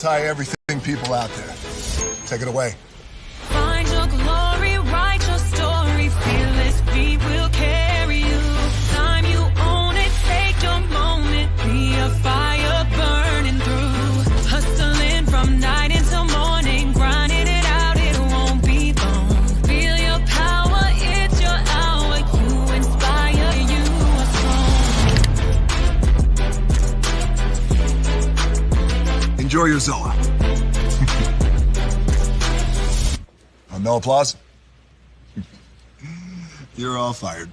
Tie everything people out there. Take it away. Find your glory, write your story, fearless feet will carry you. Time you own it, take your moment, be a fire burning through. Hustling from night until morning, grinding it out, it won't be long. Feel your power, it's your hour, you inspire, you are strong. Enjoy your Zoa. No applause? You're all fired.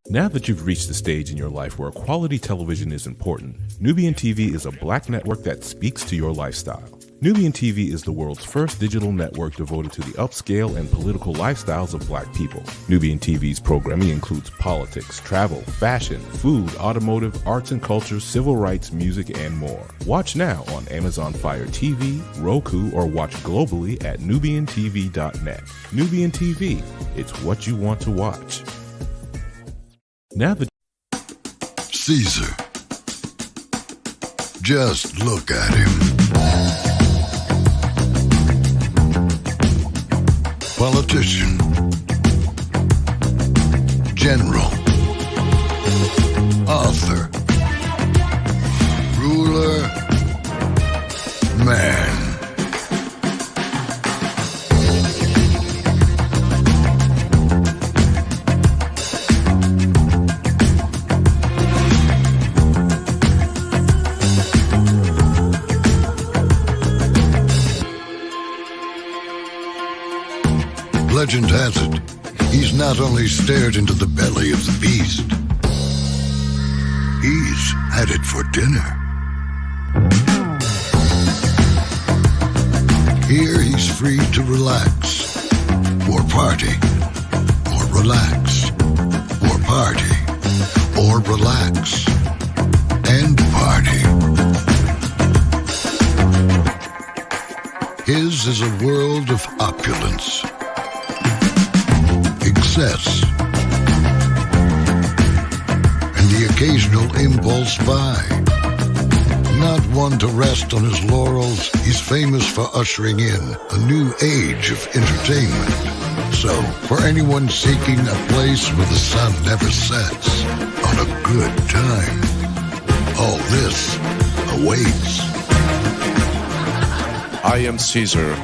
Now that you've reached the stage in your life where quality television is important, Nubian TV is a black network that speaks to your lifestyle. Nubian TV is the world's first digital network devoted to the upscale and political lifestyles of black people. Nubian TV's programming includes politics, travel, fashion, food, automotive, arts and culture, civil rights, music, and more. Watch now on Amazon Fire TV, Roku, or watch globally at nubiantv.net. Nubian TV, it's what you want to watch. Now that Caesar, just look at him. Politician, general, author, ruler, man. Legend has it, he's not only stared into the belly of the beast, he's had it for dinner. Here he's free to relax, or party, or relax, or party, or relax, and party. His is a world of opulence, excess, and the occasional impulse buy. Not one to rest on his laurels, he's famous for ushering in a new age of entertainment. So, for anyone seeking a place where the sun never sets on a good time, all this awaits. I am Caesar,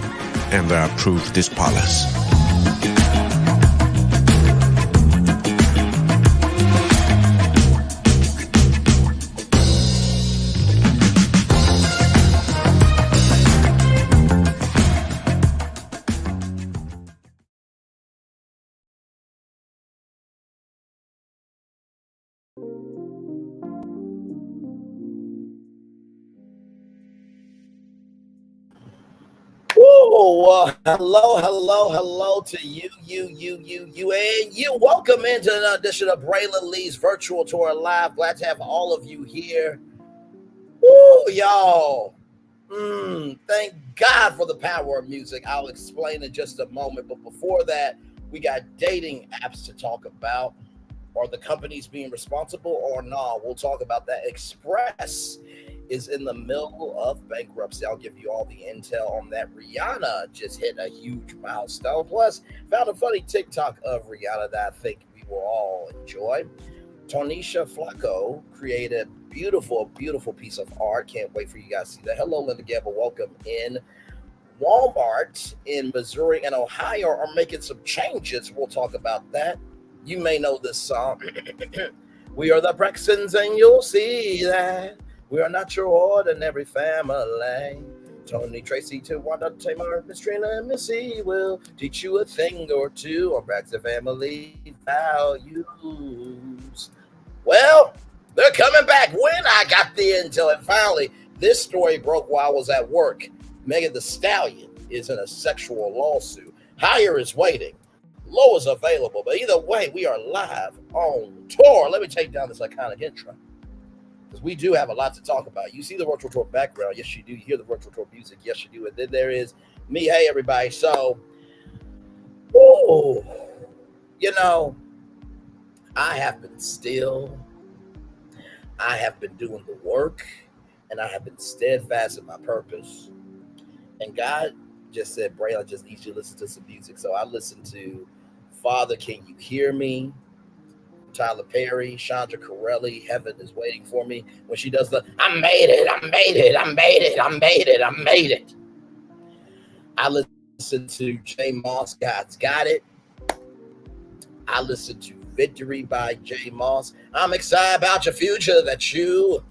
and I approve this palace. Hello to you, and you. Welcome into an edition of Braylon Lee's Virtual Tour Live. Glad to have all of you here. Woo, y'all. Thank God for the power of music. I'll explain in just a moment. But before that, we got dating apps to talk about. Are the companies being responsible or not? We'll talk about that. Express is in the middle of bankruptcy. I'll give you all the intel on that. Rihanna just hit a huge milestone. Plus, found a funny TikTok of Rihanna that I think we will all enjoy. Tomesha Faxio created a beautiful piece of art. Can't wait for you guys to see that. Hello, Linda Gamble. Welcome in. Walmart in Missouri and Ohio are making some changes. We'll talk about that. You may know this song. We are the Braxtons, and you'll see that we are not your ordinary family. Tony, Tracy, Wanda, Tamar, Miss Trina, and Missy will teach you a thing or two on Braxton family values. Well, they're coming back. When I got the intel, and finally, this story broke while I was at work. Megan Thee Stallion is in a sexual lawsuit. Higher is waiting. Low is available, but either way, we are live on tour. Let me take down this iconic intro, because we do have a lot to talk about. You see the virtual tour background. Yes, you do. You hear the virtual tour music. Yes, you do. And then there is me. Hey, everybody. So, I have been still. I have been doing the work, and I have been steadfast in my purpose. And God just said, Bray, I just need you to listen to some music. So I listened to Father, Can You Hear Me? Tyler Perry, Chandra Corelli, Heaven is Waiting for Me. When she does the, I made it, I made it, I made it, I made it, I made it. I listened to Jay Moss, God's Got It. I listened to Victory by Jay Moss. I'm excited about your future, that you,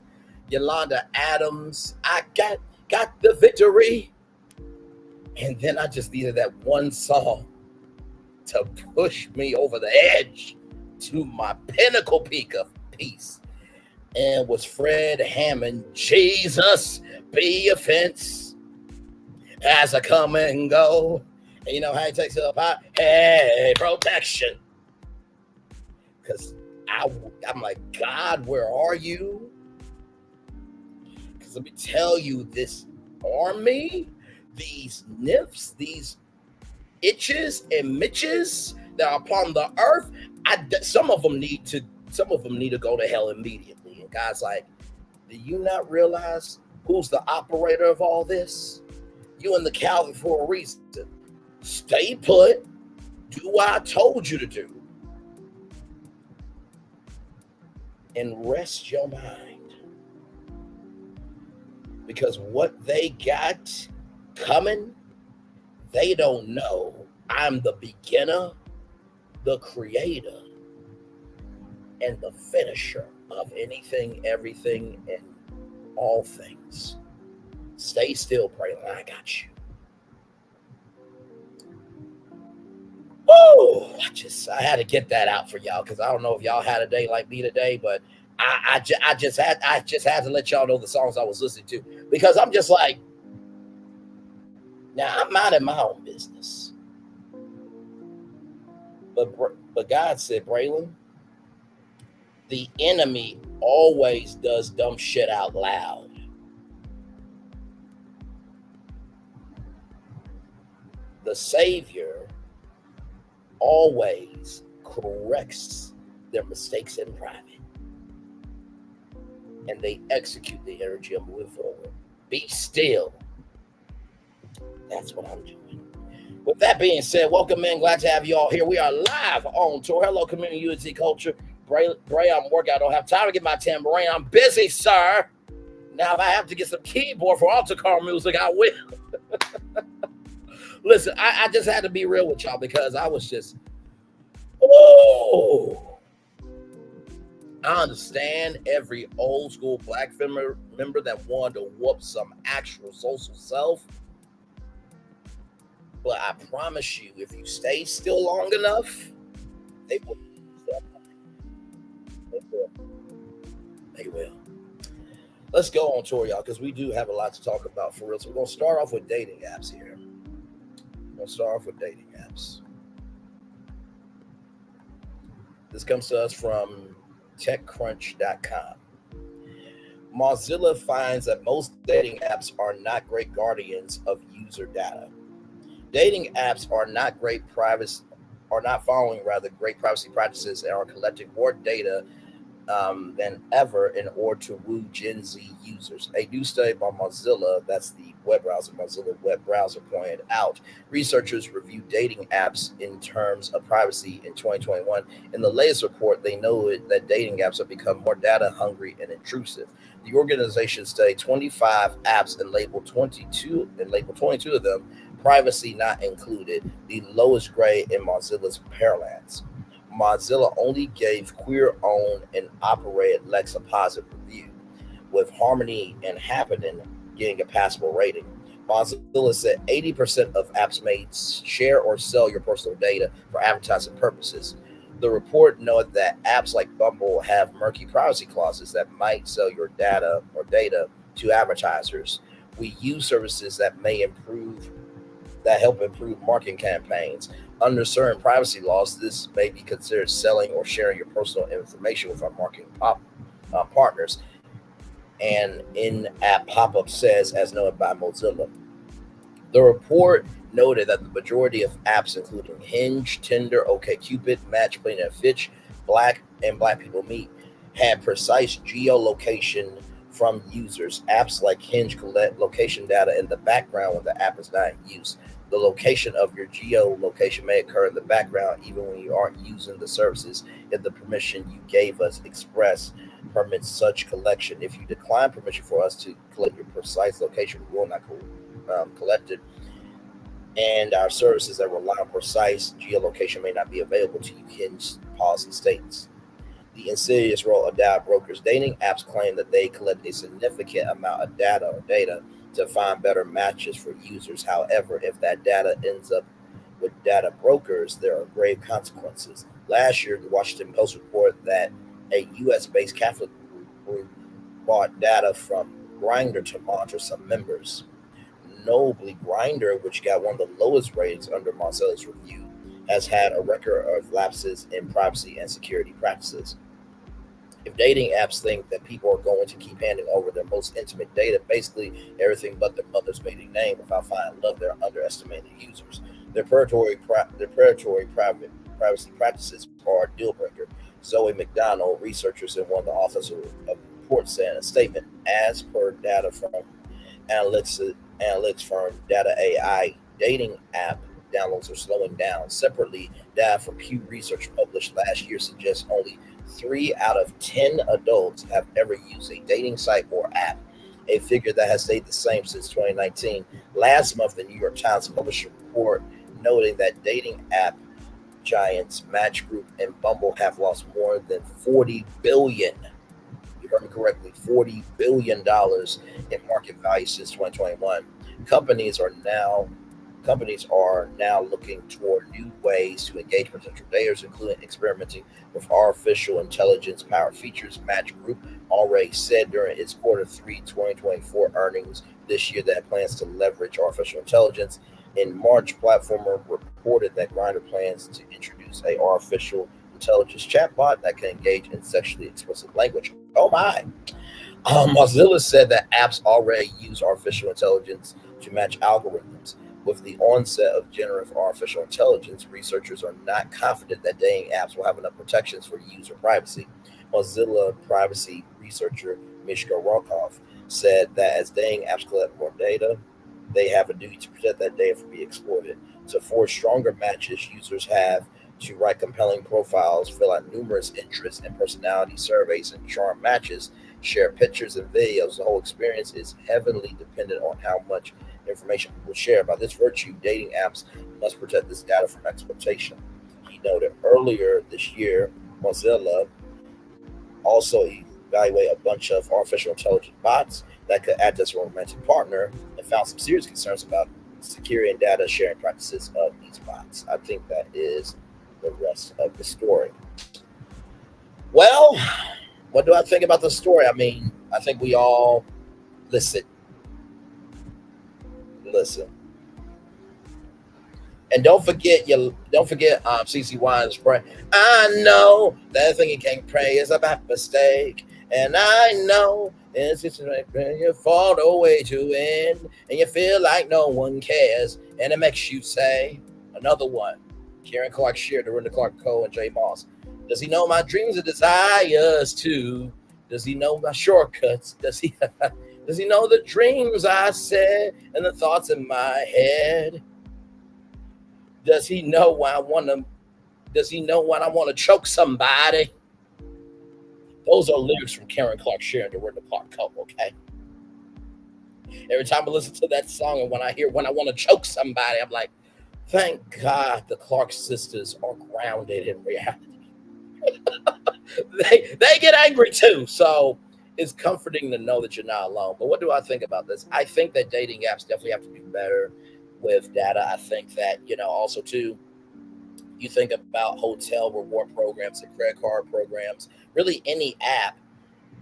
Yolanda Adams. I got the victory. And then I just needed that one song to push me over the edge to my pinnacle peak of peace. And was Fred Hammond, Jesus be a fence as I come and go. And you know how he takes it up high? Hey, protection. Because I'm like, God, where are you? Because let me tell you, this army, these nymphs, these itches and mitches that are upon the earth, some of them need to go to hell immediately. And God's like, do you not realize who's the operator of all this? You in the Calvary for a reason. Stay put. Do what I told you to do. And rest your mind. Because what they got coming, they don't know. I'm the beginner, the creator, and the finisher of anything, everything, and all things. Stay still, Braylon. I got you. Woo! I had to get that out for y'all because I don't know if y'all had a day like me today, but I just had to let y'all know the songs I was listening to, because I'm just like, now I'm minding my own business. But God said, Braylon, the enemy always does dumb shit out loud. The Savior always corrects their mistakes in private. And they execute the energy of moving forward. Be still. That's what I'm doing. With that being said, welcome in. Glad to have you all here. We are live on tour. Hello, community, unity, culture. Bray, I'm working. I don't have time to get my tambourine. I'm busy, sir. Now, if I have to get some keyboard for altar call music, I will. Listen, I just had to be real with y'all because I was just, oh. I understand every old school black member that wanted to whoop some actual social self. But I promise you, if you stay still long enough, they will. They will. Let's go on tour, y'all, because we do have a lot to talk about for real. So we're going to start off with dating apps here. This comes to us from TechCrunch.com. Mozilla finds that most dating apps are not great guardians of user data. Dating apps are not following great privacy practices and are collecting more data than ever in order to woo Gen Z users. A new study by Mozilla, that's the web browser, Mozilla web browser, pointed out researchers reviewed dating apps in terms of privacy in 2021. In the latest report, they noted that dating apps have become more data hungry and intrusive. The organization studied 25 apps and labeled 22 of them privacy not included, the lowest grade in Mozilla's parlance. Mozilla only gave queer-owned and operated Lex a positive review, with Harmony and Happening getting a passable rating. Mozilla said 80% of apps may share or sell your personal data for advertising purposes. The report noted that apps like Bumble have murky privacy clauses that might sell your data to advertisers. We use services that help improve marketing campaigns. Under certain privacy laws, this may be considered selling or sharing your personal information with our marketing partners. And in-app pop-up says, as noted by Mozilla. The report noted that the majority of apps, including Hinge, Tinder, OkCupid, Match, Planet Fitch, Black People Meet, had precise geolocation from users. Apps like Hinge collect location data in the background when the app is not in use. The location of your geolocation may occur in the background even when you aren't using the services if the permission you gave us express permits such collection. If you decline permission for us to collect your precise location, we will not collect it, and our services that rely on precise geolocation may not be available to you, Hinge policy states. The insidious role of data brokers. Dating apps claim that they collect a significant amount of data to find better matches for users. However, if that data ends up with data brokers, there are grave consequences. Last year, the Washington Post reported that a U.S. based Catholic group bought data from Grindr to monitor some members. Notably, Grindr, which got one of the lowest ratings under Marcella's review, has had a record of lapses in privacy and security practices. If dating apps think that people are going to keep handing over their most intimate data, basically everything but their mother's maiden name, without finding love, they're underestimating users. Their predatory privacy practices are a deal breaker. Zoe McDonald, researchers in one of the authors of the report, said in a statement, as per data from analytics firm Data AI, dating app downloads are slowing down. Separately, data from Pew Research published last year suggests only 3 out of 10 adults have ever used a dating site or app, a figure that has stayed the same since 2019. Last month, the New York Times published a report noting that dating app giants Match Group and Bumble have lost more than $40 billion. You heard me correctly, $40 billion in market value since 2021. Companies are now looking toward new ways to engage potential daters, including experimenting with artificial intelligence powered features. Match Group already said during its Q3 2024 earnings this year that it plans to leverage artificial intelligence. In March, Platformer reported that Grindr plans to introduce a artificial intelligence chatbot that can engage in sexually explicit language. Oh my! Mozilla said that apps already use artificial intelligence to match algorithms. With the onset of generative artificial intelligence, researchers are not confident that dating apps will have enough protections for user privacy. Mozilla privacy researcher Mishka Rokoff said that as dating apps collect more data, they have a duty to protect that data from being exploited. To forge stronger matches, users have to write compelling profiles, fill out numerous interest and personality surveys, and charm matches, share pictures and videos. The whole experience is heavily dependent on how much information people share. By this virtue, dating apps must protect this data from exploitation. He noted earlier this year, Mozilla also evaluated a bunch of artificial intelligence bots that could act as a romantic partner and found some serious concerns about security and data sharing practices of these bots. I think that is the rest of the story. Well, what do I think about the story? I mean, I think we all listen. And don't forget CC Wine's prayer. I know that thing you can't pray is a bad mistake. And I know it's just when you fall away to end and you feel like no one cares. And it makes you say, another one. Karen Clark Sheard, Dorinda Clark Cole, and Jay Moss. Does he know my dreams and desires too? Does he know my shortcuts? Does he know the dreams I said and the thoughts in my head? Does he know when I want to choke somebody? Those are lyrics from Karen Clark Sheard and Dorinda Clark Cole, okay? Every time I listen to that song and when I want to choke somebody, I'm like, thank God the Clark sisters are grounded in reality. they get angry too. So it's comforting to know that you're not alone. But what do I think about this? I think that dating apps definitely have to do better with data. I think that, also too, you think about hotel reward programs and credit card programs, really any app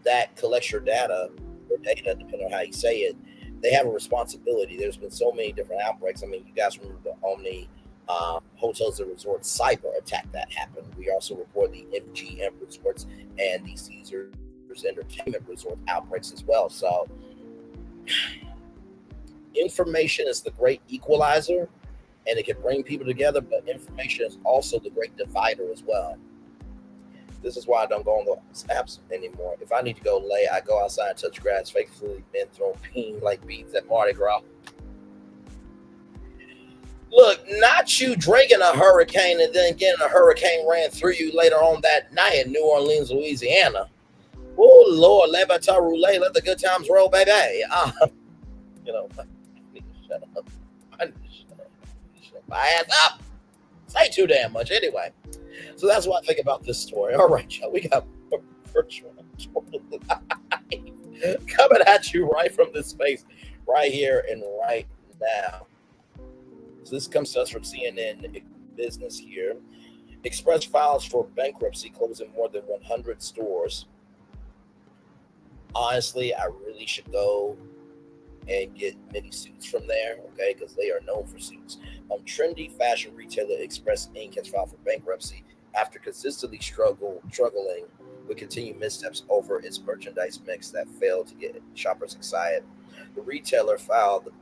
that collects your data or data, depending on how you say it, they have a responsibility. There's been so many different outbreaks. I mean, you guys remember the Omni Hotels and Resorts cyber attack that happened. We also report the MGM Resorts and the Caesars Entertainment Resort outbreaks as well. So information is the great equalizer and it can bring people together, but information is also the great divider as well. This is why I don't go on those apps anymore. If I need to go lay, I go outside and touch grass, faithfully men throwing peen like beads at Mardi Gras. Look, not you drinking a hurricane and then getting a hurricane ran through you later on that night in New Orleans, Louisiana. Oh, Lord, let roulette, let the good times roll, baby. You know, I need to shut up. I need to shut my ass up. Say too damn much anyway. So that's what I think about this story. All right, y'all, we got more virtual tour live coming at you right from this space, right here and right now. So this comes to us from CNN Business here. Express files for bankruptcy, closing more than 100 stores. Honestly, I really should go and get many suits from there, okay, because they are known for suits. Trendy fashion retailer Express Inc. has filed for bankruptcy after consistently struggling with continued missteps over its merchandise mix that failed to get shoppers excited. The retailer filed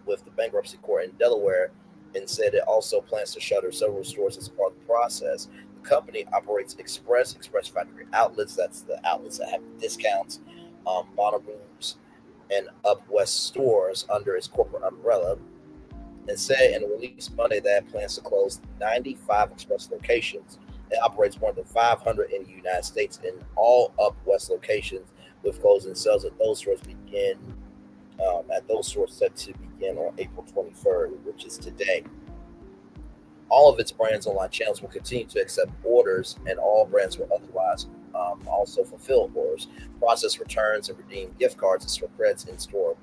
with the bankruptcy court in Delaware and said it also plans to shutter several stores as part of the process. The company operates Express Factory outlets. That's the outlets that have discounts, monorooms, and Up West stores under its corporate umbrella, and said in a release Monday that it plans to close 95 Express locations. It operates more than 500 in the United States, and all Up West locations with closing sales at those stores set to begin on April 23rd, which is today. All of its brands online channels will continue to accept orders, and all brands will otherwise also fulfill orders, process returns, and redeem gift cards and store credits in store.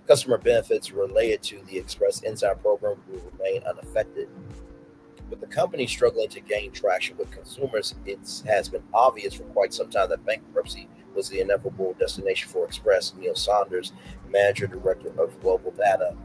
Customer benefits related to the Express Inside program will remain unaffected. With the company struggling to gain traction with consumers, it has been obvious for quite some time that bankruptcy was the inevitable destination for Express. Neil Saunders, manager director of global data,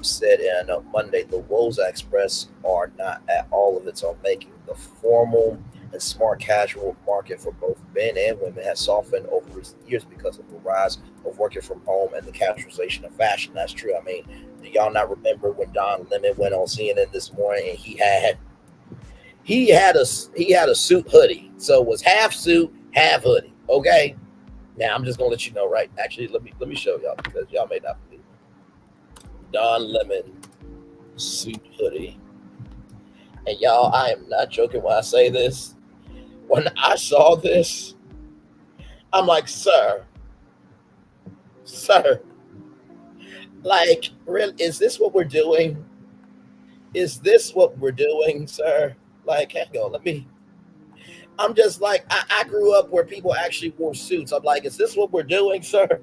said in Monday the woes at Express are not at all of its own making. The formal and smart casual market for both men and women has softened over recent years because of the rise of working from home and the casualization of fashion. That's true. I mean, do y'all not remember when Don Lemon went on CNN this morning and he had a suit hoodie, so it was half suit, half hoodie. Okay, now I'm just gonna let you know, right? Actually, let me show y'all because y'all may not believe it. Don Lemon suit hoodie, and y'all, I am not joking when I say this. When I saw this, I'm like, sir, like, really, is this what we're doing? Is this what we're doing, sir? Like, hang on, I'm just like, I grew up where people actually wore suits. I'm like, is this what we're doing, sir?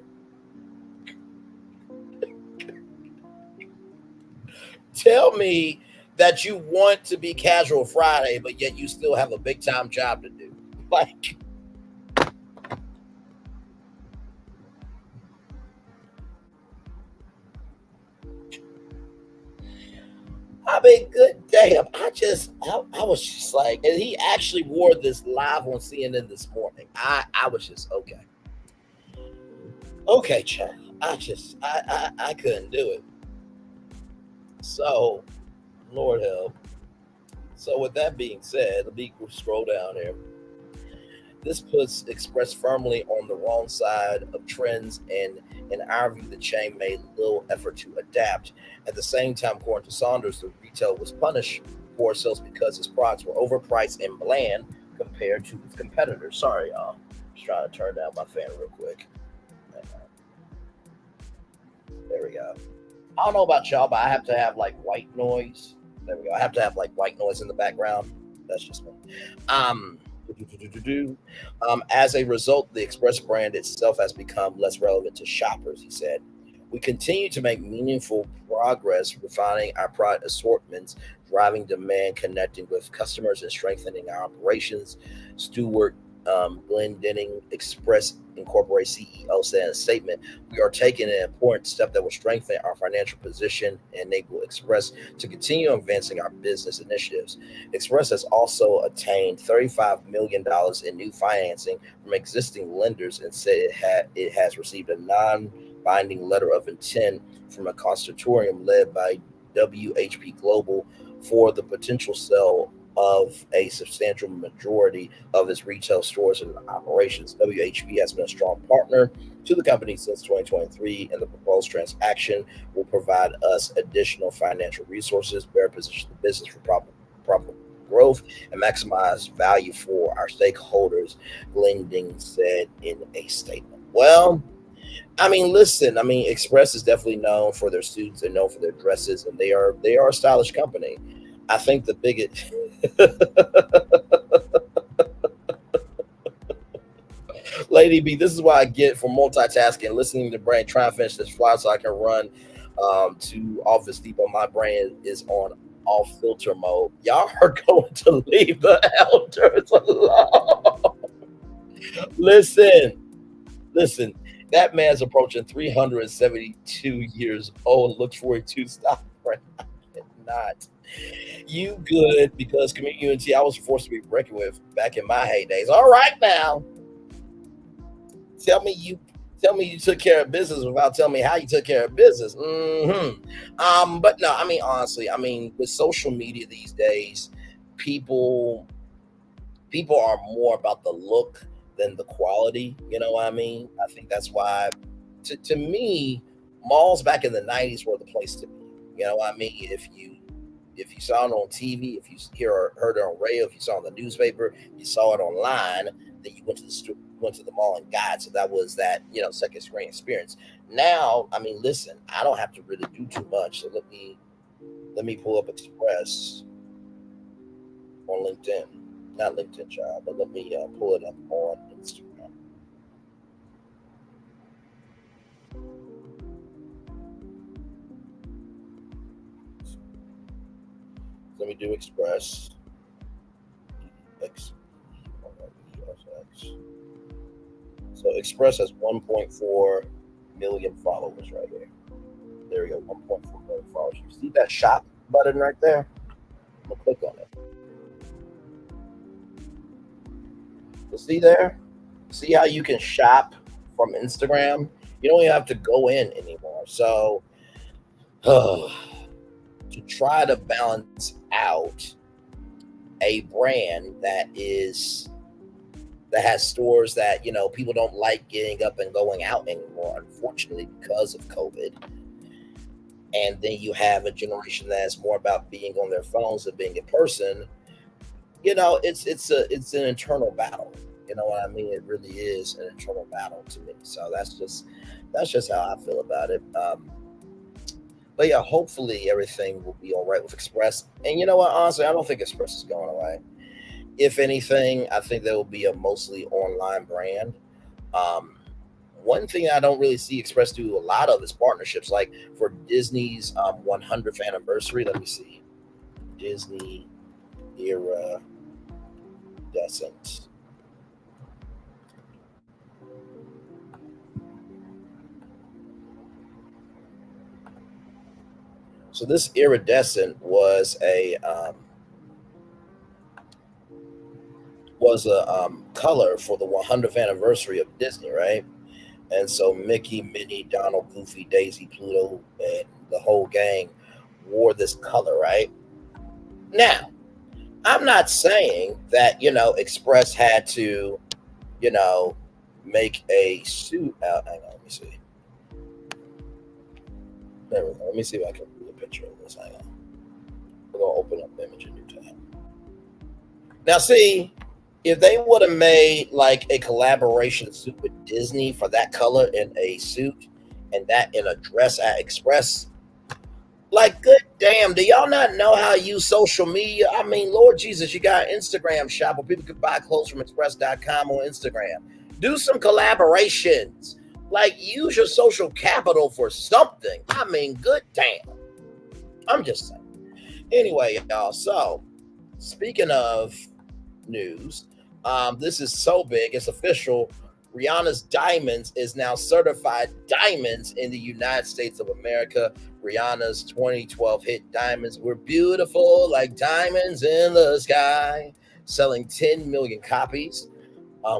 Tell me that you want to be casual Friday, but yet you still have a big time job to do. Like, I mean, good damn. I was just like, and he actually wore this live on CNN this morning. I was just, okay, child. I couldn't do it. So, Lord help. So with that being said, let me scroll down here. This puts Express firmly on the wrong side of trends, and in our view, the chain made little effort to adapt. At the same time, according to Saunders, the retailer was punished for sales because its products were overpriced and bland compared to its competitors. Sorry, y'all. Just trying to turn down my fan real quick. There we go. I don't know about y'all, but I have to have like white noise. There we go. I have to have like white noise in the background. That's just me. As a result, the Express brand itself has become less relevant to shoppers, he said. We continue to make meaningful progress refining our product assortments, driving demand, connecting with customers, and strengthening our operations. Stuart Glendenning, Express Incorporated CEO, said in a statement, we are taking an important step that will strengthen our financial position and enable Express to continue advancing our business initiatives. Express has also attained $35 million in new financing from existing lenders and said it has received a non-binding letter of intent from a consortium led by WHP Global for the potential sale of a substantial majority of its retail stores and operations. WHP has been a strong partner to the company since 2023, and the proposed transaction will provide us additional financial resources, better position the business for proper growth, and maximize value for our stakeholders, Glending said in a statement. Well, I mean, listen. I mean, Express is definitely known for their suits and known for their dresses, and they are a stylish company. I think the biggest, Lady B, this is what I get for multitasking, listening to brain, trying to finish this fly so I can run to Office Depot. My brain is on off filter mode. Y'all are going to leave the elders alone. Listen. That man's approaching 372 years old. Looks for a two-stop. I cannot. You good because community I was forced to be reckoned with back in my heydays. All right now. Tell me you took care of business without telling me how you took care of business. But no, I mean honestly, I mean with social media these days, people are more about the look than the quality. You know what I mean? I think that's why, to me, malls back in the 90s were the place to be. You know what I mean? If you saw it on TV, if you heard it on radio, if you saw it on the newspaper, you saw it online, then you went to the mall and got it. So that was that, second screen experience. Now, I mean, listen, I don't have to really do too much. So let me pull up Express on LinkedIn. Not LinkedIn, child, but let me pull it up on Instagram. Let me do Express. So Express has 1.4 million followers right here. There we go, 1.4 million followers. You see that shop button right there? I'm gonna click on it. See there? See how you can shop from Instagram? You don't even have to go in anymore. So to try to balance out a brand that has stores that people don't like getting up and going out anymore, unfortunately, because of COVID. And then you have a generation that's more about being on their phones than being in person. It's an internal battle. You know what I mean? It really is an internal battle to me. So that's just how I feel about it. But yeah, hopefully everything will be all right with Express. And you know what? Honestly, I don't think Express is going away. If anything, I think there will be a mostly online brand. One thing I don't really see Express do a lot of is partnerships, like for Disney's 100th anniversary. Let me see. Disney era Descent. So this iridescent was a color for the 100th anniversary of Disney, right? And so Mickey, Minnie, Donald, Goofy, Daisy, Pluto, and the whole gang wore this color, right? Now, I'm not saying that, Express had to, make a suit out. Hang on, let me see. There we go. Let me see if I can do a picture of this. Hang on. We're going to open up the image in new tab. Now, see, if they would have made like a collaboration suit with Disney for that color in a suit and that in a dress at Express, like, good damn, do y'all not know how to use social media? I mean, Lord Jesus, you got an Instagram shop where people can buy clothes from express.com on Instagram. Do some collaborations. Like, use your social capital for something. I mean, good damn. I'm just saying. Anyway, y'all, so speaking of news, this is so big, it's official. Rihanna's Diamonds is now certified diamonds in the United States of America. Rihanna's 2012 hit Diamonds Were Beautiful Like Diamonds in the Sky, selling 10 million copies.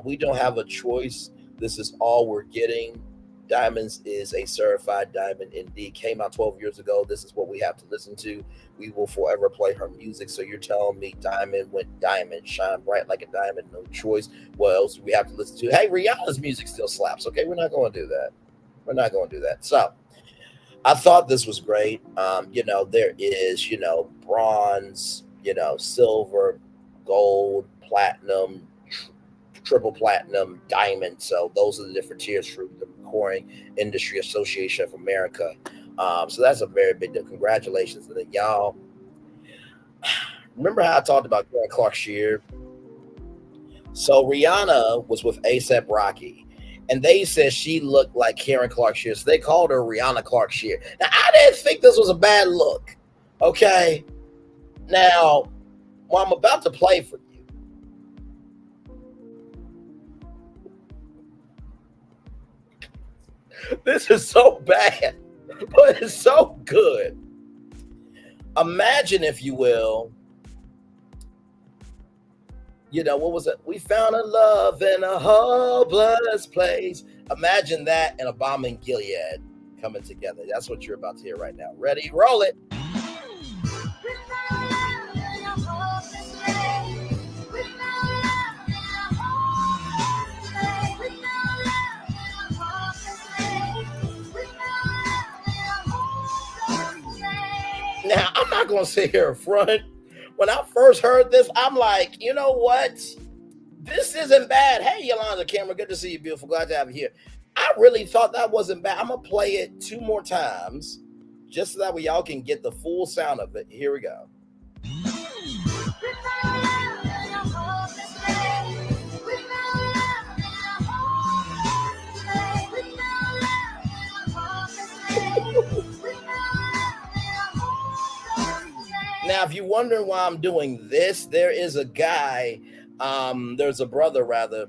We don't have a choice. This is all we're getting. Diamonds is a certified diamond indeed. Came out 12 years ago. This is what we have to listen to. We will forever play her music. So you're telling me Diamond went diamond, shine bright like a diamond, no choice. What else do we have to listen to? Hey, Rihanna's music still slaps. Okay, we're not going to do that. We're not going to do that. So I thought this was great. There is, bronze, silver, gold, platinum, triple platinum, diamond. So those are the different tiers for the Recording Industry Association of America. So that's a very big deal. Congratulations to them, y'all. Remember how I talked about Karen Clark Sheard? So Rihanna was with A$AP Rocky, and they said she looked like Karen Clark Sheard. So they called her Rihanna Clark Sheard. Now, I didn't think this was a bad look. Okay. Now, what I'm about to play for you, this is so bad, but it's so good. Imagine, if you will, what was it? We found a love in a hopeless place. Imagine that and a bomb in Gilead coming together. That's what you're about to hear right now. Ready? Roll it. Now, I'm not going to sit here in front. When I first heard this, I'm like, you know what? This isn't bad. Hey, Yolanda Cameron, good to see you, beautiful. Glad to have you here. I really thought that wasn't bad. I'm going to play it 2 more times just so that way y'all can get the full sound of it. Here we go. Now, if you're wondering why I'm doing this, there is a guy, there's a brother rather,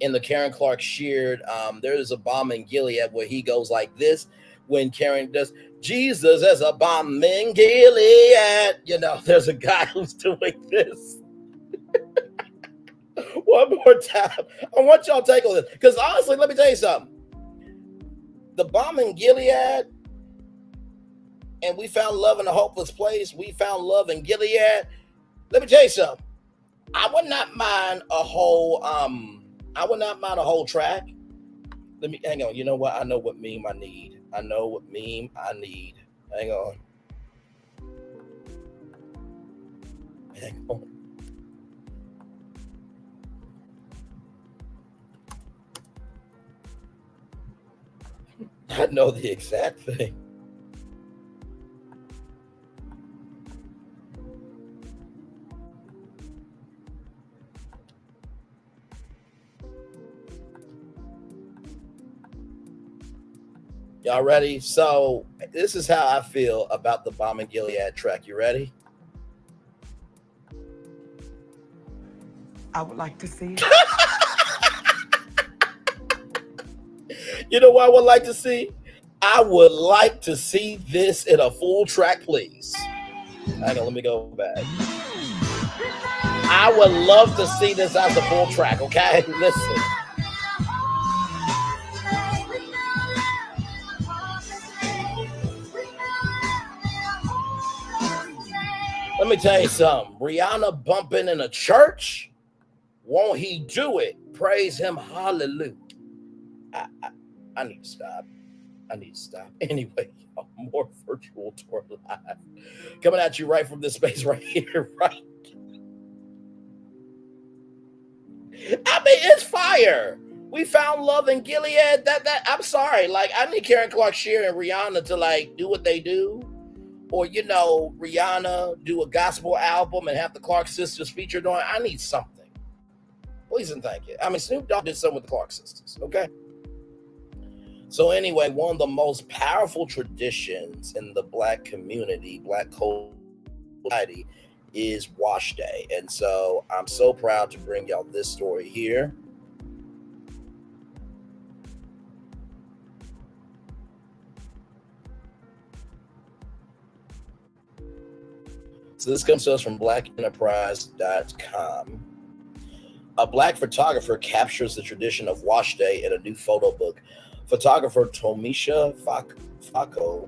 in the Karen Clark Sheard. There's a bomb in Gilead where he goes like this when Karen does, Jesus as a bomb in Gilead. There's a guy who's doing this. One more time. I want y'all to take on this. Because honestly, let me tell you something. The bomb in Gilead, and we found love in a hopeless place. We found love in Gilead. Let me tell you something. I would not mind a whole track. Let me hang on. You know what? I know what meme I need. Hang on. I know the exact thing. Y'all ready? So this is how I feel about the Bomb in Gilead track. You ready? I would like to see it. You know what I would like to see? I would like to see this in a full track, please. Hang on, let me go back. I would love to see this as a full track, okay? Listen. Let me tell you something. Rihanna bumping in a church, won't he do it? Praise him, hallelujah. I need to stop. Anyway, more virtual tour live. Coming at you right from this space right here, right? I mean, it's fire. We found love in Gilead. That I'm sorry. Like, I need Karen Clark Sheard and Rihanna to do what they do. Or, Rihanna do a gospel album and have the Clark sisters featured on it. I need something. Please and thank you. I mean, Snoop Dogg did something with the Clark sisters, okay? So anyway, one of the most powerful traditions in the Black community, Black culture, is Wash Day. And so I'm so proud to bring y'all this story here. So this comes to us from blackenterprise.com. A Black photographer captures the tradition of Wash Day in a new photo book Photographer Tomesha Faxio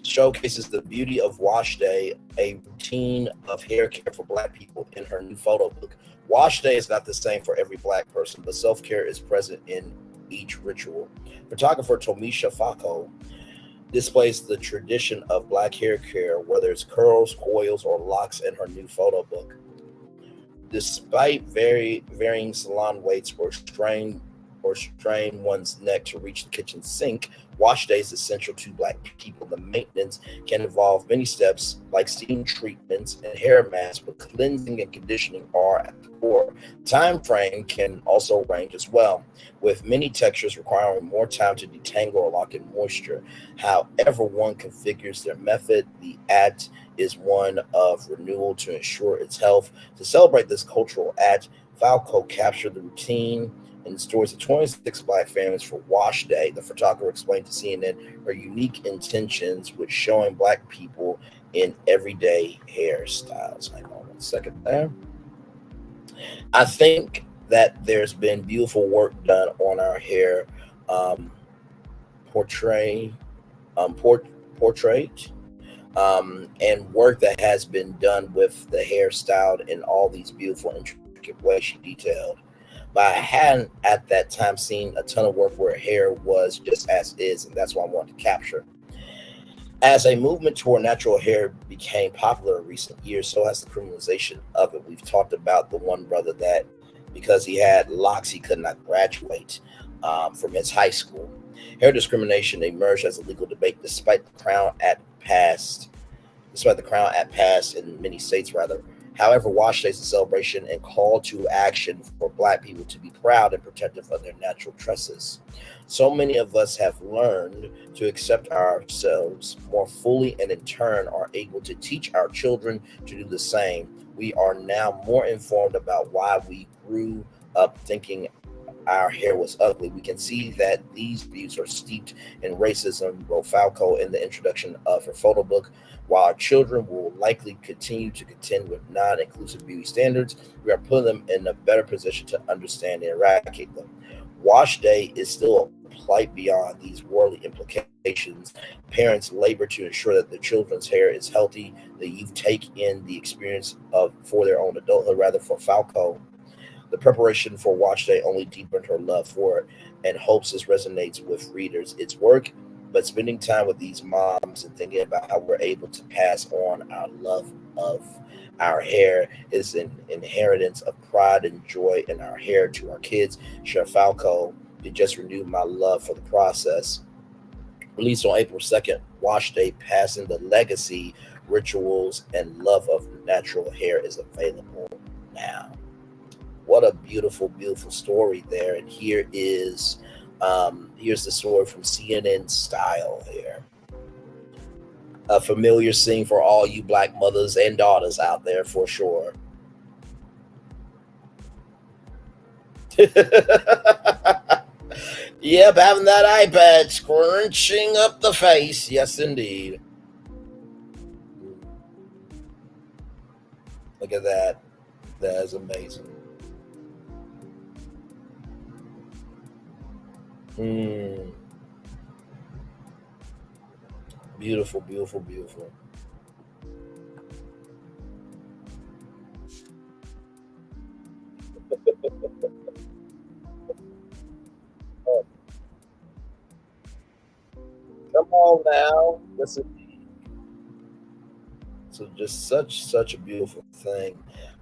showcases the beauty of wash day, a routine of hair care for Black people in her new photo book. Wash day is not the same for every Black person, but self-care is present in each ritual. Photographer Tomesha Faxio displays the tradition of Black hair care, whether it's curls, coils, or locks, in her new photo book. Despite varying salon weights strain one's neck to reach the kitchen sink, wash day is essential to Black people. The maintenance can involve many steps like steam treatments and hair masks, but cleansing and conditioning are at the core. Time frame can also range as well, with many textures requiring more time to detangle or lock in moisture. However one configures their method, the act is one of renewal to ensure its health. To celebrate this cultural act, Falco captured the routine and stories of 26 Black families for Wash Day. The photographer explained to CNN her unique intentions with showing Black people in everyday hairstyles. Hang on one second there. I think that there's been beautiful work done on our hair portrait, and work that has been done with the hair styled in all these beautiful, intricate ways she detailed. But I hadn't at that time seen a ton of work where hair was just as is, and that's what I wanted to capture. As a movement toward natural hair became popular in recent years, so has the criminalization of it. We've talked about the one brother that, because he had locks, he could not graduate from his high school. Hair discrimination emerged as a legal debate despite the Crown Act passed in many states, rather. However, Wash Day is a celebration and call to action for Black people to be proud and protective of their natural tresses. So many of us have learned to accept ourselves more fully and in turn are able to teach our children to do the same. We are now more informed about why we grew up thinking our hair was ugly. We can see that these views are steeped in racism, wrote Falco in the introduction of her photo book. While our children will likely continue to contend with non-inclusive beauty standards, we are putting them in a better position to understand and eradicate them. Wash Day is still a plight beyond these worldly implications. Parents labor to ensure that their children's hair is healthy. The youth take in the experience for their own adulthood. Rather, for Falco, the preparation for Wash Day only deepened her love for it and hopes this resonates with readers. It's work, but spending time with these moms and thinking about how we're able to pass on our love of our hair is an inheritance of pride and joy in our hair to our kids. Share Falco, it just renewed my love for the process. Released on April 2nd, Wash Day, passing the legacy, rituals, and love of natural hair is available now. What a beautiful, beautiful story there. And here's the story from CNN Style here. A familiar scene for all you Black mothers and daughters out there, for sure. Yep, having that iPad scrunching up the face. Yes, indeed. Look at that. That is amazing. Beautiful, beautiful, beautiful. Come on now. Listen. So just such a beautiful thing.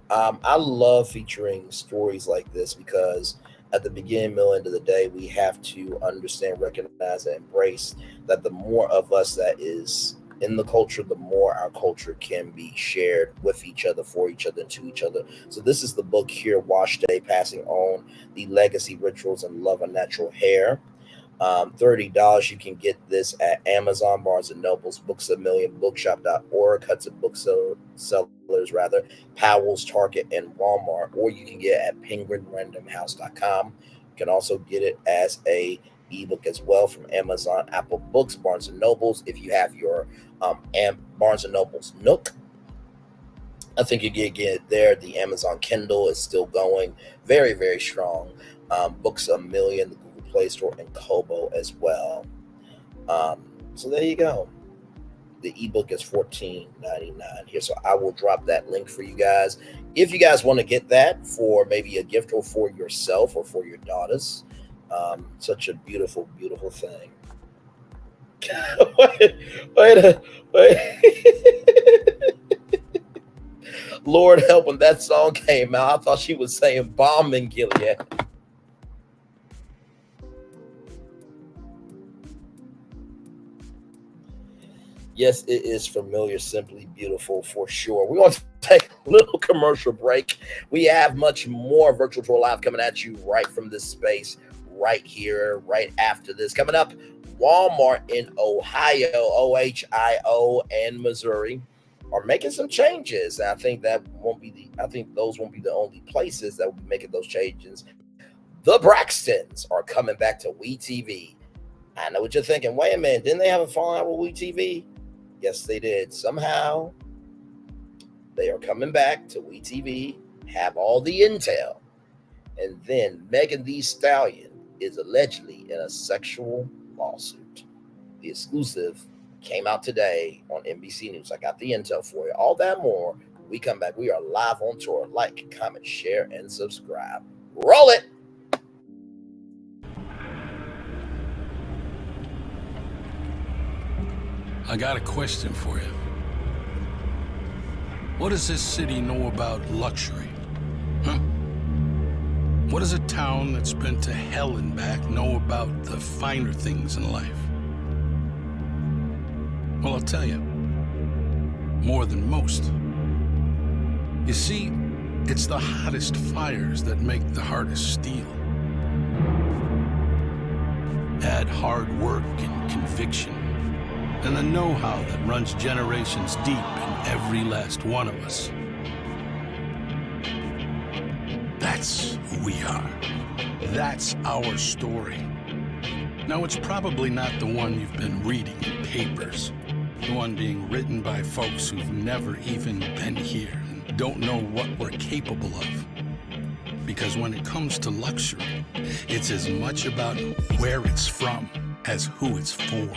I love featuring stories like this because at the beginning, middle, end of the day, we have to understand, recognize, and embrace that the more of us that is in the culture, the more our culture can be shared with each other, for each other, and to each other. So this is the book here, Wash Day, passing on the legacy, rituals, and love of natural hair. $30. You can get this at Amazon, Barnes and Nobles, Books A Million, Bookshop.org, Hudson Booksellers, Powell's, Target, and Walmart. Or you can get it at PenguinRandomHouse.com. You can also get it as a ebook as well from Amazon, Apple Books, Barnes and Nobles. If you have your Barnes and Nobles Nook, I think you can get it there. The Amazon Kindle is still going very, very strong. Books A Million, the Google Play Store and Kobo as well. So there you go. The ebook is $14.99 here. So I will drop that link for you guys. If you guys want to get that for maybe a gift or for yourself or for your daughters. Such a beautiful, beautiful thing. wait. Lord help, when that song came out, I thought she was saying bomb in Gilead. Yes, it is familiar, simply beautiful for sure. We're going to take a little commercial break. We have much more Virtual Tour Live coming at you right from this space, right here, right after this. Coming up, Walmart in Ohio, OHIO, and Missouri are making some changes. And I think those won't be the only places that will be making those changes. The Braxtons are coming back to WeTV. I know what you're thinking. Wait a minute, didn't they have a fallout with WeTV? Yes, they did. Somehow, they are coming back to WeTV, have all the intel, and then Megan Thee Stallion is allegedly in a sexual lawsuit. The exclusive came out today on NBC News. I got the intel for you. All that more. When we come back, we are live on tour. Like, comment, share, and subscribe. Roll it! I got a question for you. What does this city know about luxury? Huh? What does a town that's been to hell and back know about the finer things in life? Well, I'll tell you. More than most. You see, it's the hottest fires that make the hardest steel. Add hard work and conviction, and the know-how that runs generations deep in every last one of us. That's who we are. That's our story. Now, it's probably not the one you've been reading in papers. The one being written by folks who've never even been here and don't know what we're capable of. Because when it comes to luxury, it's as much about where it's from as who it's for.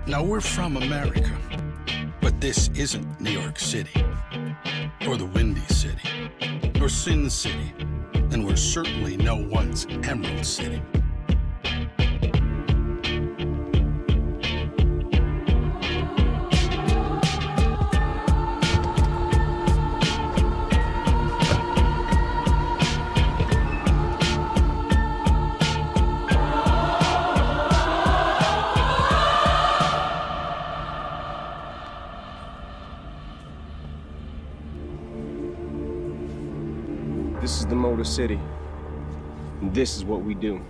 Now, we're from America, but this isn't New York City, or the Windy City, or Sin City, and we're certainly no one's Emerald City. This is the Motor City, and this is what we do.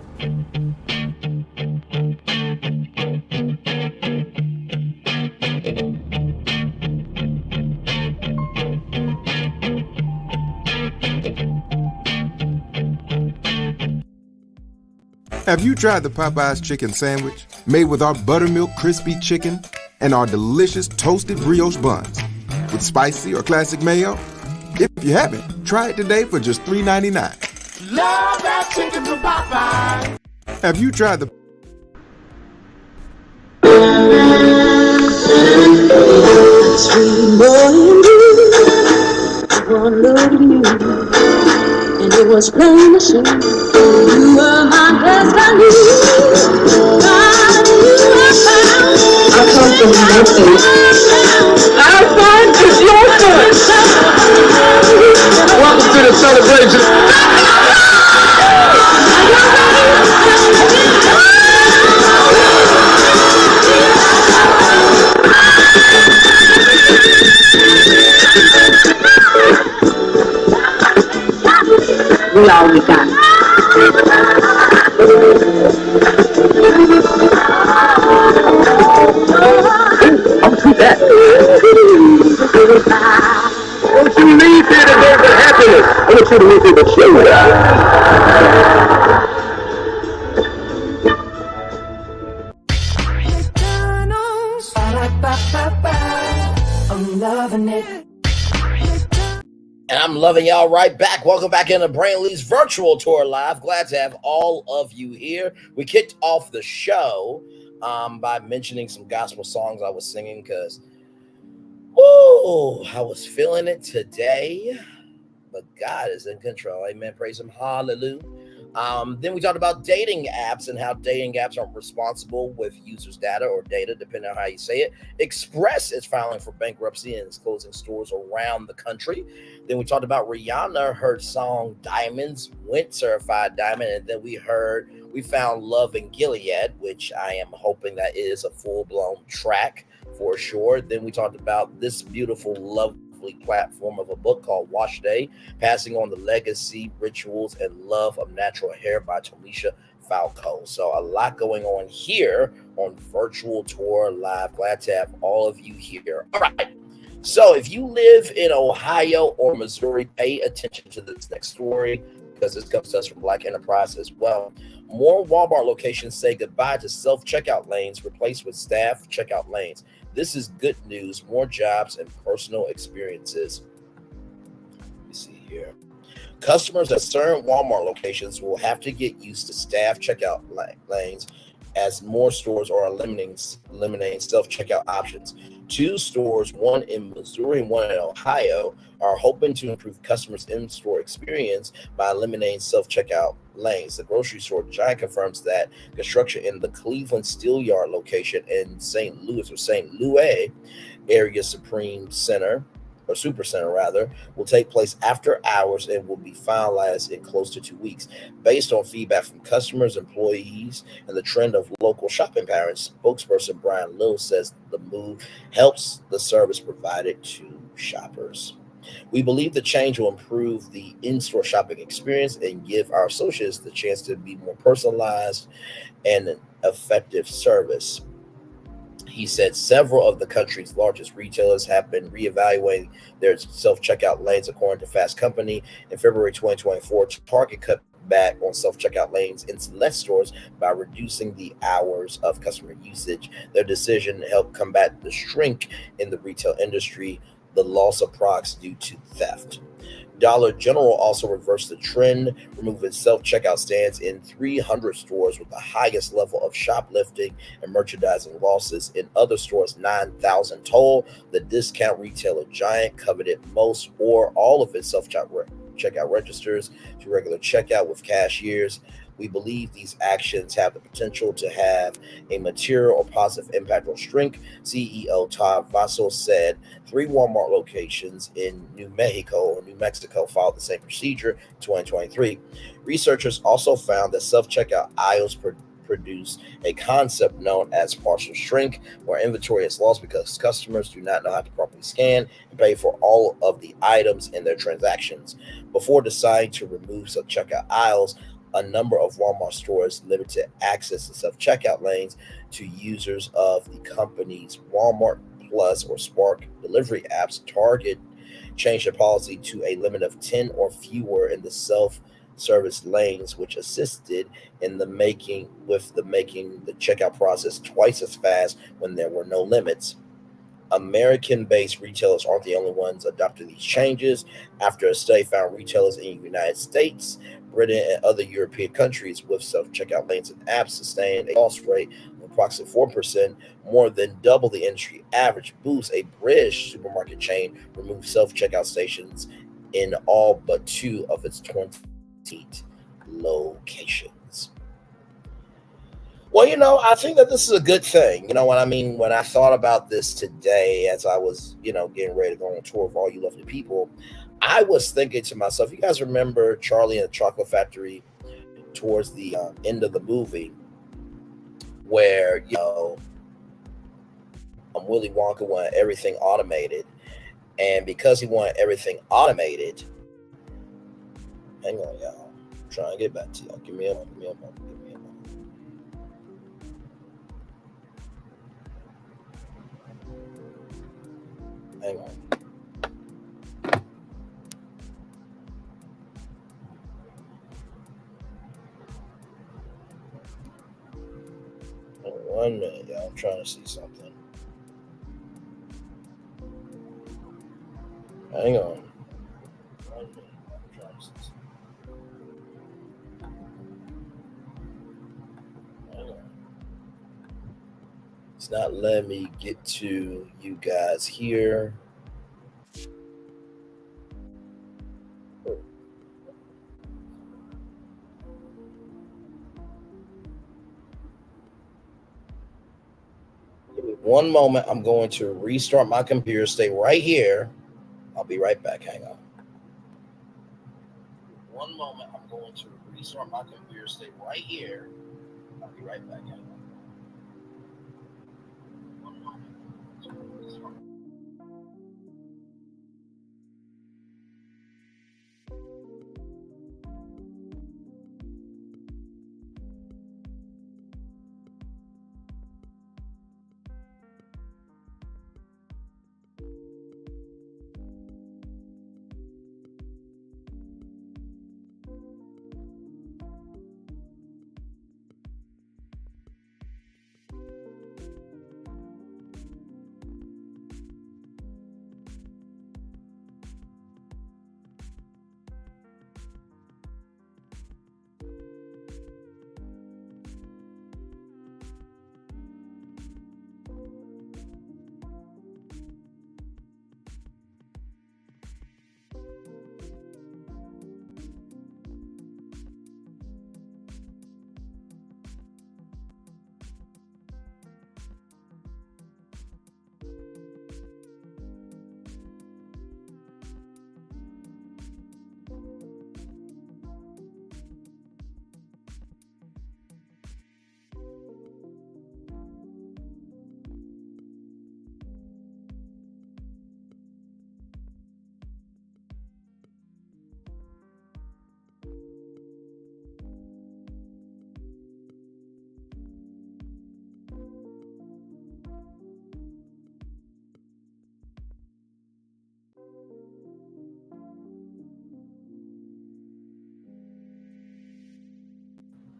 Have you tried the Popeyes chicken sandwich made with our buttermilk crispy chicken and our delicious toasted brioche buns with spicy or classic mayo? If you haven't, try it today for just $3.99. Love that chicken from Popeyes. Have you tried the Sweet boy and you, one look at you, and it was plain to see you were my destiny. God, you were found. I come from nothing. I find it's your son. Welcome to the celebration. We all we got. I'll do that. Don't you leave here today for happiness. I want you to leave here with show. And I'm loving y'all right back. Welcome back into Brainley's virtual tour live. Glad to have all of you here. We kicked off the show by mentioning some gospel songs I was singing because, I was feeling it today. But God is in control. Amen. Praise him. Hallelujah. Then we talked about dating apps and how dating apps are responsible with users' data or data, depending on how you say it. Express is filing for bankruptcy and is closing stores around the country. Then we talked about Rihanna. Her song Diamonds went certified diamond. And then we found Love in Gilead, which I am hoping that is a full-blown track for sure. Then we talked about this beautiful, lovely platform of a book called Wash Day, Passing on the Legacy, Rituals, and Love of Natural Hair by Tomesha Faxio. So a lot going on here on Virtual Tour Live. Glad to have all of you here. All right. So if you live in Ohio or Missouri, pay attention to this next story because this comes to us from Black Enterprise as well. More Walmart locations say goodbye to self-checkout lanes replaced with staff checkout lanes. This is good news, more jobs and personal experiences. Let me see here. Customers at certain Walmart locations will have to get used to staff checkout lanes as more stores are eliminating self-checkout options. 2 stores, one in Missouri and one in Ohio, are hoping to improve customers' in-store experience by eliminating self-checkout lanes. The grocery store giant confirms that construction in the Cleveland Steelyard location in St. Louis area Super Center will take place after hours and will be finalized in close to 2 weeks. Based on feedback from customers, employees, and the trend of local shopping patterns, spokesperson Brian Little says the move helps the service provided to shoppers. We believe the change will improve the in-store shopping experience and give our associates the chance to be more personalized and an effective service. He said several of the country's largest retailers have been reevaluating their self-checkout lanes, according to Fast Company. In February 2024, Target cut back on self-checkout lanes in select stores by reducing the hours of customer usage. Their decision helped combat the shrink in the retail industry, the loss of products due to theft. Dollar General also reversed the trend, removing self-checkout stands in 300 stores with the highest level of shoplifting and merchandising losses. In other stores, 9,000 total. The discount retailer giant coveted most or all of its self-checkout registers to regular checkout with cashiers. We believe these actions have the potential to have a material or positive impact on shrink. CEO Todd Vaso said 3 Walmart locations in New Mexico followed the same procedure in 2023. Researchers also found that self-checkout aisles produce a concept known as partial shrink, where inventory is lost because customers do not know how to properly scan and pay for all of the items in their transactions. Before deciding to remove self-checkout aisles, a number of Walmart stores limited access to self-checkout lanes to users of the company's Walmart Plus or Spark delivery apps. Target changed their policy to a limit of 10 or fewer in the self-service lanes, which assisted in making the checkout process twice as fast when there were no limits. American-based retailers aren't the only ones adopting these changes. After a study found retailers in the United States, Britain, and other European countries with self-checkout lanes and apps sustained a loss rate of approximately 4%, more than double the industry average. Boots, a British supermarket chain, removed self-checkout stations in all but 2 of its 20 locations. Well, I think that this is a good thing. You know what I mean? When I thought about this today, as I was, getting ready to go on a tour of all you lovely people, I was thinking to myself, you guys remember Charlie and the Chocolate Factory towards the end of the movie where, Willy Wonka wanted everything automated. And because he wanted everything automated, hang on, y'all. I'm trying to get back to y'all. Give me a moment. Hang on. One minute, y'all. I'm trying to see something. Hang on. It's not letting me get to you guys here. Give me one moment. I'm going to restart my computer. Stay right here. I'll be right back. Hang on. One moment. I'm going to restart my computer. Stay right here. I'll be right back. Hang on. One moment.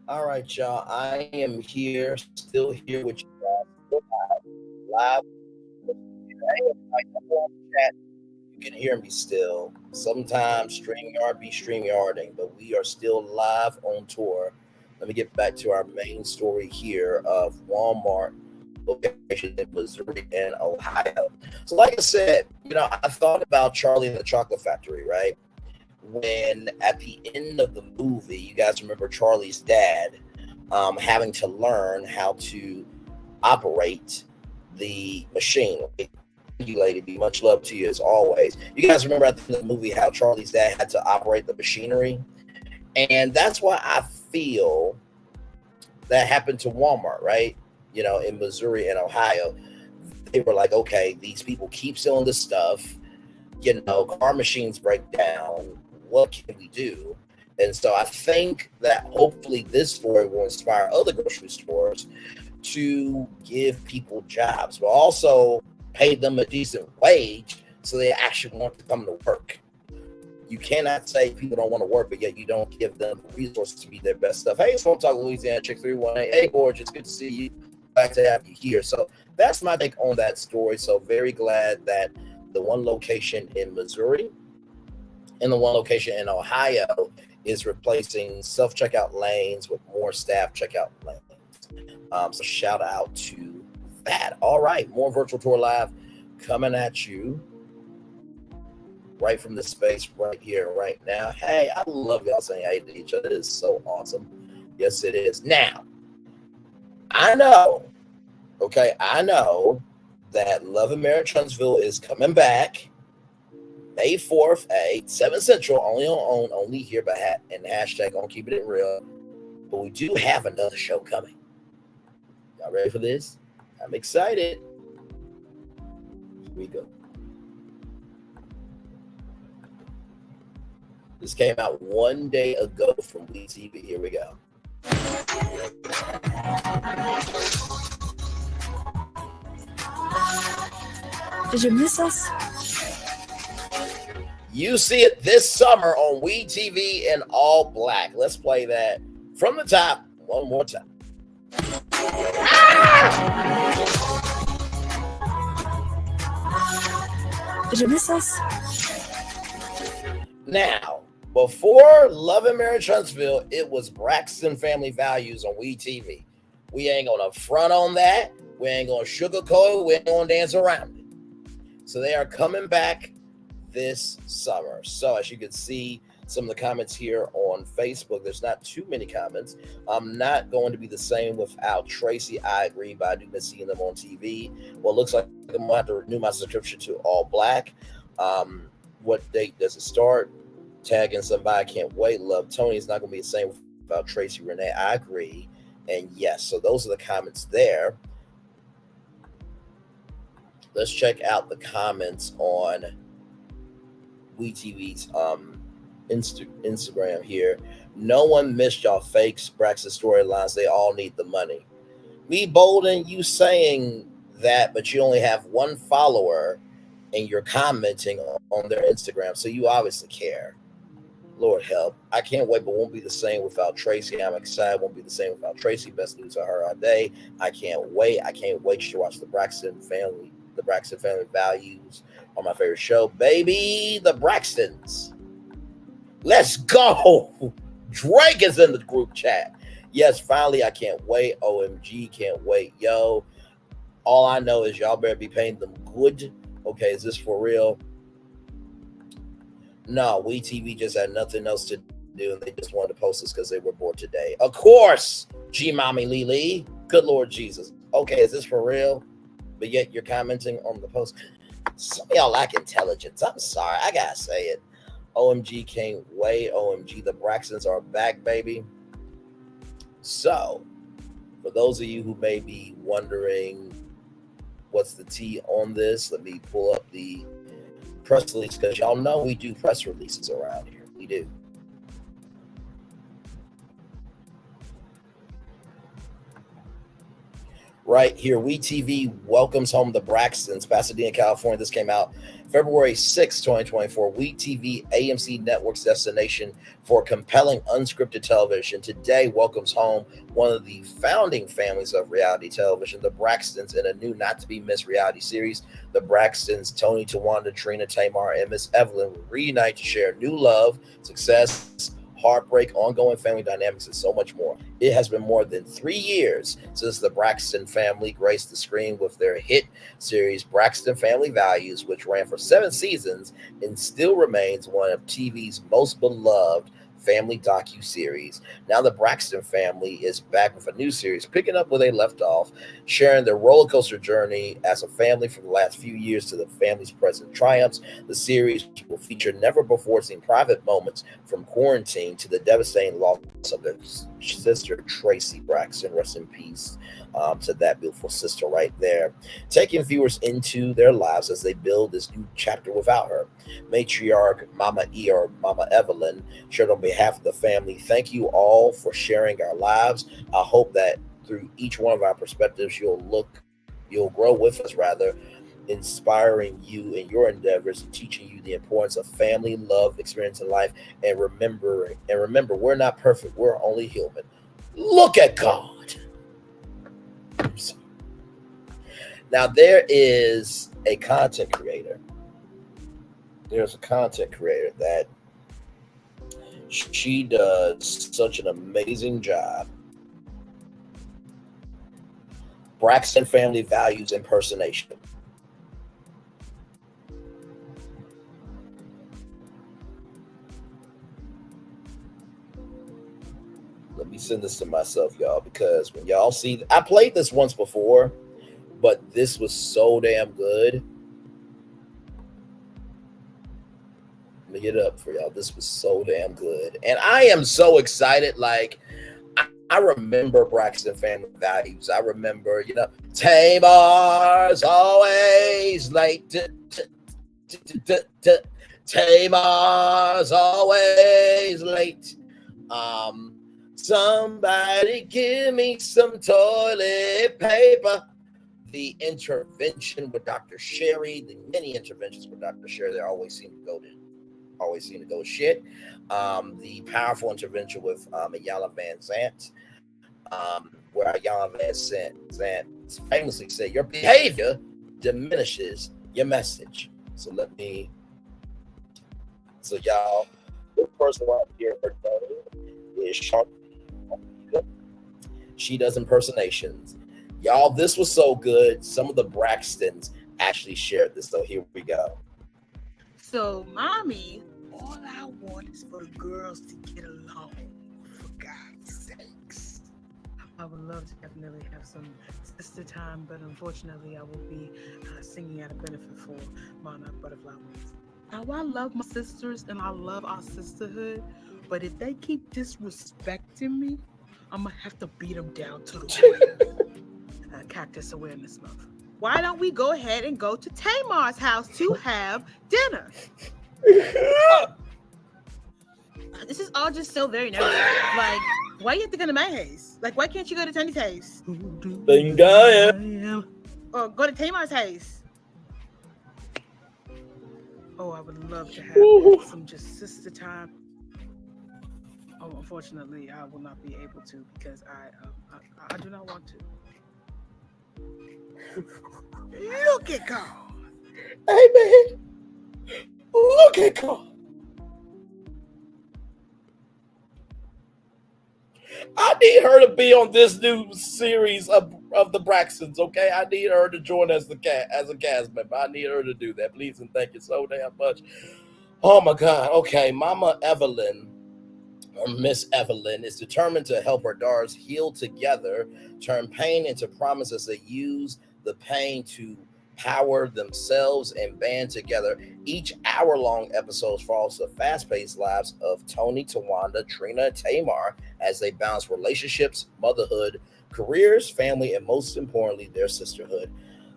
All right, y'all. I am here, still here with you guys. Still live. Chat. You can hear me still. Sometimes StreamYard be StreamYarding, but we are still live on tour. Let me get back to our main story here of Walmart locations in Missouri and Ohio. So, like I said, I thought about Charlie and the Chocolate Factory, right? When at the end of the movie, you guys remember Charlie's dad having to learn how to operate the machine. Thank you, lady. Be much love to you as always. You guys remember at the end of the movie how Charlie's dad had to operate the machinery? And that's why I feel that happened to Walmart, right? In Missouri and Ohio. They were like, okay, these people keep selling this stuff. Car machines break down. What can we do? And so I think that hopefully this story will inspire other grocery stores to give people jobs, but also pay them a decent wage so they actually want to come to work. You cannot say people don't want to work, but yet you don't give them the resources to be their best stuff. Hey, Small Talk Louisiana, Chick 318. Hey, gorgeous. Good to see you. Glad to have you here. So that's my take on that story. So very glad that the one location in Missouri and the one location in Ohio is replacing self-checkout lanes with more staff checkout lanes. So shout out to that. All right, more Virtual Tour Live coming at you right from the space right here, right now. Hey, I love y'all saying hey to each other. It is so awesome. Yes, it is. Now, I know that Love and Marriage Huntsville is coming back May 4th at 7 Central, only here by and hashtag on Keeping It Real. But we do have another show coming. Y'all ready for this? I'm excited. Here we go. This came out one day ago from WeTV. Here we go. Did you miss us? You see it this summer on WeTV in all black. Let's play that from the top one more time. Did you miss us? Now, before Love and Marriage Huntsville, it was Braxton Family Values on WeTV. We ain't gonna front on that. We ain't gonna sugarcoat it. We ain't gonna dance around it. So they are coming back this summer. So as you can see, some of the comments here on Facebook, there's not too many comments. I'm not going to be the same without Tracy. I agree, but I do miss seeing them on TV. Well, it looks like I'm going to have to renew my subscription to All Black. What date does it start? Tagging somebody, I can't wait. Love Tony. It's not going to be the same without Tracy Renee. I agree. And yes, so those are the comments there. Let's check out the comments on WeTV's Instagram here. No one missed y'all fakes, Braxton storylines. They all need the money. Me, Bolden, you saying that, but you only have one follower and you're commenting on their Instagram, so you obviously care. Lord help. I can't wait, but won't be the same without Tracy. I'm excited. Won't be the same without Tracy. Best news of her all day. I can't wait. I can't wait to watch the Braxton Family Values on my favorite show. Baby, the Braxtons. Let's go. Drake is in the group chat. Yes, finally, I can't wait. OMG, can't wait. Yo, all I know is y'all better be paying them good. Okay, is this for real? No, WeTV just had nothing else to do, and they just wanted to post this because they were bored today. Of course, G Mommy Lily. Good Lord Jesus. Okay, is this for real? But yet you're commenting on the post. Some of y'all lack intelligence. I'm sorry. I gotta say it. OMG, can't wait. OMG, the Braxtons are back, baby. So, for those of you who may be wondering what's the tea on this, let me pull up the press release, because y'all know we do press releases around here. We do. Right here, WeTV welcomes home the Braxtons, Pasadena, California. This came out February 6, 2024. WeTV, AMC Network's destination for compelling unscripted television, today welcomes home one of the founding families of reality television, the Braxtons, in a new not-to-be-missed reality series. The Braxtons, Tony, Tawanda, Trina, Tamar, and Miss Evelyn, will reunite to share new love, success, heartbreak, ongoing family dynamics, and so much more. It has been more than 3 years since the Braxton family graced the screen with their hit series Braxton Family Values, which ran for 7 seasons and still remains one of TV's most beloved family docu-series. Now the Braxton family is back with a new series, picking up where they left off, sharing their roller coaster journey as a family from the last few years to the family's present triumphs. The series will feature never-before-seen private moments, from quarantine to the devastating loss of their sister, Tracy Braxton. Rest in peace to that beautiful sister right there. Taking viewers into their lives as they build this new chapter without her. Matriarch Mama E, or Mama Evelyn, shared on behalf of the family, thank you all for sharing our lives. I hope that through each one of our perspectives, you'll grow with us, rather, inspiring you in your endeavors and teaching you the importance of family, love, experience in life, and remember, we're not perfect. We're only human. Look at God. Now there is a content creator. There's a content creator that she does such an amazing job. Braxton Family Values impersonation. Let me send this to myself, y'all, because when y'all see, I played this once before, but this was so damn good. Let me get it up for y'all. This was so damn good. And I am so excited. Like, I remember Braxton Family Values. I remember, Tamar's always late. Tamar's always late. Somebody give me some toilet paper. The intervention with Dr. Sherry, the many interventions with Dr. Sherry, they always seem to go shit. The powerful intervention with Ayala Van Zant, where Ayala Van Zant famously said, your behavior diminishes your message. So let me So y'all, the person right here, her name is Sean. She does impersonations. Y'all, this was so good. Some of the Braxtons actually shared this, so here we go. So, mommy, all I want is for the girls to get along, for God's sakes. I would love to definitely have some sister time, but unfortunately, I will be singing at a benefit for Monarch Butterfly Wings. Now, I love my sisters and I love our sisterhood, but if they keep disrespecting me, I'm going to have to beat them down to the ground. Cactus Awareness Month. Why don't we go ahead and go to Tamar's house to have dinner? This is all just so very nervous. Like, why you have to go to my house? Like, why can't you go to Tony's house? Or go to Tamar's house? Oh, I would love to have some just sister time. Oh, unfortunately, I will not be able to because I do not want to. Look at God. Hey, man. Look at God. I need her to be on this new series of the Braxtons, okay? I need her to join as a cast member. I need her to do that, please, and thank you so damn much. Oh, my God. Okay, Mama Evelyn, or Miss Evelyn, is determined to help her daughters heal together, turn pain into promises that use the pain to power themselves and band together. Each hour-long episode follows the fast-paced lives of Tony, Tawanda, Trina, and Tamar as they balance relationships, motherhood, careers, family, and most importantly, their sisterhood.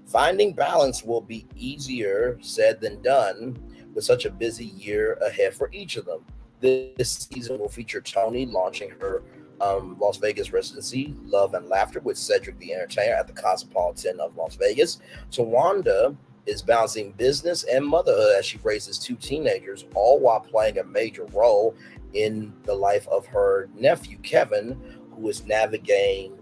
Finding balance will be easier said than done with such a busy year ahead for each of them. This season will feature Tony launching her Las Vegas residency, Love and Laughter, with Cedric the Entertainer at the Cosmopolitan of Las Vegas. Tawanda is balancing business and motherhood as she raises two teenagers, all while playing a major role in the life of her nephew, Kevin, who is navigating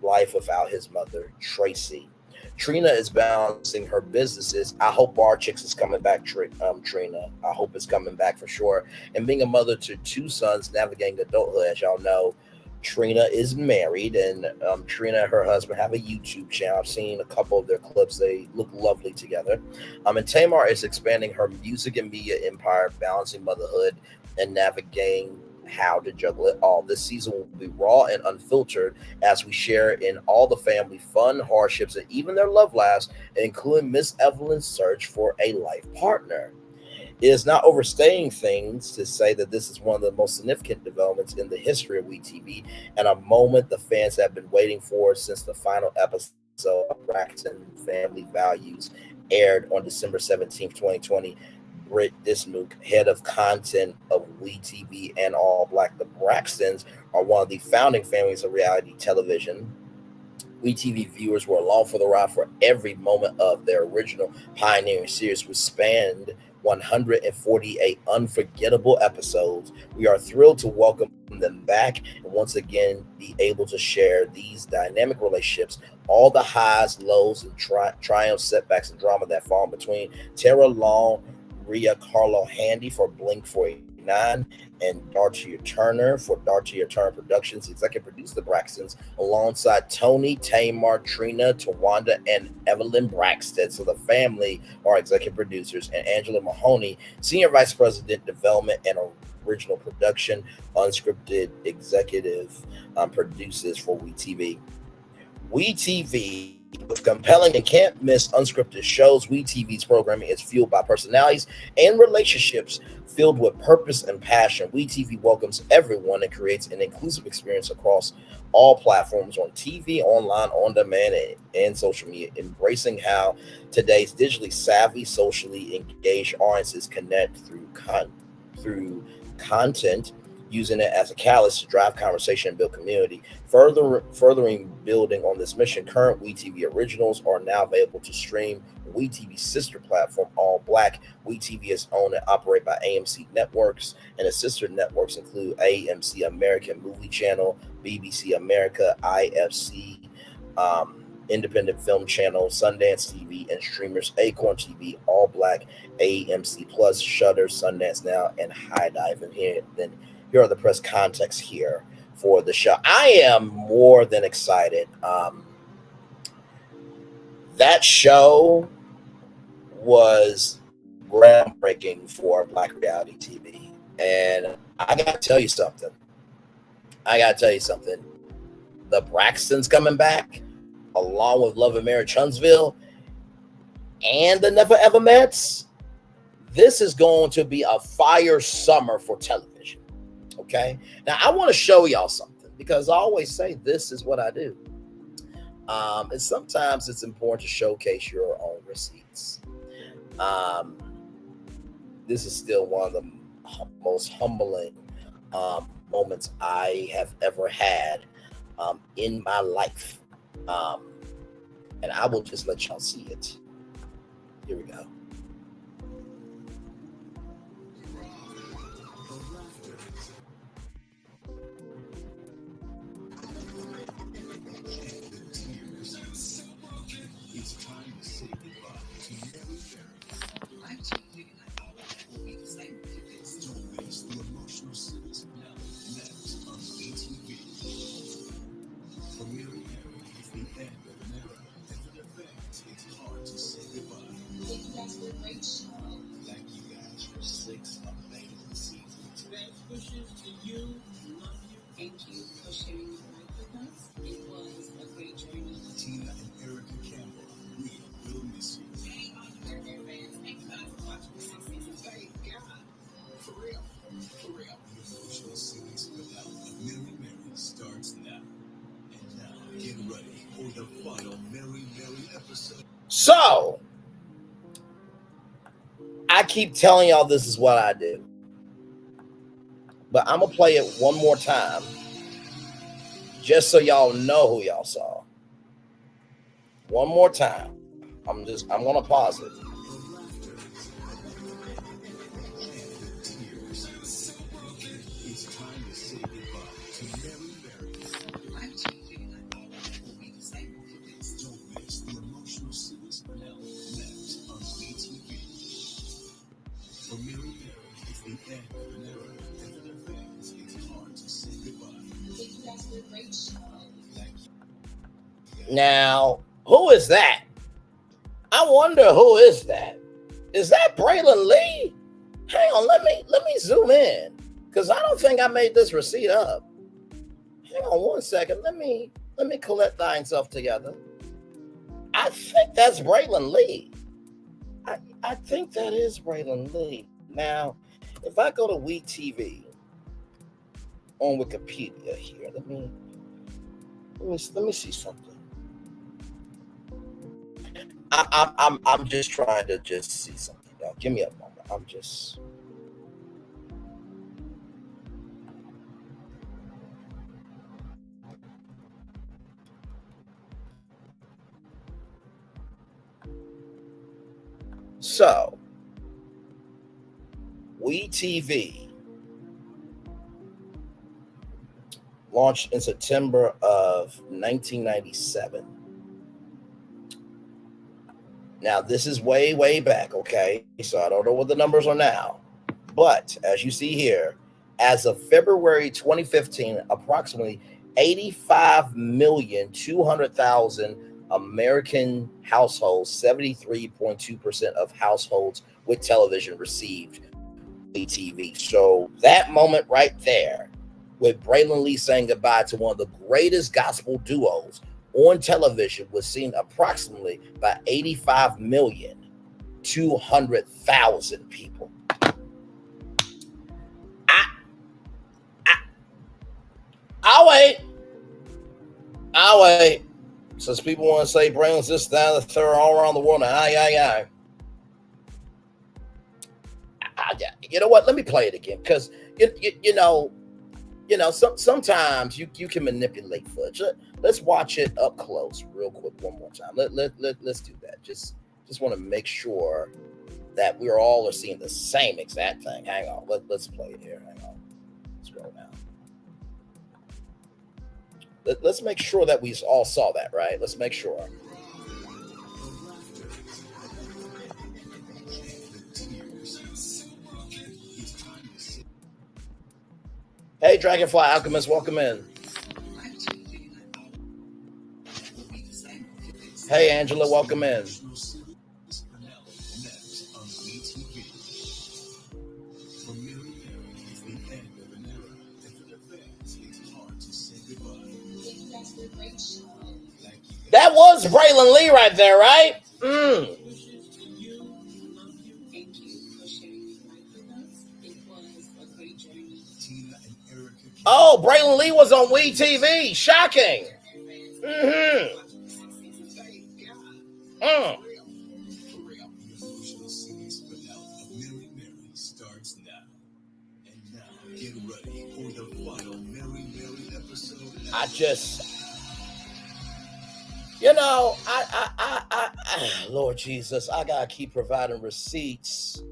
life without his mother, Tracy. Trina is balancing her businesses. I hope Bar Chicks is coming back, Trina. I hope it's coming back for sure. And being a mother to two sons, navigating adulthood. As y'all know, Trina is married, and Trina and her husband have a YouTube channel. I've seen a couple of their clips. They look lovely together. And Tamar is expanding her music and media empire, balancing motherhood and navigating how to juggle it all. This season will be raw and unfiltered as we share in all the family fun, hardships, and even their love lives, including Miss Evelyn's search for a life partner. It is not overstating things to say that this is one of the most significant developments in the history of WeTV and a moment the fans have been waiting for since the final episode of Braxton Family Values aired on December 17th, 2020. Britt Dismuke, head of content of WeTV and All Black. The Braxtons are one of the founding families of reality television. WeTV viewers were along for the ride for every moment of their original pioneering series, which spanned 148 unforgettable episodes. We are thrilled to welcome them back and once again be able to share these dynamic relationships, all the highs, lows, and triumphs, setbacks, and drama that fall in between. Tara Long, Rhea Carlo Handy for Blink 489, and Darcia Turner for Darcia Turner Productions. Executive produced the Braxtons alongside Tony, Tamar, Trina, Tawanda, and Evelyn Braxton. So the family are executive producers, and Angela Mahoney, Senior Vice President, Development and Original Production, unscripted executive produces for WeTV. WeTV, with compelling and can't miss unscripted shows, WeTV's programming is fueled by personalities and relationships filled with purpose and passion. WeTV welcomes everyone and creates an inclusive experience across all platforms on TV, online, on demand, and social media, embracing how today's digitally savvy, socially engaged audiences connect through content, using it as a catalyst to drive conversation and build community. Furthering building on this mission, current WeTV originals are now available to stream WeTV's sister platform, All Black. WeTV is owned and operated by AMC Networks, and its sister networks include AMC American Movie Channel, BBC America, IFC, Independent Film Channel, Sundance TV, and streamers Acorn TV, All Black, AMC Plus, Shudder, Sundance Now, and High Dive. And here are the press context here for the show. I am more than excited. That show was groundbreaking for Black reality TV. And I got to tell you something. The Braxtons coming back, along with Love and Marriage Huntsville and the Never Ever Mets. This is going to be a fire summer for television. Okay? Now, I want to show y'all something because I always say this is what I do. And sometimes it's important to showcase your own receipts. This is still one of the most humbling moments I have ever had in my life. And I will just let y'all see it. Here we go. So, I keep telling y'all this is what I do. But I'm going to play it one more time just so y'all know who y'all saw. One more time. I'm going to pause it. Now, who is that? I wonder who is that. Is that Braylon Lee? Hang on, let me zoom in because I don't think I made this receipt up. Hang on one second. Let me collect thyself together. I think that's Braylon Lee. I think that is Braylon Lee. Now, if I go to WeTV on Wikipedia here, let me see something. I'm just trying to just see something, y'all. Give me a moment. So, WeTV launched in September of 1997. Now, this is way, way back, okay? So I don't know what the numbers are now. But as you see here, as of February 2015, approximately 85,200,000 American households, 73.2% of households with television received WeTV. So that moment right there, with Braylon Lee saying goodbye to one of the greatest gospel duos on television, was seen approximately by 85,200,000 people. I'll wait. Since people want to say Braylon's this, that, the third, all around the world. Aye. You know what? Let me play it again because sometimes you can manipulate footage. Let's watch it up close, real quick, one more time. Let's do that. Just want to make sure that we're all seeing the same exact thing. Hang on. Let's play it here. Hang on. Scroll down. Let's make sure that we all saw that, right? Let's make sure. Hey, Dragonfly Alchemist, welcome in. Hey, Angela, welcome in. That was Braylon Lee right there, right? Oh, Braylon Lee was on We TV. Shocking. I just, Lord Jesus, I gotta keep providing receipts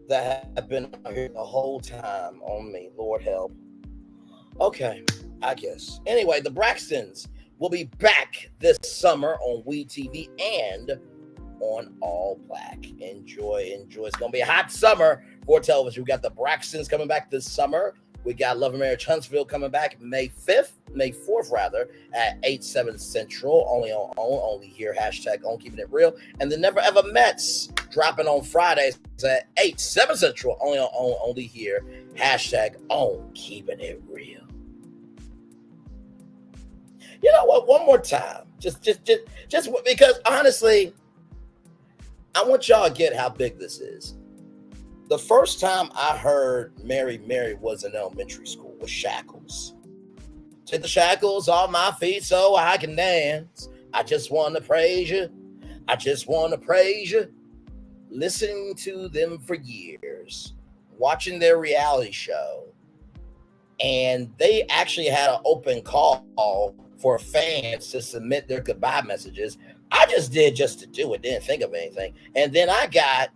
that have been out here the whole time on me. Lord help. Okay, I guess. Anyway, the Braxtons will be back this summer on We TV and on All Black. Enjoy. It's gonna be a hot summer for television. We got the Braxtons coming back this summer. We got Love and Marriage Huntsville coming back May 4th rather, at 8/7 Central, only on OWN, only here, hashtag OWN, keeping it real. And the Never Ever Mets dropping on Fridays at 8/7 Central, only on OWN, only here, hashtag OWN, keeping it real. You know what? One more time, just because honestly, I want y'all to get how big this is. The first time I heard Mary Mary was in elementary school with shackles. Take the shackles off my feet so I can dance. I just want to praise you. I just want to praise you. Listening to them for years, watching their reality show, and they actually had an open call for fans to submit their goodbye messages. I just did just to do it, didn't think of anything. And then I got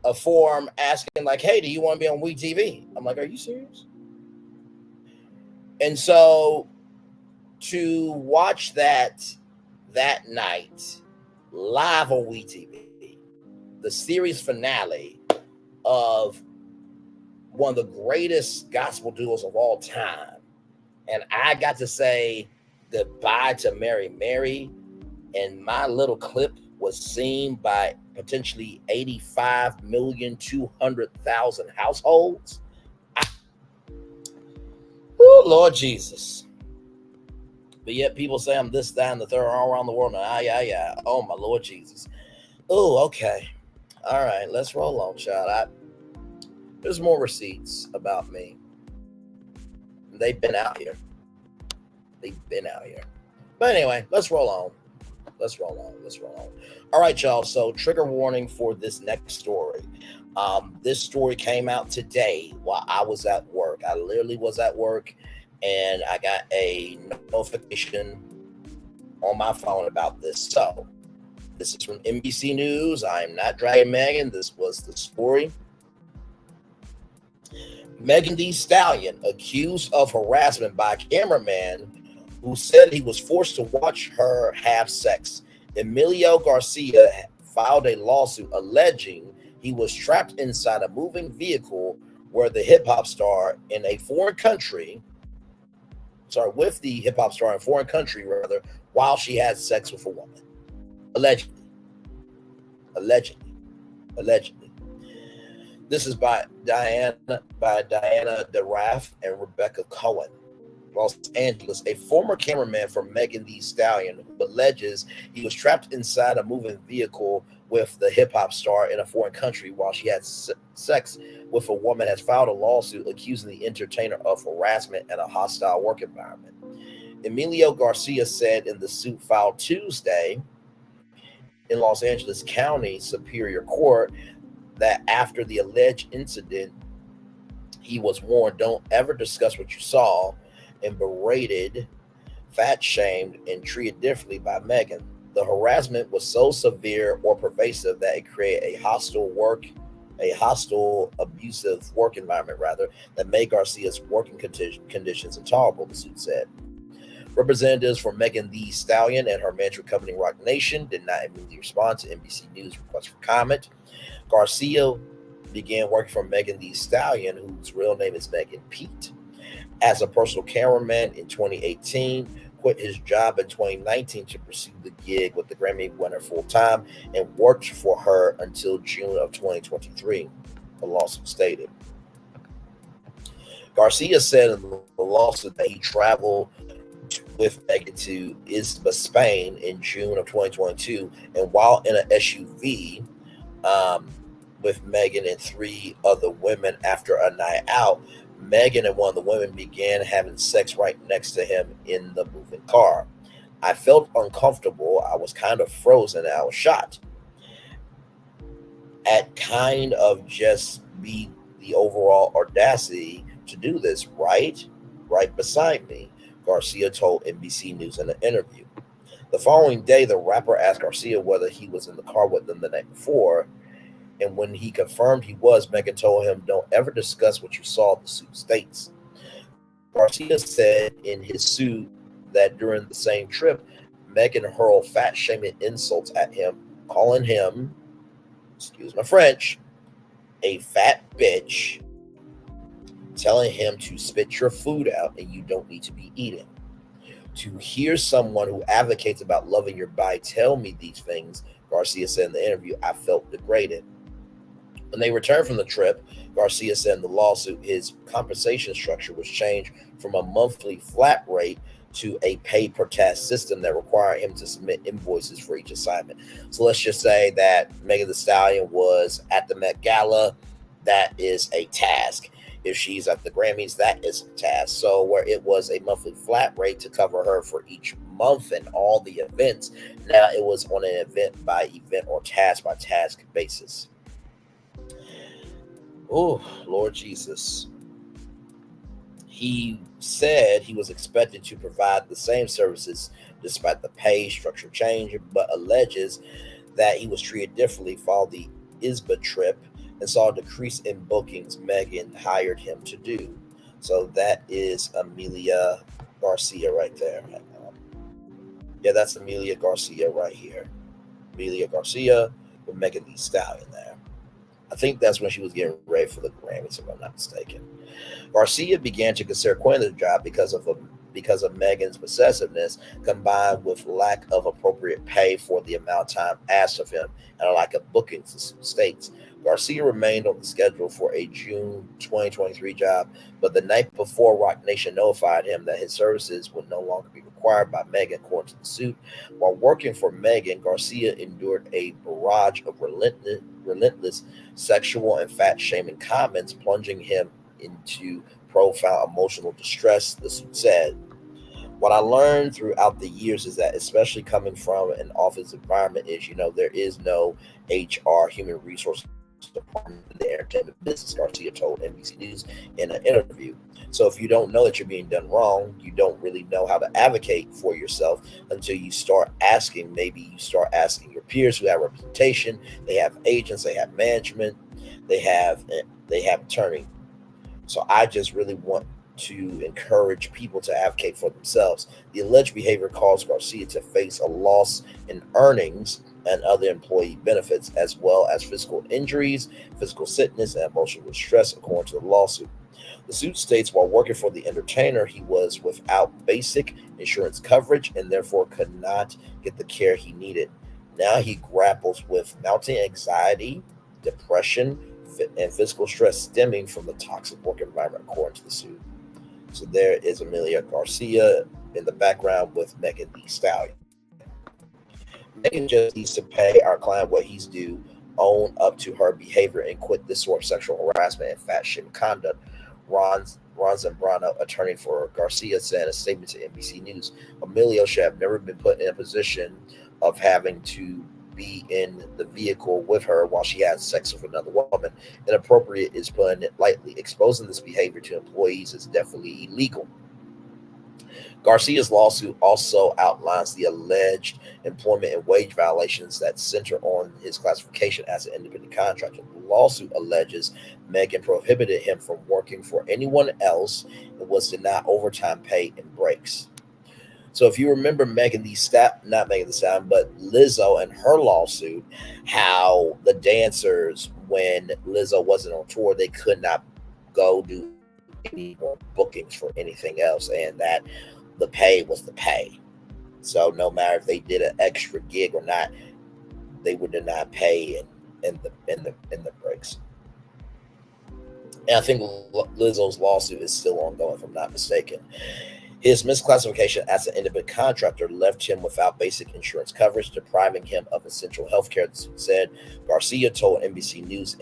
a form asking like, hey, do you want to be on We TV? I'm like, are you serious? And so to watch that night live on We TV, the series finale of one of the greatest gospel duos of all time, and I got to say goodbye to Mary Mary, and my little clip was seen by potentially 85,200,000 households. Oh, Lord Jesus. But yet people say I'm this, that, and the third all around the world. Yeah. Oh, my Lord Jesus. Oh, okay. All right, let's roll on, child. There's more receipts about me. They've been out here. But anyway, let's roll on. All right, y'all. So trigger warning for this next story. This story came out today while I was at work. I literally was at work, and I got a notification on my phone about this. So this is from NBC News. I'm not dragging Megan. This was the story. Megan Thee Stallion accused of harassment by a cameraman who said he was forced to watch her have sex. Emilio Garcia filed a lawsuit alleging he was trapped inside a moving vehicle where the hip-hop star in a foreign country, with the hip-hop star in a foreign country, rather, while she had sex with a woman. Allegedly. This is by Diana DeRaff and Rebecca Cohen. Los Angeles, a former cameraman for Megan Thee Stallion, who alleges he was trapped inside a moving vehicle with the hip-hop star in a foreign country while she had sex with a woman, has filed a lawsuit accusing the entertainer of harassment and a hostile work environment. Emilio Garcia said in the suit filed Tuesday in Los Angeles County Superior Court that after the alleged incident, he was warned, don't ever discuss what you saw, and berated, fat-shamed, and treated differently by Megan. The harassment was so severe or pervasive that it created a hostile, abusive work environment, that made Garcia's working conditions intolerable, the suit said. Representatives for Megan Thee Stallion and her management company Rock Nation did not immediately respond to NBC News' request for comment. Garcia began working for Megan Thee Stallion, whose real name is Megan Pete, as a personal cameraman in 2018, quit his job in 2019 to pursue the gig with the Grammy winner full-time, and worked for her until June of 2023, the lawsuit stated. Garcia said in the lawsuit that he traveled with Megan to Isba, Spain in June of 2022, and while in an SUV with Megan and 3 other women after a night out, Megan and one of the women began having sex right next to him in the moving car. I felt uncomfortable. I was kind of frozen. And I was shocked at kind of just be the overall audacity to do this right beside me, Garcia told NBC News in an interview. The following day, the rapper asked Garcia whether he was in the car with them the night before, and when he confirmed he was, Megan told him, "Don't ever discuss what you saw," the suit states. Garcia said in his suit that during the same trip, Megan hurled fat-shaming insults at him, calling him, excuse my French, a fat bitch, telling him to spit your food out and you don't need to be eating. To hear someone who advocates about loving your body tell me these things, Garcia said in the interview, I felt degraded. When they returned from the trip, Garcia said in the lawsuit his compensation structure was changed from a monthly flat rate to a pay per task system that required him to submit invoices for each assignment. So let's just say that Megan Thee Stallion was at the Met Gala. That is a task. If she's at the Grammys, that is a task. So where it was a monthly flat rate to cover her for each month and all the events, now it was on an event by event or task by task basis. Oh, Lord Jesus. He said he was expected to provide the same services despite the pay structure change, but alleges that he was treated differently following the Isba trip and saw a decrease in bookings Megan hired him to do. So that is Amelia Garcia right there. Yeah, that's Amelia Garcia right here. Amelia Garcia with Megan Thee Stallion there. I think that's when she was getting ready for the Grammys, if I'm not mistaken. Garcia began to consider quitting the job because of Megan's possessiveness, combined with lack of appropriate pay for the amount of time asked of him and a lack of bookings states. Garcia remained on the schedule for a June 2023 job, but the night before, Rock Nation notified him that his services would no longer be required by Megan, according to the suit. While working for Megan, Garcia endured a barrage of relentless sexual and fat-shaming comments, plunging him into profound emotional distress, the suit said. What I learned throughout the years is that, especially coming from an office environment, is, there is no HR, human resource department in the entertainment business, Garcia told NBC News in an interview. So if you don't know that you're being done wrong, you don't really know how to advocate for yourself until you start asking. Maybe you start asking your peers who have representation. They have agents, they have management, they have attorney. So I just really want to encourage people to advocate for themselves. The alleged behavior caused Garcia to face a loss in earnings and other employee benefits, as well as physical injuries, physical sickness, and emotional distress, according to the lawsuit. The suit states while working for the entertainer, he was without basic insurance coverage and therefore could not get the care he needed. Now he grapples with mounting anxiety, depression, and physical stress stemming from the toxic work environment, according to the suit. So there is Amelia Garcia in the background with Megan Thee Stallion. Megan just needs to pay our client what he's due, own up to her behavior, and quit this sort of sexual harassment and fat-shaming conduct. Ron Zambrano, attorney for Garcia, said in a statement to NBC News, Amelia should have never been put in a position of having to be in the vehicle with her while she has sex with another woman. Inappropriate is putting it lightly. Exposing this behavior to employees is definitely illegal. Garcia's lawsuit also outlines the alleged employment and wage violations that center on his classification as an independent contractor. The lawsuit alleges Megan prohibited him from working for anyone else and was denied overtime pay and breaks. So if you remember not Megan Thee Stallion, but Lizzo and her lawsuit, how the dancers, when Lizzo wasn't on tour, they could not go do any more bookings for anything else, and that the pay was the pay. So no matter if they did an extra gig or not, they would not pay in the breaks. And I think Lizzo's lawsuit is still ongoing, if I'm not mistaken. His misclassification as an independent contractor left him without basic insurance coverage, depriving him of essential health care, said Garcia told NBC News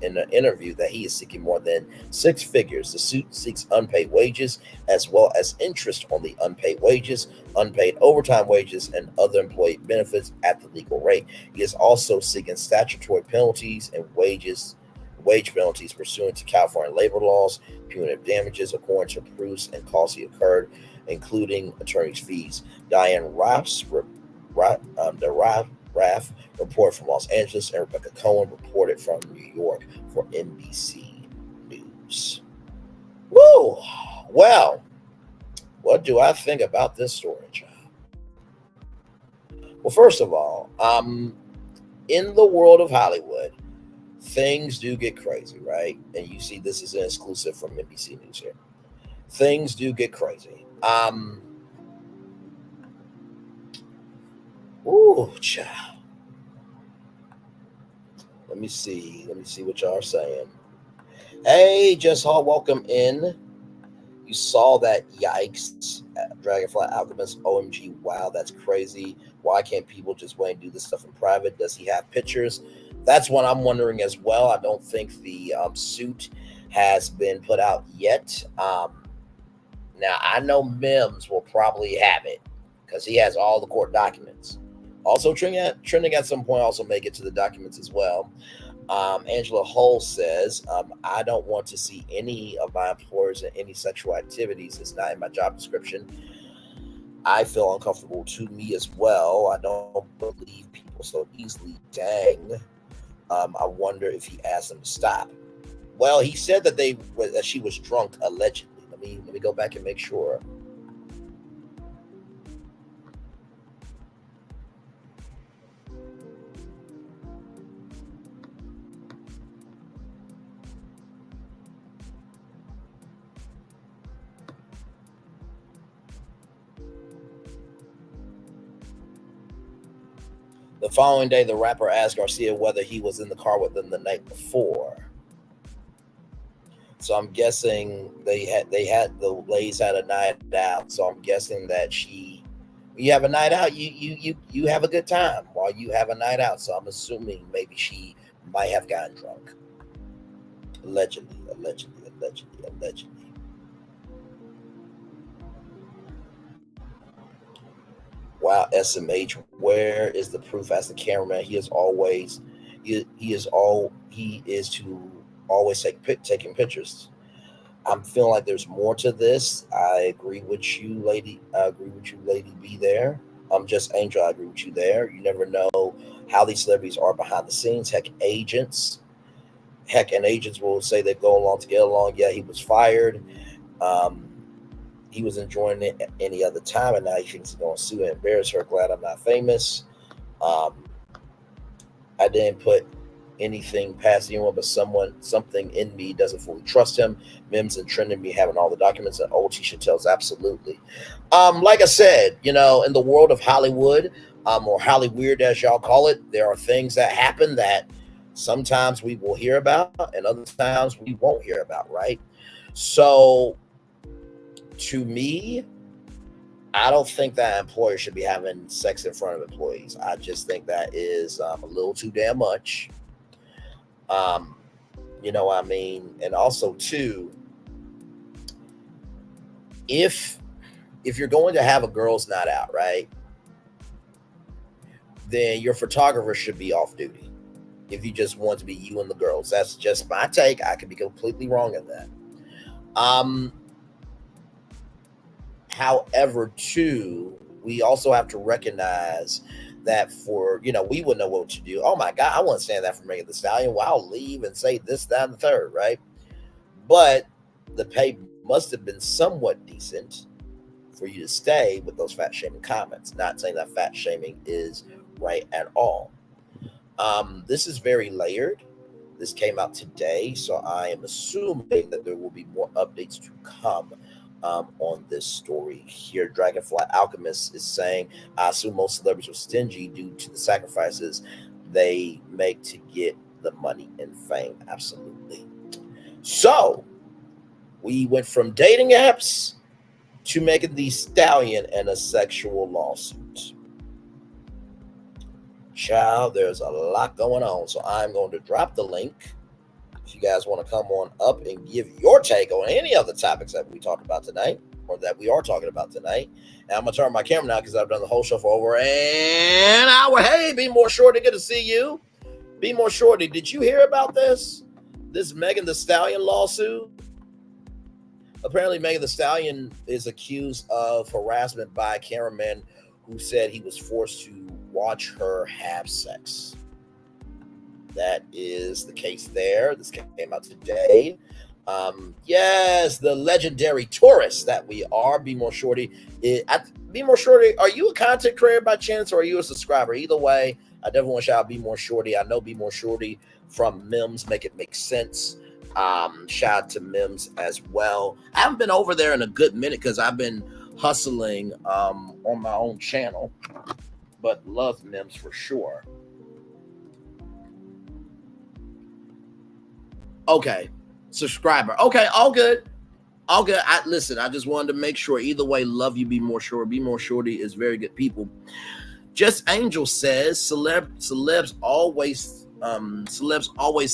in an interview that he is seeking more than six figures. The suit seeks unpaid wages as well as interest on the unpaid wages, unpaid overtime wages, and other employee benefits at the legal rate. He is also seeking statutory penalties and wage penalties pursuant to California labor laws, punitive damages according to proofs and costs he incurred, including attorney's fees. Diane Raff reported from Los Angeles, and Rebecca Cohen reported from New York for NBC News. Woo! Well, what do I think about this story, child? Well, first of all, in the world of Hollywood, things do get crazy, right? And you see this is an exclusive from NBC News here. Things do get crazy. Ooh, child. Let me see what y'all are saying. Hey, Just Hall, welcome in. You saw that, yikes. Dragonfly Alchemist, OMG, wow, that's crazy. Why can't people just wait and do this stuff in private? Does he have pictures? That's what I'm wondering as well. I don't think the suit has been put out yet. Now, I know Mims will probably have it because he has all the court documents. Also, trending at some point also may get to the documents as well. Angela Hull says, I don't want to see any of my employers in any sexual activities. It's not in my job description. I feel uncomfortable to me as well. I don't believe people so easily. Dang. I wonder if he asked them to stop. Well, he said that she was drunk, allegedly. Let me go back and make sure. The following day, the rapper asked Garcia whether he was in the car with them the night before. So I'm guessing the ladies had a night out. So I'm guessing that when you have a night out, you have a good time while you have a night out. So I'm assuming maybe she might have gotten drunk. Allegedly. Wow, SMH, where is the proof as the cameraman? He is to always taking pictures. I'm feeling like there's more to this. I agree with you, lady. B there. Just Angel, I agree with you there. You never know how these celebrities are behind the scenes. And agents will say they go along to get along. Yeah, he was fired. He was enjoying it any other time, and now he thinks he's going to sue and embarrass her. Glad I'm not famous. I didn't put anything past anyone, but something in me doesn't fully trust him. Mims and trending me having all the documents and old Tisha tells absolutely. Like I said, in the world of Hollywood, or Hollyweird as y'all call it, there are things that happen that sometimes we will hear about and other times we won't hear about, right? So to me, I don't think that employers should be having sex in front of employees. I just think that is a little too damn much. You know what I mean? And also, too, if you're going to have a girls' night out, right, then your photographer should be off duty. If you just want to be you and the girls, that's just my take. I could be completely wrong in that. However, too, we also have to recognize that we wouldn't know what to do. Oh my God, I wouldn't stand that for Megan Thee Stallion. Well, I'll leave and say this, that, and the third, right? But the pay must have been somewhat decent for you to stay with those fat shaming comments. Not saying that fat shaming is right at all. This is very layered. This came out today, so I am assuming that there will be more updates to come on this story here. Dragonfly Alchemist is saying, I assume most celebrities are stingy due to the sacrifices they make to get the money and fame. Absolutely. So we went from dating apps to Megan Thee Stallion and a sexual lawsuit. Child, there's a lot going on, so I'm going to drop the link. If you guys want to come on up and give your take on any of the topics that we talked about tonight, or that we are talking about tonight. And I'm going to turn my camera now because I've done the whole show for over an hour. Hey, Be More Shorty, good to see you. Be More Shorty, did you hear about this? This Megan Thee Stallion lawsuit? Apparently, Megan Thee Stallion is accused of harassment by a cameraman who said he was forced to watch her have sex. That is the case there. This came out today. Yes, the legendary tourist that we are, Be More Shorty. Be More Shorty, are you a content creator by chance, or are you a subscriber? Either way, I definitely want to shout out Be More Shorty. I know Be More Shorty from Mims, Make It Make Sense. Shout out to Mims as well. I haven't been over there in a good minute because I've been hustling on my own channel, but love Mims for sure. Okay, subscriber. Okay, all good. All good. Listen, I just wanted to make sure. Either way, love you, Be More Shorty. Be More Shorty is very good people. Just Angel says celebs always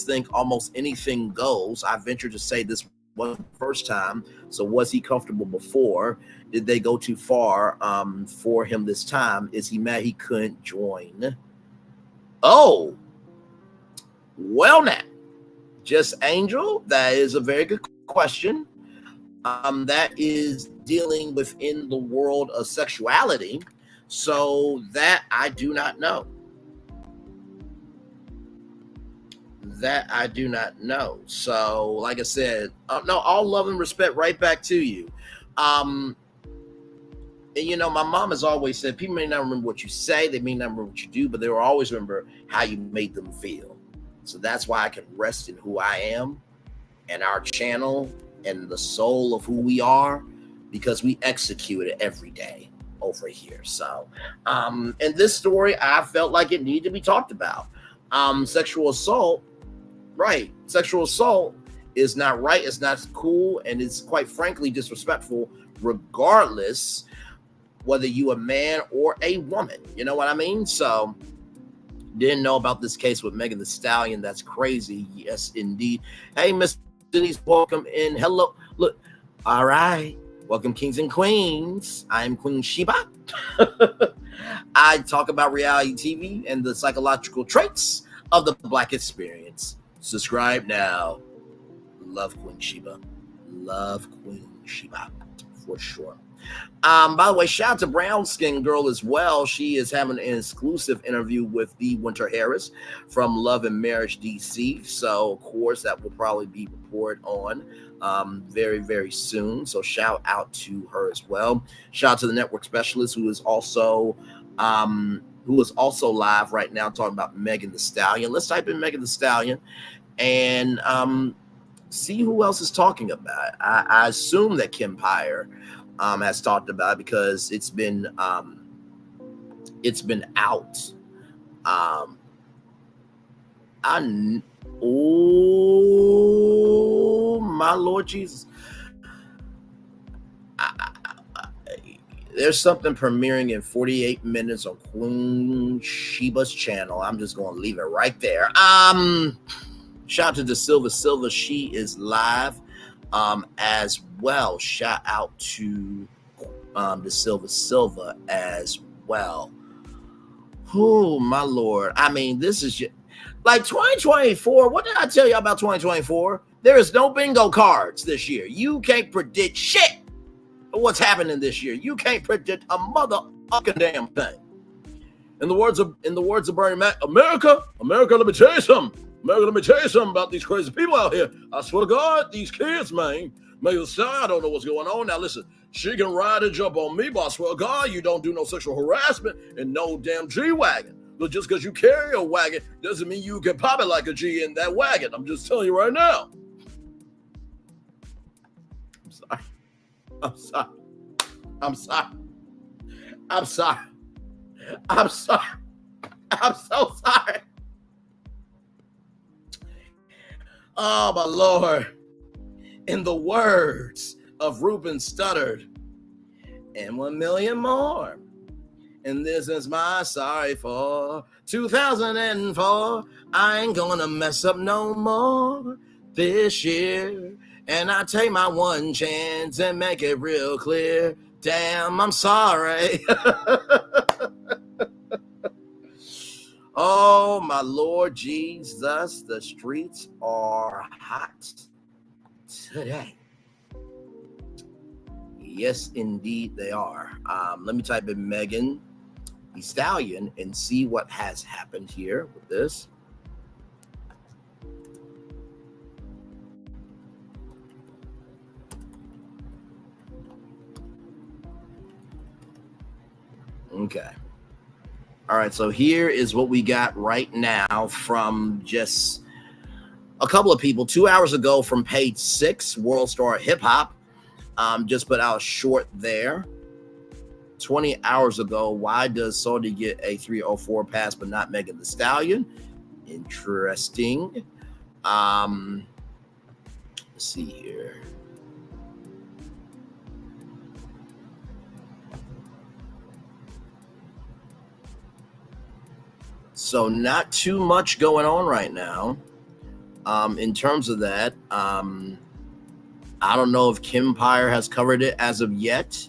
think almost anything goes. I venture to say this wasn't the first time. So was he comfortable before? Did they go too far for him this time? Is he mad he couldn't join? Oh, well now. Just Angel, that is a very good question. That is dealing within the world of sexuality. So that I do not know. That I do not know. So, like I said, no, all love and respect right back to you. And you know, my mom has always said, people may not remember what you say, they may not remember what you do, but they will always remember how you made them feel. So that's why I can rest in who I am and our channel and the soul of who we are, because we execute it every day over here. So, in this story, I felt like it needed to be talked about. Sexual assault, right? Sexual assault is not right. It's not cool. And it's quite frankly disrespectful, regardless whether you a man or a woman. You know what I mean? So, didn't know about this case with Megan Thee Stallion. That's crazy. Yes, indeed. Hey, Miss Denise, welcome in. Hello. Look. All right. Welcome, kings and queens. I'm Queen Sheba. I talk about reality TV and the psychological traits of the Black experience. Subscribe now. Love Queen Sheba. Love Queen Sheba for sure. By the way, shout out to Brown Skin Girl as well. She is having an exclusive interview with the Winter Harris from Love and Marriage DC. So, of course, that will probably be reported on very, very soon. So, shout out to her as well. Shout out to the network specialist who is also live right now talking about Megan Thee Stallion. Let's type in Megan Thee Stallion and see who else is talking about it. I assume that Kim Pyre has talked about it because it's been out. Oh my Lord Jesus! There's something premiering in 48 minutes on Queen Sheba's channel. I'm just going to leave it right there. Shout out to the Silva. She is live as well. Shout out to the Silva as well. Oh my Lord. I mean, this is just, like 2024. What did I tell you about 2024? There is no bingo cards this year. You can't predict shit of what's happening this year. You can't predict a motherfucking damn thing. In the words of Bernie Mac, America, let me tell you something. America, let me tell you something about these crazy people out here. I swear to God, these kids, man, Megan Thee Stallion, I don't know what's going on. Now listen, she can ride and jump on me, but I swear to God, you don't do no sexual harassment in no damn G-Wagon. But just because you carry a wagon doesn't mean you can pop it like a G in that wagon. I'm just telling you right now. I'm sorry. I'm sorry. I'm sorry. I'm sorry. I'm so sorry. Oh, my Lord. In the words of Ruben Studdard, and 1 million more. And this is my sorry for 2004. I ain't gonna mess up no more this year. And I take my one chance and make it real clear. Damn, I'm sorry. Oh, my Lord Jesus, the streets are hot today. Yes, indeed they are. Let me type in Megan Thee Stallion and see what has happened here with this. Okay. All right, so here is what we got right now from just a couple of people. 2 hours ago from page 6, World Star Hip Hop just put out a short there. 20 hours ago, why does Saudi get a 304 pass but not Megan Thee Stallion? Interesting. Let's see here. So not too much going on right now. In terms of that, I don't know if Kimpire has covered it as of yet.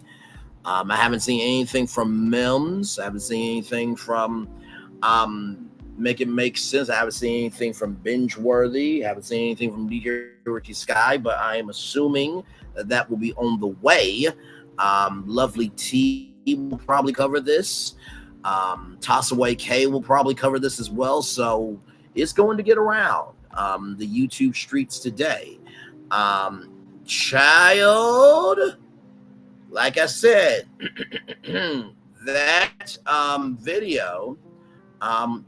I haven't seen anything from Mims. I haven't seen anything from Make It Make Sense. I haven't seen anything from Bingeworthy. I haven't seen anything from DJ Ricky Sky, but I am assuming that will be on the way. Lovely T will probably cover this. Tossaway K will probably cover this as well. So it's going to get around the YouTube streets today. Child, like I said, that video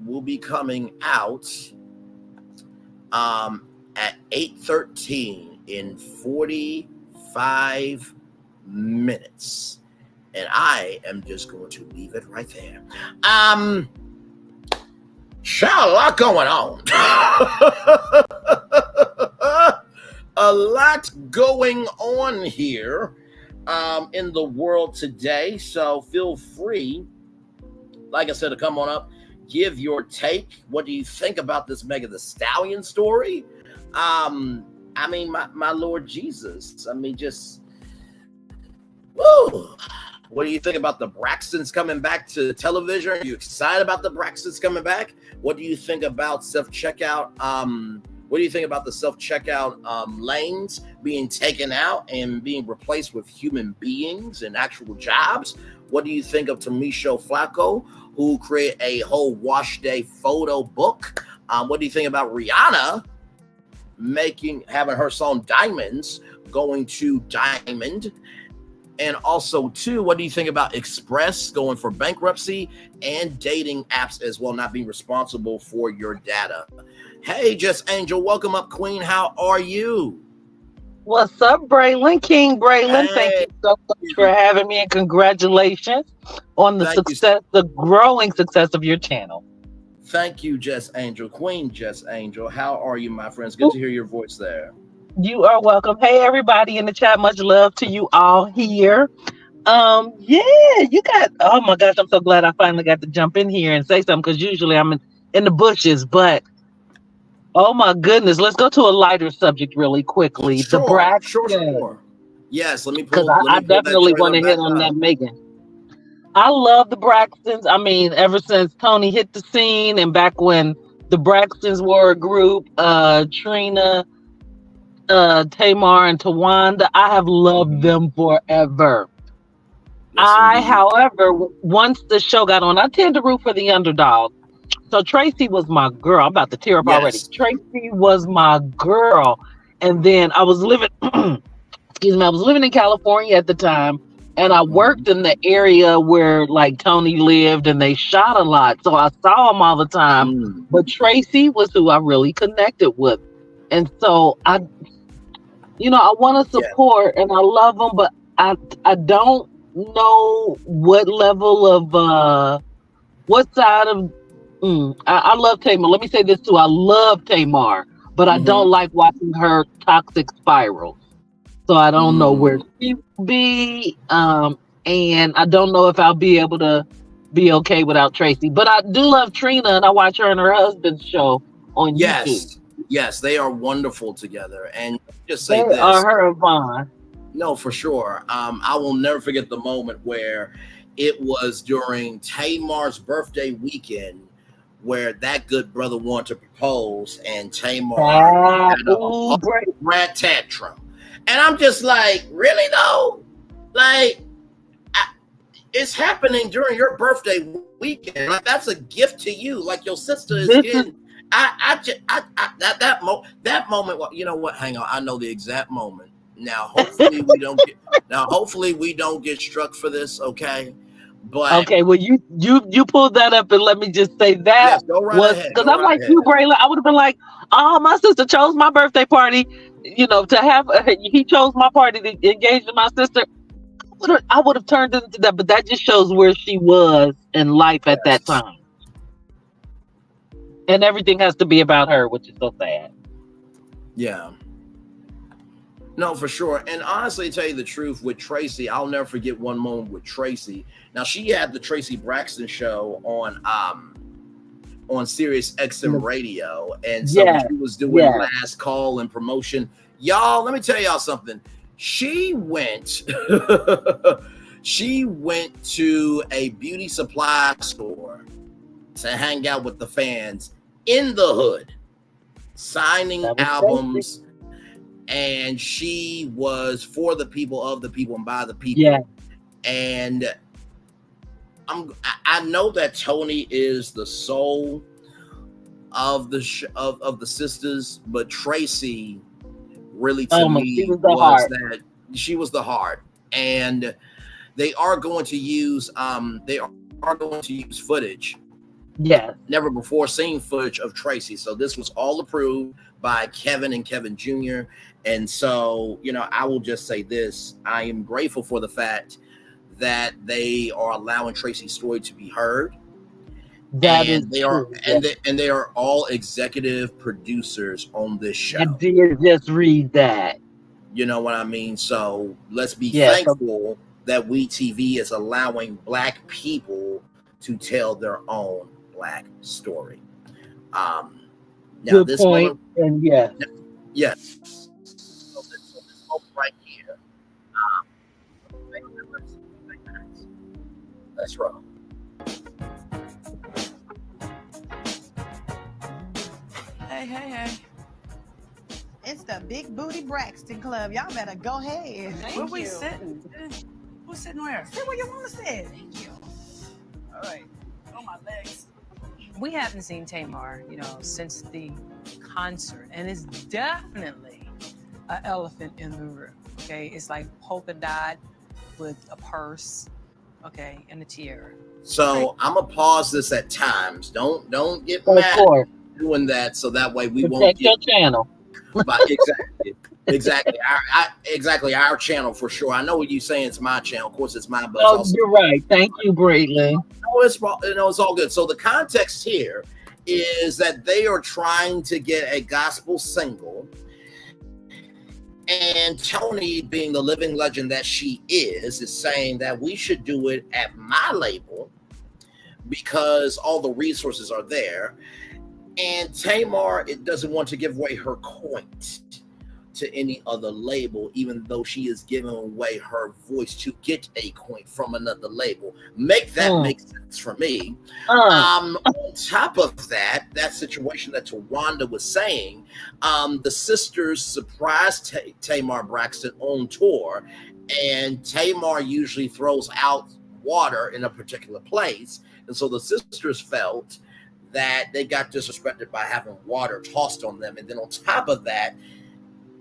will be coming out at 8:13 in 45 minutes. And I am just going to leave it right there. Child, a lot going on. A lot going on here in the world today. So feel free, like I said, to come on up, give your take. What do you think about this Megan Thee Stallion story? I mean, my Lord Jesus. I mean, just, woo. What do you think about the Braxtons coming back to television? Are you excited about the Braxtons coming back? What do you think about self-checkout? What do you think about the self-checkout lanes being taken out and being replaced with human beings and actual jobs? What do you think of Tomesha Faxio, who created a whole wash day photo book? What do you think about Rihanna having her song Diamonds going to Diamond? And also, too, what do you think about Express going for bankruptcy and dating apps as well, not being responsible for your data? Hey, Just Angel, welcome up, Queen. How are you? What's up, Braylon? King Braylon, Hey. thank you so much for having me, and congratulations on the success, the growing success of your channel. Thank you, Just Angel. Queen Just Angel, how are you, my friends? Good to hear your voice there. You are welcome. Hey, everybody in the chat, much love to you all here. Yeah, you got, oh my gosh, I'm so glad I finally got to jump in here and say something, because usually I'm in the bushes, but oh my goodness, let's go to a lighter subject really quickly. Sure, the Braxtons. sure. Yes, let me Because pull. I definitely want to hit on that, Megan. I love the Braxtons. I mean, ever since Tony hit the scene and back when the Braxtons were a group, Trina, Tamar, and Tawanda, I have loved them forever. Yes, however, once the show got on, I tend to root for the underdog. So Tracy was my girl. I'm about to tear up already. Tracy was my girl. And then I was living excuse me, I was living in California at the time, and I worked in the area where like Tony lived, and they shot a lot, so I saw him all the time. But Tracy was who I really connected with, and so I want to support and I love them, but I don't know what level of what side of I love Tamar. Let me say this too. I love Tamar, but I don't like watching her toxic spirals. So I don't know where she will be. And I don't know if I'll be able to be okay without Tracy. But I do love Trina, and I watch her and her husband's show on YouTube. Yes, they are wonderful together. And just say They this. are her and Vaughn. No, for sure. I will never forget the moment where it was during Tamar's birthday weekend where that good brother wanted to propose, and Tamar had a rat tantrum. And I'm just like, really though? Like, it's happening during your birthday weekend. Like, that's a gift to you. Like, your sister is getting. That moment. Well, you know what? Hang on. I know the exact moment. Now, hopefully we don't get. Hopefully we don't get struck for this. Okay. But okay, well, you pulled that up, and let me just say that was because I'm like you, Braylon. I would have been like, oh, my sister chose my birthday party. To have he chose my party to engage with my sister. I would have turned into that, but that just shows where she was in life at that time. And everything has to be about her, which is so sad. Yeah. No, for sure. And honestly, to tell you the truth, with Tracy, I'll never forget one moment with Tracy. Now, she had the Tracy Braxton show on Sirius XM radio. And so she was doing last call and promotion. Y'all, let me tell y'all something. She went to a beauty supply store to hang out with the fans in the hood, signing albums. Crazy. And she was for the people, of the people, and by the people. Yeah. And I know that Tony is the soul of the of the sisters, but Tracy really to me was that she was the heart. And they are going to use footage. Yeah. Never before seen footage of Tracy. So this was all approved by Kevin and Kevin Jr. And so, I will just say this. I am grateful for the fact that they are allowing Tracy's story to be heard. They are all executive producers on this show. I did just read that. You know what I mean? So let's be thankful that WeTV is allowing Black people to tell their own Black story. Now good this point. Moment, and yes. So this moment right here. That's right. Hey. It's the Big Booty Braxton Club. Y'all better go ahead. Where we sitting? Who's sitting where? Sit where you want to sit. Thank you. All right. On my legs. We haven't seen Tamar, since the concert, and it's definitely an elephant in the room. Okay, it's like polka dot with a purse, okay, and a tiara. So I'm gonna pause this at times. Don't get mad doing that, so that way we won't get your channel. Exactly our channel for sure. I know what you're saying. It's my channel. Of course, it's mine. But you're right. Thank you greatly. No, it's all good. So the context here is that they are trying to get a gospel single, and Tony, being the living legend that she is saying that we should do it at my label because all the resources are there. And Tamar, it doesn't want to give away her coins to any other label, even though she is giving away her voice to get a coin from another label. Make sense for me. On top of that situation that Tawanda was saying, the sisters surprised Tamar Braxton on tour, and Tamar usually throws out water in a particular place. And so the sisters felt that they got disrespected by having water tossed on them. And then on top of that,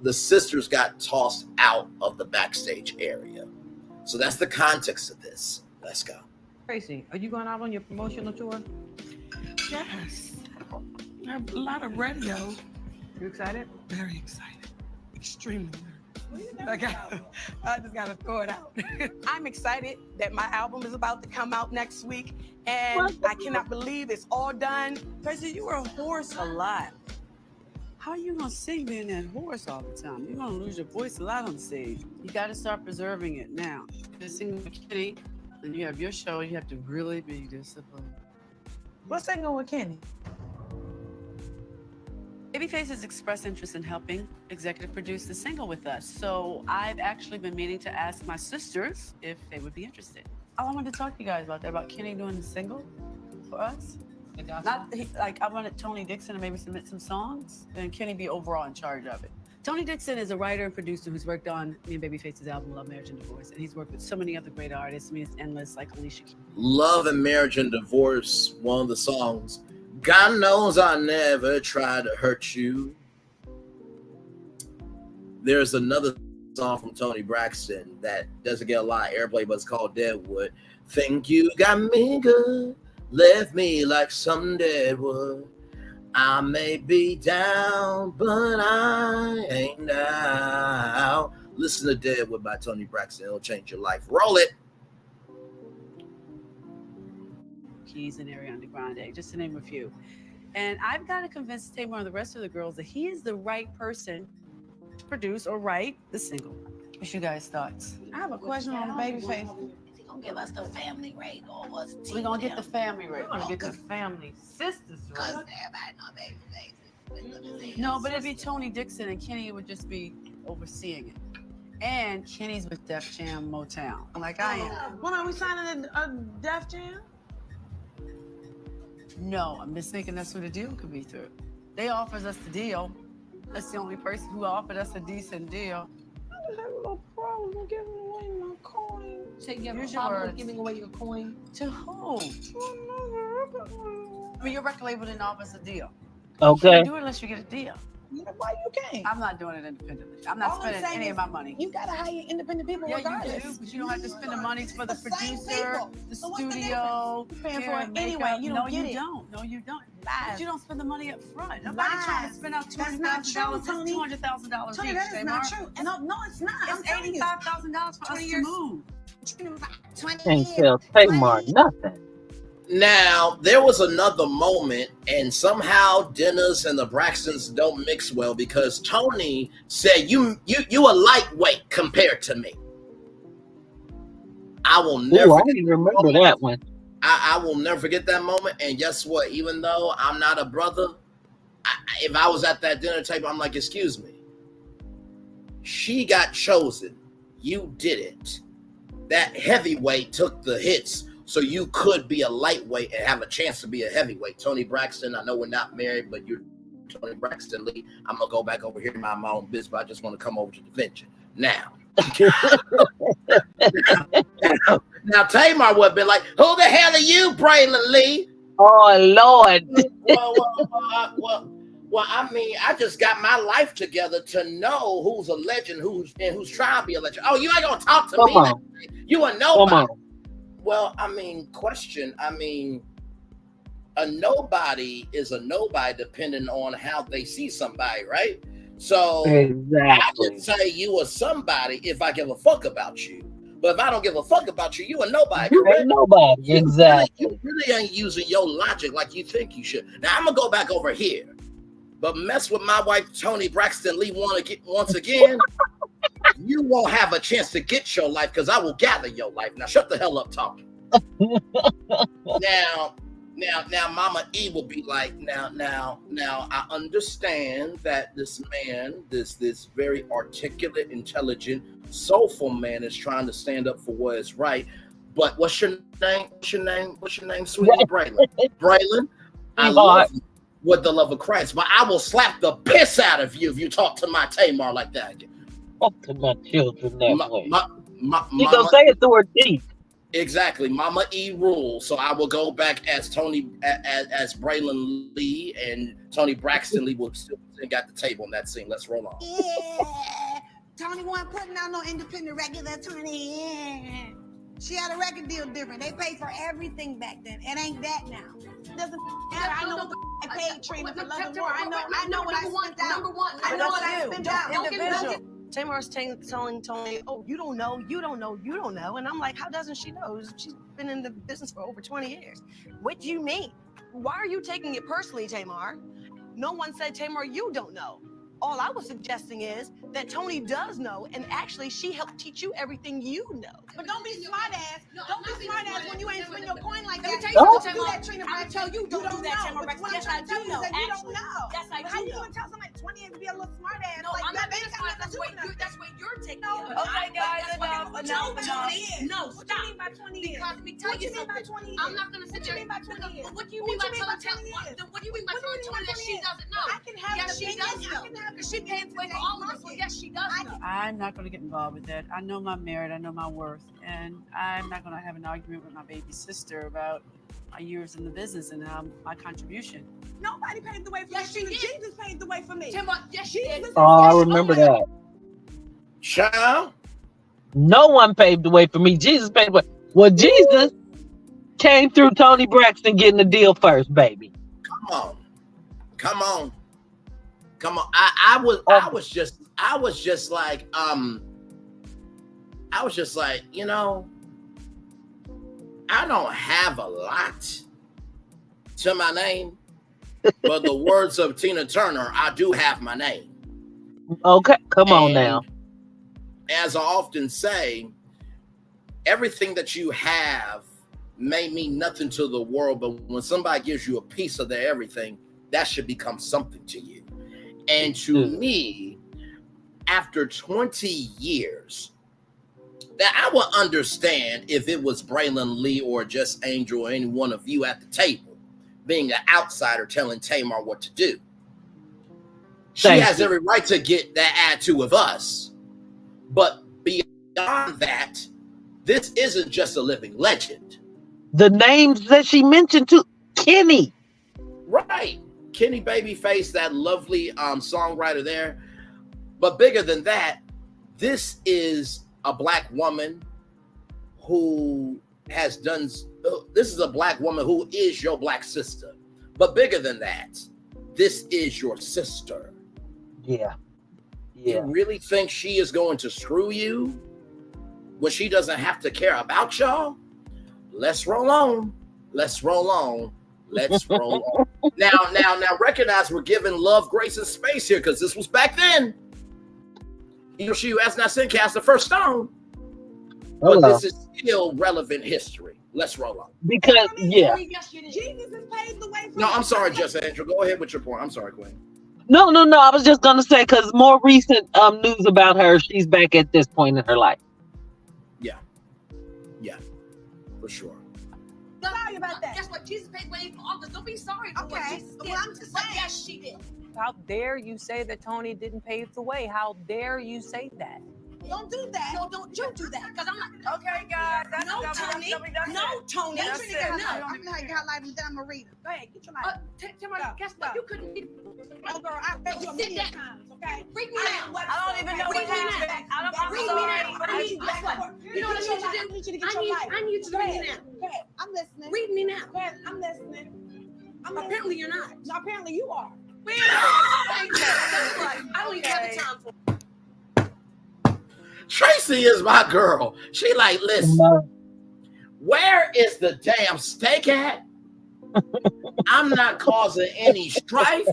the sisters got tossed out of the backstage area. So that's the context of this. Let's go. Tracy, are you going out on your promotional tour? Yes. I have a lot of radio. You excited? Very excited. Extremely. I just gotta throw it out. I'm excited that my album is about to come out next week, and I cannot believe it's all done. Tracy, you were a horse a lot. How are you gonna sing being that horse all the time? You're gonna lose your voice a lot on stage. You gotta start preserving it now. You're singing with Kenny, and you have your show, you have to really be disciplined. What's that going with Kenny? Babyface has expressed interest in helping executive produce the single with us. So I've actually been meaning to ask my sisters if they would be interested. I wanted to talk to you guys about that, about Kenny doing the single for us. I wanted Tony Dixon to maybe submit some songs, and Kenny be overall in charge of it. Tony Dixon is a writer and producer who's worked on me and Babyface's album, Love, Marriage, and Divorce. And he's worked with so many other great artists. I mean, it's endless, like Alicia Keys. Love and Marriage and Divorce, one of the songs. God knows I never tried to hurt you. There's another song from Tony Braxton that doesn't get a lot of airplay, but it's called Deadwood. Think you got me good, left me like some deadwood. I may be down, but I ain't out. Listen to Deadwood by Tony Braxton. It'll change your life. Roll it. Keys and Ariana Grande, just to name a few. And I've got to convince Tamar and the rest of the girls that he is the right person to produce or write the single. What's you guys' thoughts? I have a question on Babyface. Is he gonna give us the family rate or what's We're gonna get the family rate. We're gonna get the family sisters Because right. everybody know Babyface. No, but it'd be Tony Dixon and Kenny would just be overseeing it. And Kenny's with Def Jam Motown, like I am. When are we signing a Def Jam? No, I'm just thinking that's who the deal could be through. They offers us the deal. That's the only person who offered us a decent deal. I have no problem giving away my coin. So you have a Here's your problem with words. giving away your coin? To who? I mean, your record label didn't offer us a deal. Okay. You can't do it unless you get a deal. Why you can't? I'm not doing it independently. I'm not All I'm spending saying any is of my money. You gotta hire independent people Yeah, regardless. you do, but you don't have to spend the money for the same producer, people. the So what's the studio. difference? You're paying hair for and it anyway. makeup. You No, don't get you it. don't. No, you don't. Lies. But you don't spend the money up front. Nobody's Lies. trying to spend out That's not true, $200,000. Tony. $200,000 Tony, each. that is not true. No, it's not. I'm It's telling you. $85,000 for us 20 to years. move. 20 Can't years. tell Tamar nothing. Now, there was another moment, and somehow Dennis and the Braxtons don't mix well because Tony said, you a lightweight compared to me. I will never Ooh, I forget didn't remember that one. I will never forget that moment. And guess what? Even though I'm not a brother, if I was at that dinner table, I'm like, excuse me. She got chosen. You didn't. That heavyweight took the hits so you could be a lightweight and have a chance to be a heavyweight. Tony Braxton, I know we're not married, but you're Tony Braxton Lee. I'm going to go back over here and mind my own business, but I just want to come over to defend you. Now, Tamar would have been like, who the hell are you, Braylon Lee? Oh, Lord. Well, I mean, I just got my life together to know who's a legend, who's trying to be a legend. Oh, you ain't going to talk to Come me. on. You a nobody. Come on. Well, I mean, a nobody is a nobody depending on how they see somebody, right? So Exactly. I can say you are somebody if I give a fuck about you. But if I don't give a fuck about you, you a nobody, You correct? ain't nobody. Exactly. You really ain't using your logic like you think you should. Now, I'm going to go back over here. But mess with my wife, Tony Braxton Lee, once again, you won't have a chance to get your life because I will gather your life. Now, shut the hell up talking. Now, Mama E will be like, now, I understand that this man, this very articulate, intelligent, soulful man is trying to stand up for what is right. But what's your name? Sweetie Braylon. Braylon, I love you with the love of Christ, but I will slap the piss out of you if you talk to my Tamar like that again. Talk to my children that way. You You gonna say it through her teeth. Exactly, Mama E rules. So I will go back as Tony, as Braylon Lee, and Tony Braxton Lee will still got the table in that scene. Let's roll on. Yeah. Tony wasn't putting out no independent record. That Tony, yeah. She had a record deal different. They paid for everything back then. It ain't that now. Doesn't matter. I know what I paid Trina for Love and War. I know what I spent out. Number one. I know what I spent out. Individual. Tamar's telling Tony, "Oh, you don't know," and I'm like, "How doesn't she know? She's been in the business for over 20 years. What do you mean? Why are you taking it personally, Tamar? No one said, Tamar, you don't know. All I was suggesting is that Tony does know, and actually, she helped teach you everything you know. But don't be smart ass. Don't be smart ass when you ain't spend your coin like that. Don't do that, Trina. I tell you, don't do that, Tamar. Yes, I do know. You don't know. Yes, I do. How you gonna tell somebody 20 years to be a little smart ass? No, like, I'm not that being ain't smart. got nothing to do with That's what you're taking. Okay, guys, enough. No, stop. What you mean by 20 years? Because let me tell you something. I'm not going to sit there. What do you mean by telling Tony? What do you mean by telling Tony that she doesn't know? I can have yes, she does know. Because she paid for all of us. So yes, she does know. I'm not going to get involved with that. I know my merit. I know my worth. And I'm not going to have an argument with my baby sister about my years in the business and my contribution. Nobody paved the way for me. Jesus paved the way for me. Yes, she did. Oh, I remember that. Child? No one paved the way for me. Jesus paved the way. Well, Jesus came through Tony Braxton getting the deal first, baby. Come on. I was just like, you know, I don't have a lot to my name, but the words of Tina Turner, I do have my name. Okay, come on now. As I often say, everything that you have may mean nothing to the world, but when somebody gives you a piece of their everything, that should become something to you. And to me, after 20 years, that I would understand if it was Braylon Lee or just Angel or any one of you at the table, being an outsider telling Tamar what to do. She has every right to get that attitude of us. But beyond that, this isn't just a living legend. The names that she mentioned to Kenny. Right. Kenny Babyface, that lovely songwriter there. But bigger than that, this is a black woman who has done, this is a black woman who is your black sister. But bigger than that, this is your sister. Yeah. You really think she is going to screw you when she doesn't have to care about y'all? Let's roll on. Let's roll on. Let's roll on. Now, recognize we're giving love, grace, and space here because this was back then. You know, she who has not sinned cast the first stone. But this is still relevant history. Let's roll on. Because, yeah. Jesus has paved the way for No, I'm sorry, Just Angel. Go ahead with your point. I'm sorry, Queen. No. I was just gonna say because more recent news about her, she's back at this point in her life. Yeah, for sure. Sorry about that. Guess what? Jesus paid way for all this. Don't be sorry for what Jesus did. Well, I'm just saying. Yes, she did. How dare you say that Tony didn't pave the way? How dare you say that? Don't do that. No, don't you do that? Because I'm not. Okay, guys. No, Tony. No, Tony. I'm gonna get her life and then I'm gonna read her. Go ahead, get your life. Guess what? You couldn't read. Oh, girl, I bet you a million times, okay? Read me now. I don't even know what happened. I'm Read me now. I need guess what? You know what I need you to do? I need you to read me now. Go ahead. I'm listening. Read me now. Go ahead. I'm listening. Apparently you're not. No, apparently you are. I don't even have the time for it. Tracy is my girl. She like, listen, where is the damn steak at? I'm not causing any strife,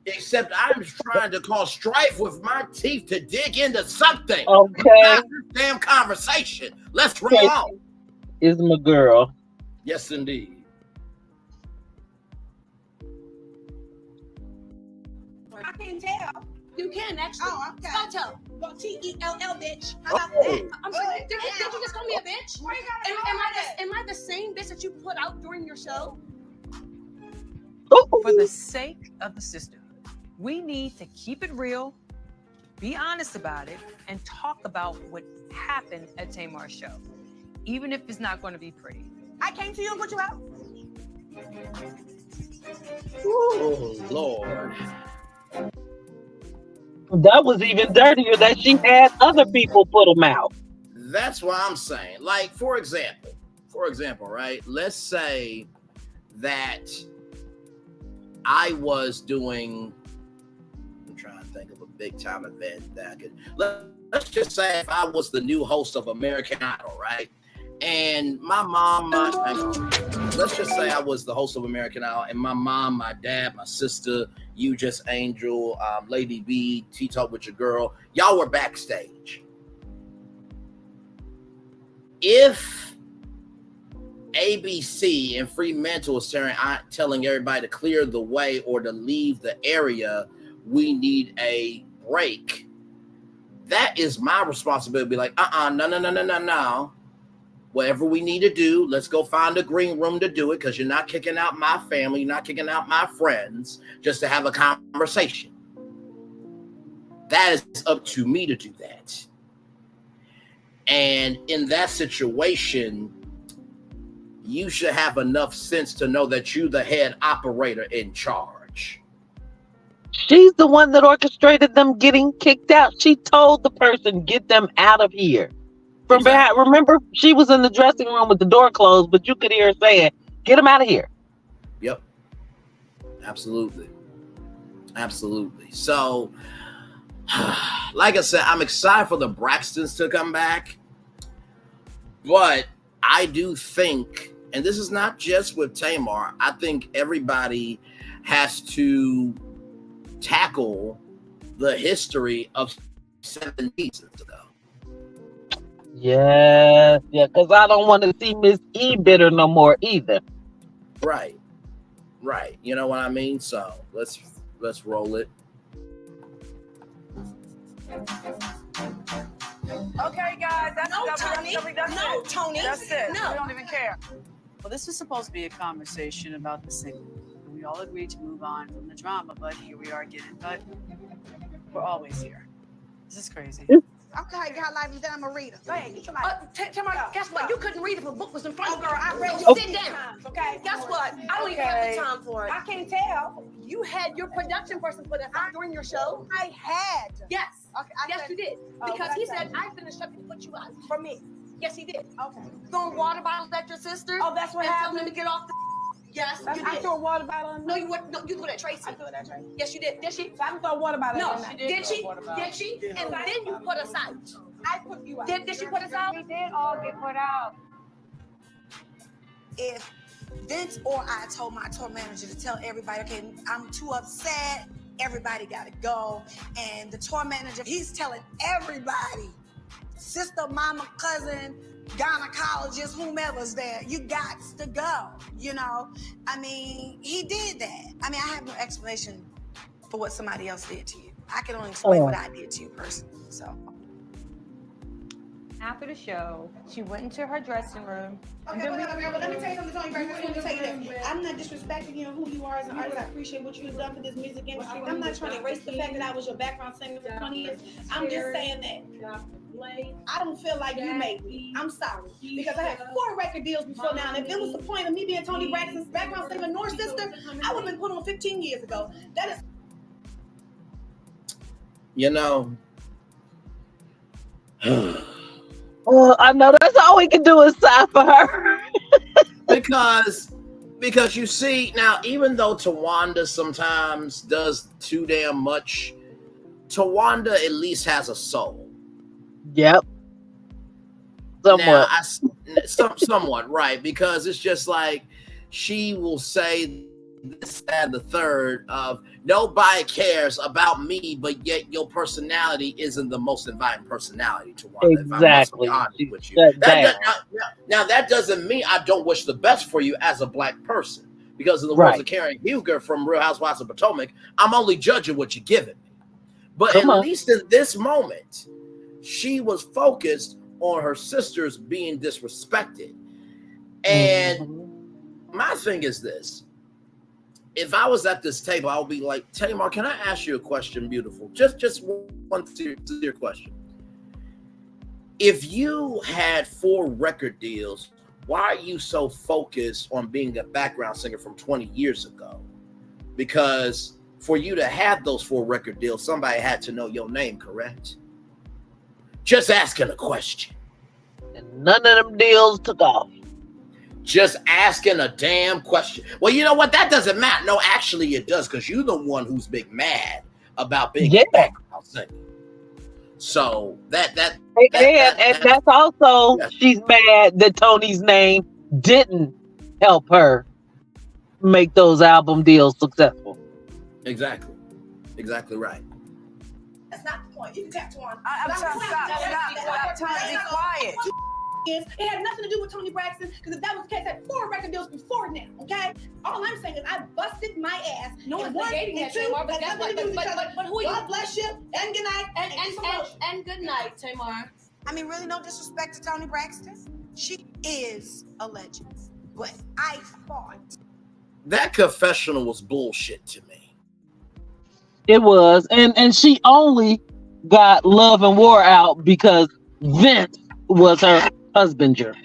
except I'm trying to cause strife with my teeth to dig into something. Okay. Not this damn conversation. Let's roll on. Is my girl. Yes, indeed. I can tell. You can actually. Oh, okay. Spell tell. Well, Tell, bitch. How about that? I'm sorry. Did you just call me a bitch? Am I the same bitch that you put out during your show? For the sake of the sisterhood, we need to keep it real, be honest about it, and talk about what happened at Tamar's show. even if it's not going to be pretty. I came to you and put you out. Oh, Lord. That was even dirtier that she had other people put them out. That's what I'm saying. Like, for example, right? Let's say that I was doing, I'm trying to think of a big time event that I could, let's just say if I was the new host of American Idol, right? And my mom, let's just say I was the host of American Idol, and my mom, my dad, my sister, you just Angel, Lady B, T-Talk with your girl, y'all were backstage. If ABC and Fremantle is telling everybody to clear the way or to leave the area, we need a break. That is my responsibility. Be like, no. Whatever we need to do, let's go find a green room to do it, because you're not kicking out my family, you're not kicking out my friends just to have a conversation. That is up to me to do that. And in that situation, you should have enough sense to know that you're the head operator in charge. She's the one that orchestrated them getting kicked out. She told the person, get them out of here. From behind, remember, she was in the dressing room with the door closed, but you could hear her saying, get them out of here. Yep. Absolutely. So, like I said, I'm excited for the Braxtons to come back. But I do think, and this is not just with Tamar, I think everybody has to tackle the history of 7 seasons ago. Yeah, because I don't want to see Miss E bitter no more either. Right. You know what I mean? So let's roll it. Okay, guys, that's Tony. That's it. No. We don't even care. Well, this was supposed to be a conversation about the single. We all agreed to move on from the drama, but here we are again. But we're always here. This is crazy. I'm gonna highlight that I'm a reader. Go ahead, get your mic. Tamara, guess what? You couldn't read if a book was in front of you. Girl, I read So you sit down. times, okay? Guess what? I don't even have the time for it. I can't tell. You had your production person put us out during your show. I had. Yes. Okay, Yes, you did. Because he said, I I finished up and put you out. for me. Yes, he did. Okay. Throwing water bottles at your sister. Oh, that's what and happened? telling them to get off the. Yes, you I did. threw a water bottle on. No, you wouldn't. No, you threw it at Tracy. I threw it at Tracy. Yes, you did. Did she? So I can throw a water bottle. No, at her. did she? Did she? And then you put us out. I put you out. Did she put us out? We did all get put out. If Vince or I told my tour manager to tell everybody, okay, I'm too upset, everybody gotta go. And the tour manager, he's telling everybody, sister, mama, cousin, gynecologist, whomever's there, you got to go, you know? I mean, he did that. I mean, I have no explanation for what somebody else did to you. I can only explain what I did to you personally, so. After the show, she went into her dressing room. Okay, but let me tell you something, Tony. I just want to tell you that I'm not disrespecting you and who you are as an artist. I appreciate what you've done for this music industry. I'm not trying to erase the fact that I was your background singer for 20 years. I'm just saying that I don't feel like you made me. I'm sorry. Because I had 4 record deals before now. And if it was the point of me being Tony Braxton's background singer, North Sister, I would have been put on 15 years ago. That is. You know. Well, I know that's all we can do is sigh for her. because you see, now, even though Tawanda sometimes does too damn much, Tawanda at least has a soul. Yep. Somewhat. Now, somewhat, right? Because it's just like she will say this, that, and the third of nobody cares about me, but yet your personality isn't the most inviting personality to one. Exactly. With you. Now that doesn't mean I don't wish the best for you as a black person, because in the words of Karen Huger from Real Housewives of Potomac, I'm only judging what you're giving me. But at least in this moment, she was focused on her sisters being disrespected. And my thing is this. If I was at this table, I would be like, Tamar, can I ask you a question, beautiful? Just one sincere question. if you had 4 record deals, why are you so focused on being a background singer from 20 years ago? Because for you to have those 4 record deals, somebody had to know your name, correct? Just asking a question. And none of them deals took off. Just asking a damn question. Well, you know what? That doesn't matter. No, actually it does, because you're the one who's big mad about being a background singer. So and that's also, she's mad that Tony's name didn't help her make those album deals successful. Exactly right. That's not the point. You can tap to one. I'm trying to be quiet. It had nothing to do with Tony Braxton, because if that was the case, I had 4 record deals before now, okay? All I'm saying is I busted my ass. No one's one, negating and that, 2, Tamar, but that's that's nothing to do with each other. but who are you? God bless you, and good night, And good night, Tamar. I mean, really, no disrespect to Tony Braxton. She is a legend, but I fought. That confessional was bullshit to me. It was, and she only got Love and War out because Vince was her husbander.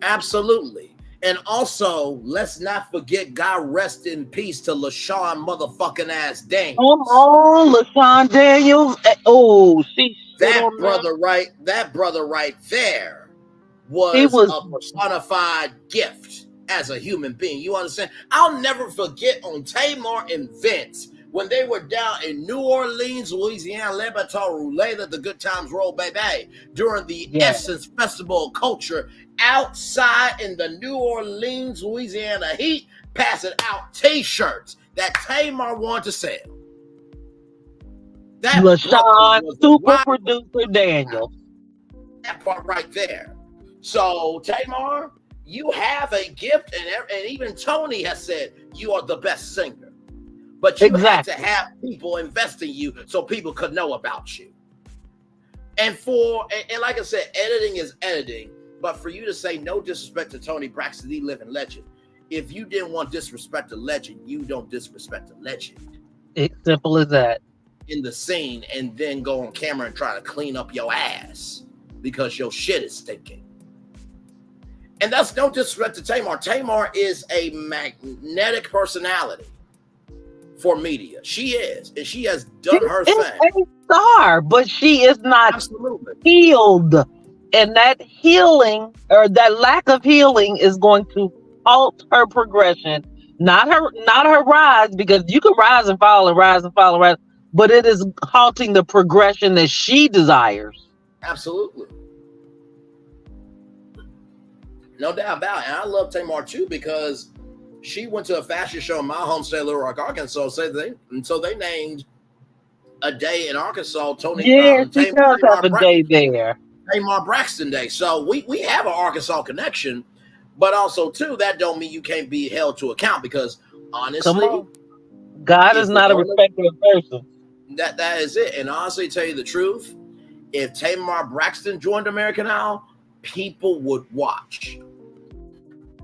Absolutely. And also, let's not forget, God rest in peace to LaShawn motherfucking ass Daniels. Come on, LaShawn Daniels. Oh, that brother right there was a personified gift as a human being. You understand? I'll never forget on Tamar and Vince when they were down in New Orleans, Louisiana, Le Bateau Roulette, let the good times roll, baby, during the Essence Festival of Culture, outside in the New Orleans, Louisiana heat, passing out T-shirts that Tamar wanted to sell. That LaShawn, super producer Daniel. That part right there. So, Tamar, you have a gift, and even Tony has said you are the best singer. But you had to have people invest in you so people could know about you. And like I said, editing is editing. But for you to say no disrespect to Tony Braxton, the living legend, if you didn't want disrespect to legend, you don't disrespect a legend. It's simple as that. In the scene, and then go on camera and try to clean up your ass because your shit is stinking. And that's no disrespect to Tamar. Tamar is a magnetic personality for media. She is, and she has done her thing. A star, but she is not healed, and that healing or that lack of healing is going to halt her progression, not her rise, because you can rise and fall and rise and fall and rise, but it is halting the progression that she desires. Absolutely. No doubt about it. And I love Tamar too, because she went to a fashion show in my home state, Little Rock, Arkansas. So they named a day in Arkansas Tony. Yeah, she does have a day there. Tamar Braxton Day. So we have an Arkansas connection, but also too that don't mean you can't be held to account, because honestly, God is not a respecter of person. That is it. And honestly, tell you the truth, if Tamar Braxton joined American Idol, people would watch.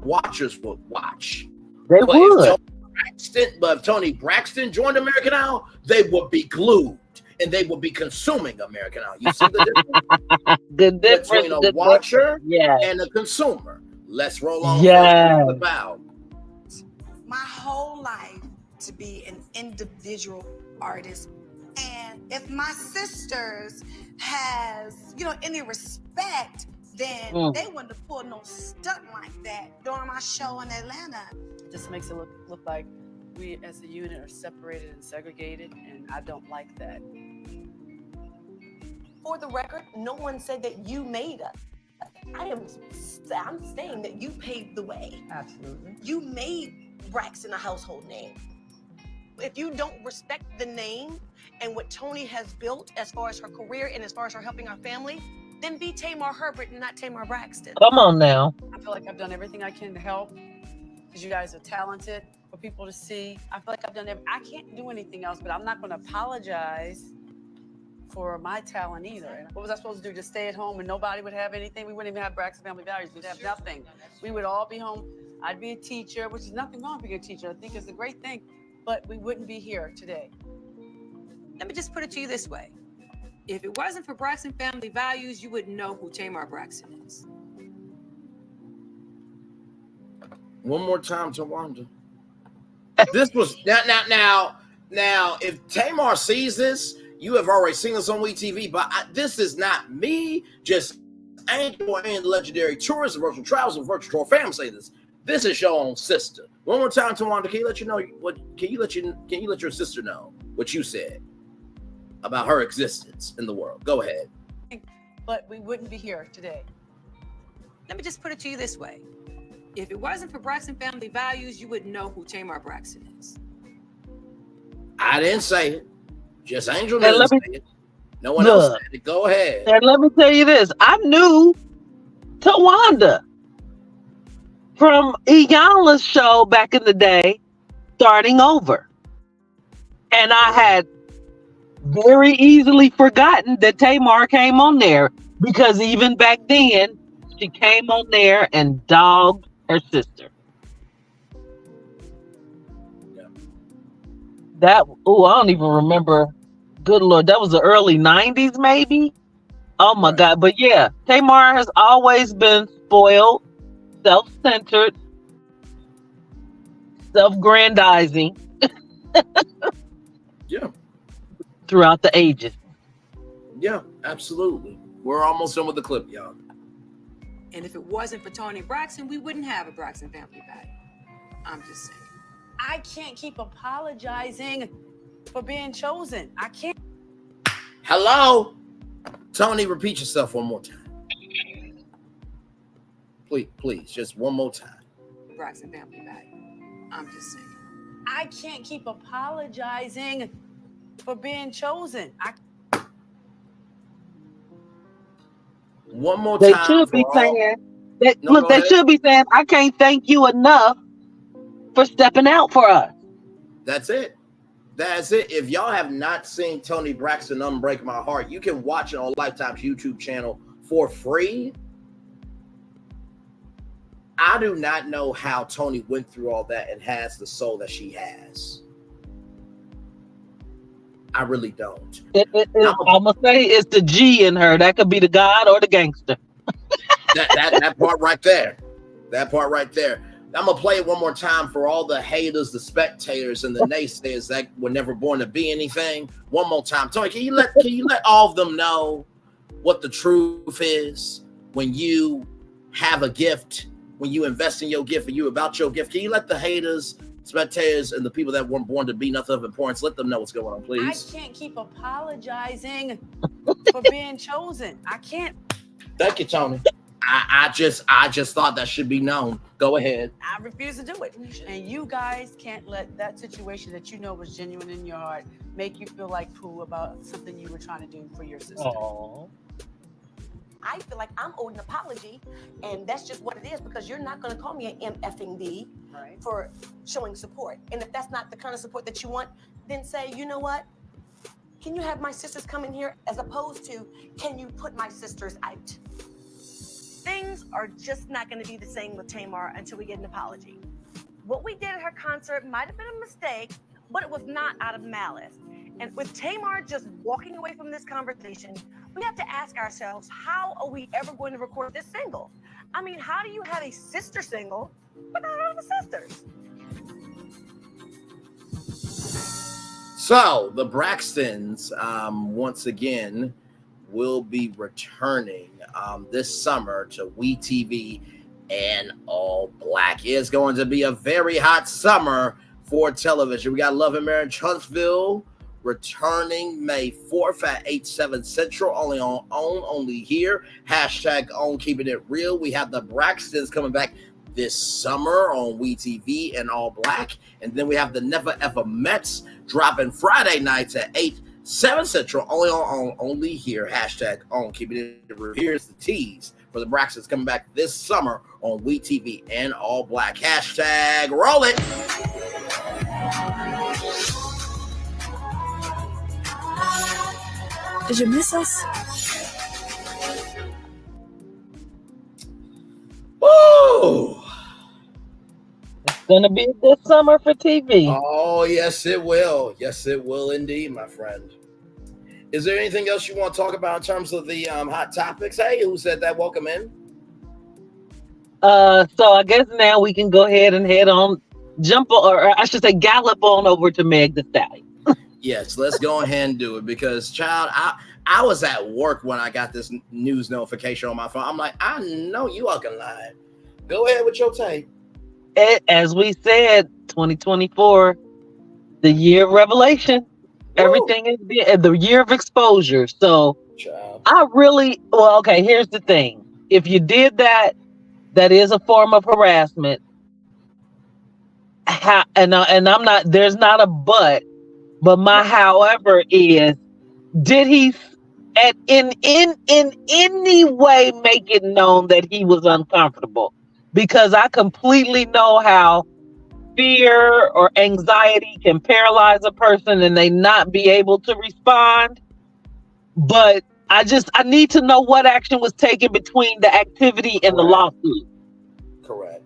Watchers would watch. They would. But if Tony Braxton joined American Idol, they would be glued and they would be consuming American Idol. You see the difference? Between a watcher and a consumer. Let's roll on. About my whole life to be an individual artist. And if my sisters has, any respect, then they wouldn't have pulled no stunt like that during my show in Atlanta. It just makes it look like we as a unit are separated and segregated, and I don't like that. For the record, no one said that you made us. I'm saying that you paved the way. Absolutely. You made Braxton a household name. If you don't respect the name and what Tony has built as far as her career and as far as her helping our family, then be Tamar Herbert and not Tamar Braxton. Come on now. I feel like I've done everything I can to help, because you guys are talented for people to see. I feel like I've done everything. I can't do anything else, but I'm not going to apologize for my talent either. What was I supposed to do? Just stay at home and nobody would have anything? We wouldn't even have Braxton Family Values. We'd have nothing. We would all be home. I'd be a teacher, which is nothing wrong with being a teacher. I think it's a great thing, but we wouldn't be here today. Let me just put it to you this way. If it wasn't for Braxton family values, you wouldn't know who Tamar Braxton is. One more time, Tawanda. This was now. If Tamar sees this, you have already seen this on WeTV. But this is not me. Just Angel and Legendary Tourist, Virtual Travels, and Virtual Tour Fam say this. This is your own sister. One more time, Tawanda. Can you let your sister know what you said about her existence in the world? Go ahead. But we wouldn't be here today. Let me just put it to you this way. If it wasn't for Braxton family values, you wouldn't know who Tamar Braxton is. I didn't say it. Just Angel didn't say it. No one else said it. Go ahead. And let me tell you this. I knew Tawanda from Iyanla's show back in the day, Starting Over. And I had very easily forgotten that Tamar came on there, because even back then, she came on there and dogged her sister. I don't even remember. Good Lord, that was the early 90s, maybe? Oh my God. But yeah, Tamar has always been spoiled, self-centered, self-grandizing. Yeah. Throughout the ages. Yeah, absolutely. We're almost done with the clip, y'all. And if it wasn't for Toni Braxton, we wouldn't have a Braxton family value. I'm just saying. I can't keep apologizing for being chosen. I can't. Hello? Toni, repeat yourself one more time. Please, just one more time. Braxton family value. I'm just saying. I can't keep apologizing for being chosen. One more They time. should be saying, they should be saying, I can't thank you enough for stepping out for us. That's it. That's it. If y'all have not seen Toni Braxton Unbreak My Heart, you can watch it on Lifetime's YouTube channel for free. I do not know how Toni went through all that and has the soul that she has. I really don't. I'm gonna say it's the G in her. That could be the God or the gangster. that part right there. That part right there. I'm gonna play it one more time for all the haters, the spectators, and the naysayers that were never born to be anything. One more time, Toni. Can you let all of them know what the truth is when you have a gift, when you invest in your gift, and you about your gift? Can you let the haters, spectators, and the people that weren't born to be nothing of importance, let them know what's going on, please? I can't keep apologizing for being chosen. I can't. Thank you, Toni. I just thought that should be known. Go ahead. I refuse to do it. And you guys can't let that situation that you know was genuine in your heart make you feel like poo about something you were trying to do for your sister. Aww. I feel like I'm owed an apology, and that's just what it is, because you're not going to call me an MFing-D for showing support. And if that's not the kind of support that you want, then say, you know what? Can you have my sisters come in here, as opposed to, can you put my sisters out? Things are just not going to be the same with Tamar until we get an apology. What we did at her concert might have been a mistake, but it was not out of malice. And with Tamar just walking away from this conversation, we have to ask ourselves, how are we ever going to record this single? I mean, how do you have a sister single without all the sisters? So the Braxtons, once again, will be returning this summer to WeTV and All Black. It's going to be a very hot summer for television. We got Love and Marriage Huntsville returning May 4th at 8/7 Central, only here. Hashtag on Keeping It Real. We have the Braxtons coming back this summer on WeTV and All Black. And then we have the Never Ever Mets dropping Friday nights at 8/7 Central, only here. Hashtag on Keeping It Real. Here's the tease for the Braxtons coming back this summer on WeTV and All Black. Hashtag roll it. Did you miss us? Woo! It's gonna be this summer for TV. Oh, yes, it will. Yes, it will indeed, my friend. Is there anything else you want to talk about in terms of the hot topics? Hey, who said that? Welcome in. So I guess now we can go ahead and head on, or I should say gallop on over to Meg the Stallion. Yes, let's go ahead and do it because, child, I was at work when I got this news notification on my phone. I'm like, I know you are lying. Go ahead with your take. As we said, 2024, the year of revelation. Woo. Everything is the year of exposure. So child. Okay, here's the thing. If you did that, that is a form of harassment. And I'm not, there's not a but my however is, did he in any way make it known that he was uncomfortable? Because I completely know how fear or anxiety can paralyze a person and they not be able to respond. But I need to know what action was taken between the activity and the lawsuit. Correct.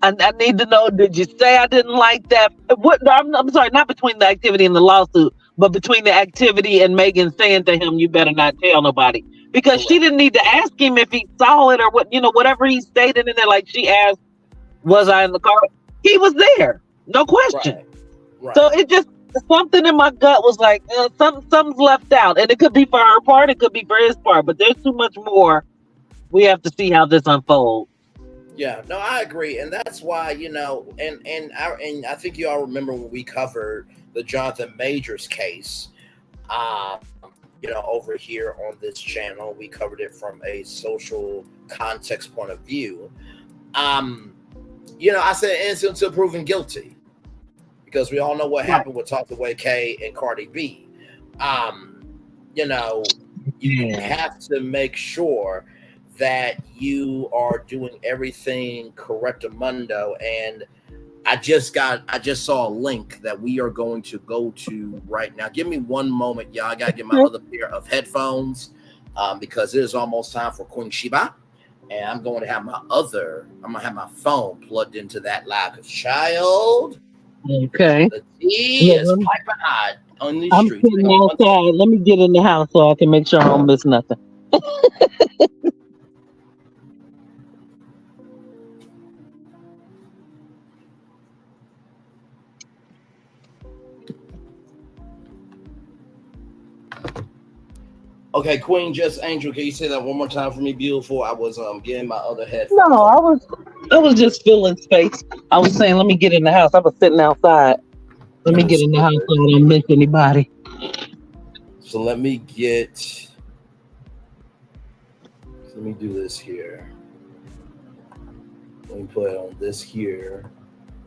I need to know, did you say I didn't like that? I'm sorry, not between the activity and the lawsuit, but between the activity and Megan saying to him, you better not tell nobody. Because she didn't need to ask him if he saw it or whatever he stated in there. Like she asked, was I in the car? He was there. No question. Right. So it just, something in my gut was like, something's left out. And it could be for her part, it could be for his part, but there's too much more. We have to see how this unfolds. Yeah, no, I agree, and that's why and I think you all remember when we covered the Jonathan Majors case, over here on this channel. We covered it from a social context point of view. I said innocent until proven guilty, because we all know what happened with Talk the Way K and Cardi B. You have to make sure that you are doing everything correctamundo. And I just saw a link that we are going to go to right now. Give me one moment, y'all. I gotta get my other pair of headphones because it is almost time for Queen Sheba, and I'm going to have my phone plugged into that live child. Okay. The tea is piping hot on the I'm streets. sitting outside. Let me get in the house so I can make sure I don't miss nothing. Okay, Queen Just Angel, can you say that one more time for me, beautiful? I was getting my other headphones. No, I was just filling space. I was saying, let me get in the house. I was sitting outside. Let me get in the house so I don't miss anybody. So let me do this here. Let me put it on this here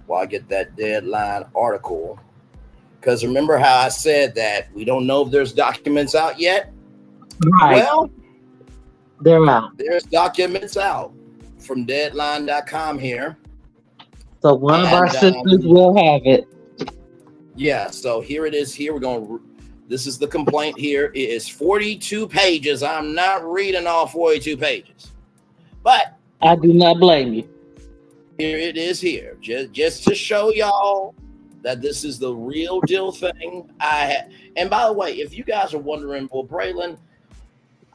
while I get that deadline article. Because remember how I said that we don't know if there's documents out yet? Right. Well, they're out. There's documents out from deadline.com here. So one of our sisters will have it. Yeah, so here it is. Here this is the complaint here. It is 42 pages. I'm not reading all 42 pages. But I do not blame you. Here it is here. Just to show y'all that this is the real deal thing. And by the way, if you guys are wondering, well, Braylon,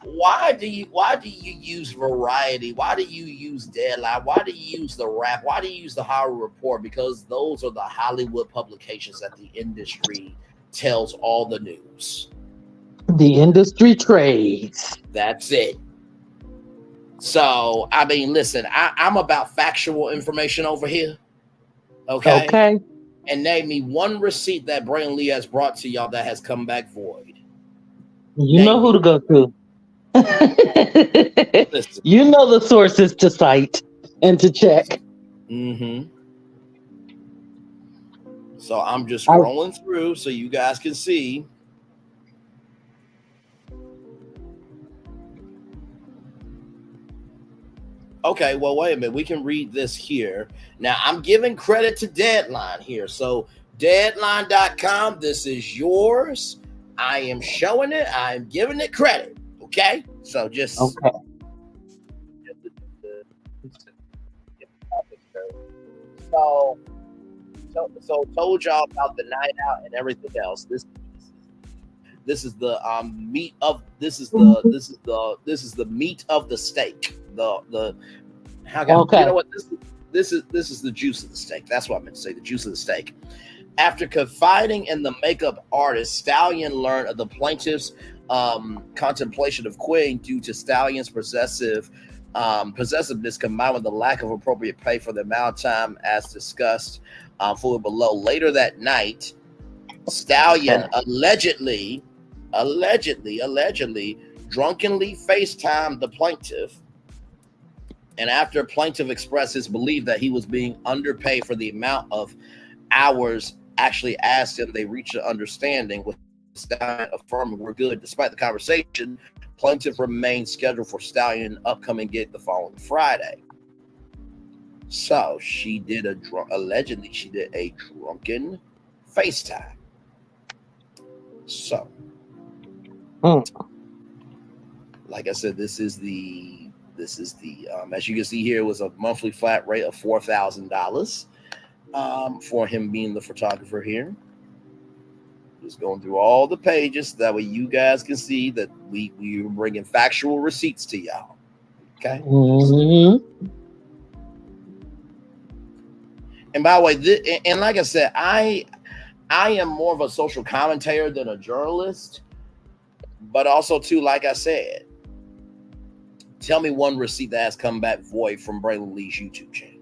why do you use Variety? Why do you use Deadline? Why do you use The Wrap? Why do you use the Hollywood Report? Because those are the Hollywood publications that the industry tells all the news. The industry trades. That's it. So, I mean, listen, I'm about factual information over here. Okay. Okay. And name me one receipt that Braylon Lee has brought to y'all that has come back void. You know who to go to. You know the sources to cite and to check. Mm-hmm. So I'm just scrolling through so you guys can see. Okay, well, wait a minute. We can read this here. Now, I'm giving credit to Deadline here. So deadline.com, this is yours. I am showing it. I am giving it credit. Okay? So just... Okay. So told y'all about the night out and everything else. This This is the meat of this is the meat of the steak. The how can Okay. you know what this is the juice of the steak. That's what I meant to say. The juice of the steak. After confiding in the makeup artist, Stallion learned of the plaintiff's contemplation of quitting due to Stallion's possessiveness combined with the lack of appropriate pay for the amount of time as discussed fully below. Later that night, Stallion allegedly drunkenly FaceTimed the plaintiff, and after plaintiff expressed his belief that he was being underpaid for the amount of hours actually asked him, they reached an understanding with Stallion affirming we're good. Despite the conversation, plaintiff remained scheduled for Stallion upcoming gig the following Friday. So she did allegedly she did a drunken FaceTime. So, like I said, this is the as you can see here, it was a monthly flat rate of $4,000 for him being the photographer here. Just going through all the pages that way you guys can see that we were bringing factual receipts to y'all. Okay. And by the way, and like I said, I am more of a social commentator than a journalist, but also too, like I said, tell me one receipt that has come back void from Braylon Lee's YouTube channel.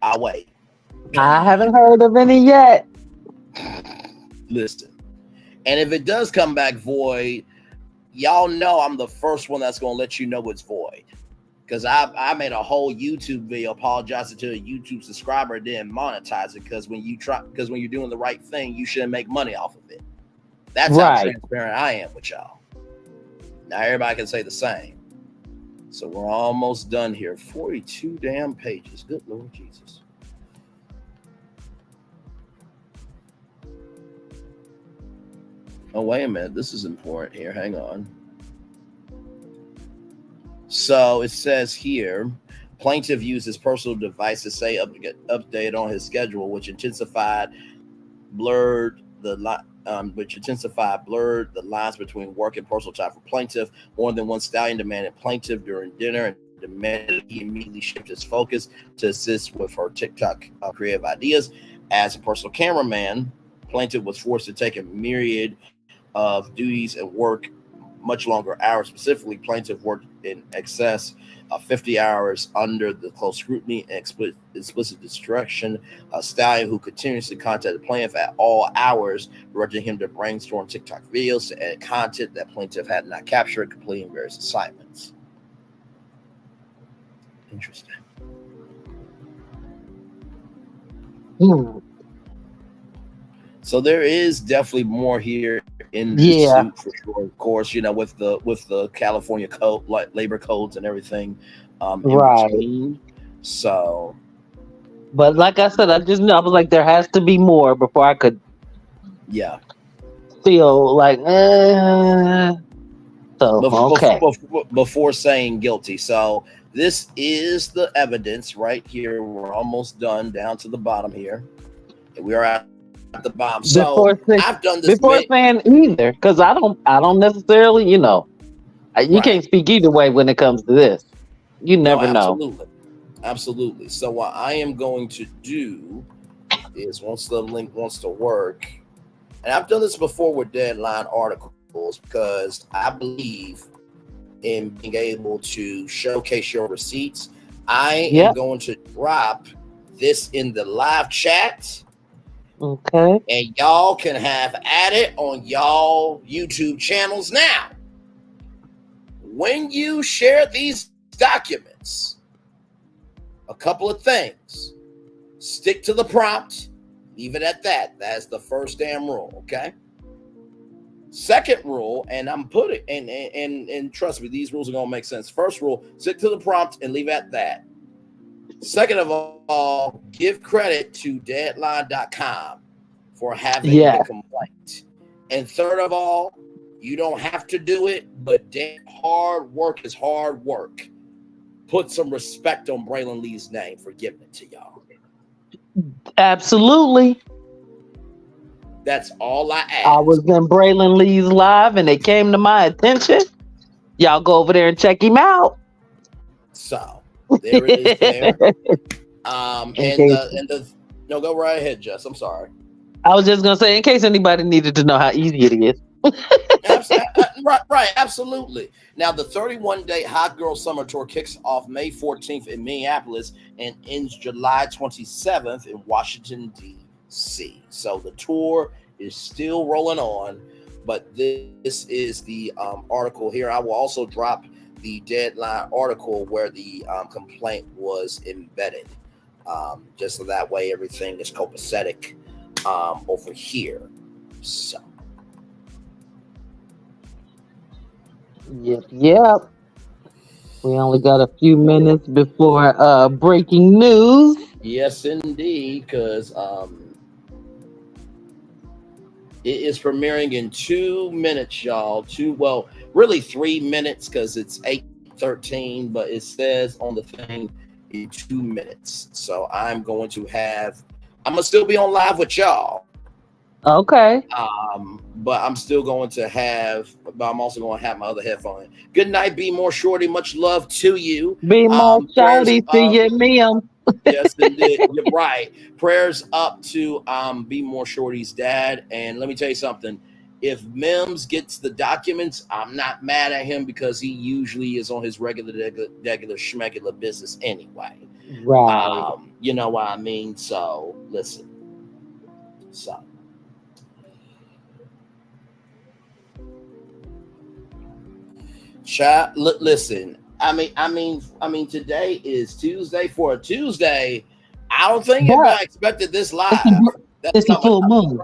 I'll wait. I haven't heard of any yet. Listen, and if it does come back void, y'all know I'm the first one that's going to let you know it's void. Because I made a whole YouTube video apologizing to a YouTube subscriber and didn't monetize it because when you're doing the right thing, you shouldn't make money off of it. That's how transparent I am with y'all. Now everybody can say the same. So we're almost done here. 42 damn pages. Good Lord Jesus. Oh, wait a minute. This is important here. Hang on. So it says here, plaintiff used his personal device to say update on his schedule, which blurred the lines between work and personal time for plaintiff. More than one Stallion demanded plaintiff during dinner and demanded he immediately shift his focus to assist with her TikTok creative ideas. As a personal cameraman, plaintiff was forced to take a myriad of duties and work much longer hours. Specifically, plaintiff worked in excess of 50 hours under the close scrutiny and explicit distraction. Stallion, who continuously contacted the plaintiff at all hours, directing him to brainstorm TikTok videos to edit content that plaintiff had not captured, completing various assignments. Interesting. So there is definitely more here in this suit for sure. Of course, with the California code, like labor codes and everything, in between. So, but like I said, I was like, there has to be more before I could, feel like, before saying guilty. So this is the evidence right here. We're almost done down to the bottom here, and we are at the bottom. So I've done this before saying either, because I don't necessarily, you can't speak either way when it comes to this. You never know. Absolutely. So what I am going to do is, once the link wants to work, and I've done this before with Deadline articles, because I believe in being able to showcase your receipts. I am going to drop this in the live chat. Okay. And y'all can have at it on y'all YouTube channels now. When you share these documents, a couple of things. Stick to the prompt. Leave it at that. That's the first damn rule, okay? Second rule, and I'm putting and trust me, these rules are gonna make sense. First rule, stick to the prompt and leave it at that. Second of all, give credit to Deadline.com for having the complaint. And third of all, you don't have to do it, but damn, hard work is hard work. Put some respect on Braylon Lee's name for giving it to y'all. Absolutely. That's all I ask. I was in Braylon Lee's live and it came to my attention. Y'all go over there and check him out. So there it is there. No, go right ahead, Jess. I'm sorry. I was just gonna say, in case anybody needed to know how easy it is. Right, absolutely. Now, the 31-day Hot Girl Summer Tour kicks off May 14th in Minneapolis and ends July 27th in Washington, D.C. So the tour is still rolling on, but this is the article here. I will also drop the Deadline article where the complaint was embedded, just so that way everything is copacetic over here. So. Yep. We only got a few minutes before breaking news. Yes, indeed, because it is premiering in 2 minutes, y'all. Really 3 minutes because it's 8:13, but it says on the thing in 2 minutes. So I'm going to still be on live with y'all. Okay. But I'm still going to but I'm also going to have my other headphone. Good night, Be More Shorty. Much love to you. Be More Shorty, see you, Miam. Yes, indeed. You're right. Prayers up to Be More Shorty's dad. And let me tell you something. If Mims gets the documents, I'm not mad at him because he usually is on his regular schmegular business anyway. Right. You know what I mean? So listen. So. Chat. Listen. I mean. Today is Tuesday. For a Tuesday, I don't think anybody expected this live. It's a full moon.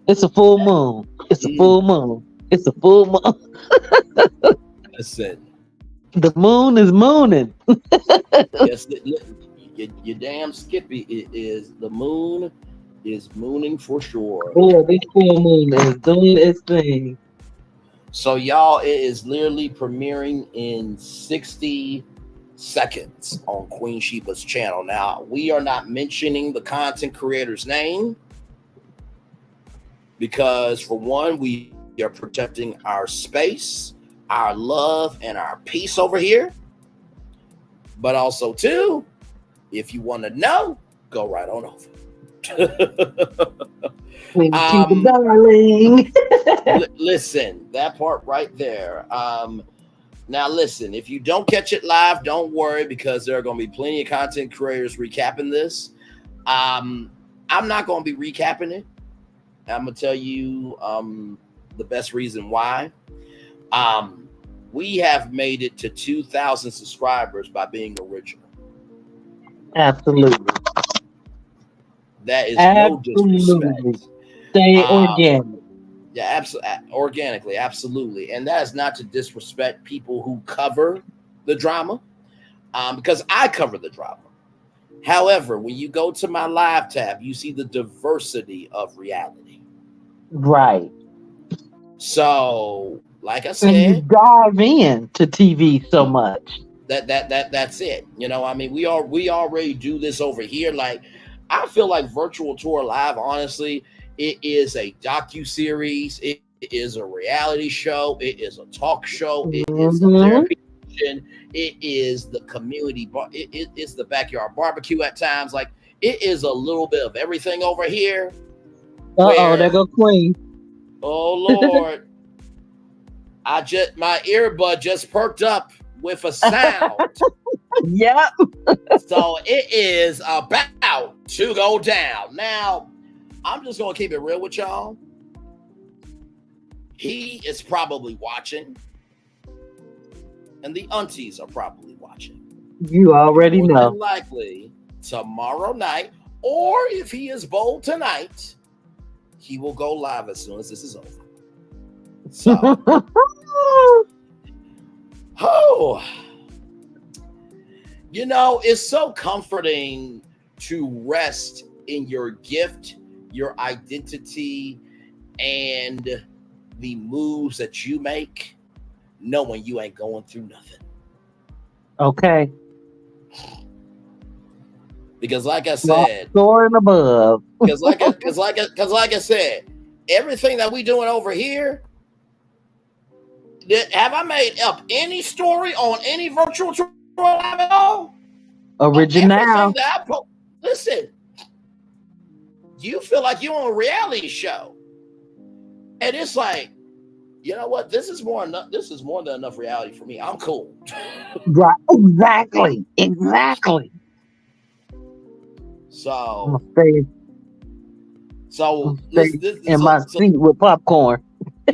It's a full moon. It's a full moon. It's a full moon. Listen. The moon is mooning. Yes, you damn Skippy. It is the moon is mooning for sure. Oh, this full moon is doing its thing. So y'all, it is literally premiering in 60 seconds on Queen Sheba's channel. Now, we are not mentioning the content creator's name because, for one, we are protecting our space, our love, and our peace over here. But also, too, if you want to know, go right on over. Darling. Listen, that part right there. Now listen, if you don't catch it live, don't worry because there are going to be plenty of content creators recapping this. I'm not going to be recapping it. I'm going to tell you the best reason why. We have made it to 2,000 subscribers by being original. Absolutely. That is no disrespect. Stay organic. Yeah, absolutely. Organically, absolutely. And that is not to disrespect people who cover the drama, because I cover the drama. However, when you go to my live tab, you see the diversity of reality. Right. So, like I said, and you dive in to TV so much. That's it. You know, I mean, we already do this over here. Like, I feel like Virtual Tour Live, honestly, it is a docuseries. It is a reality show. It is a talk show. It is a therapy session. It is the community bar. It's the backyard barbecue at times. Like, it is a little bit of everything over here. There go Queen. Oh Lord. My earbud just perked up with a sound. Yep. So it is about to go down. Now, I'm just going to keep it real with y'all. He is probably watching. And the aunties are probably watching. You already know. More than likely tomorrow night, or if he is bold tonight, he will go live as soon as this is over. So, you know, it's so comforting to rest in your gift, your identity, and the moves that you make, knowing you ain't going through nothing. Okay. Because like I said, soaring above. because like I said, everything that we doing over here, have I made up any story on any virtual tour live at all? Original. Everything that listen, you feel like you're on a reality show, and it's like, you know what? This is more than enough reality for me. I'm cool. Right. Exactly. So, in my seat with popcorn.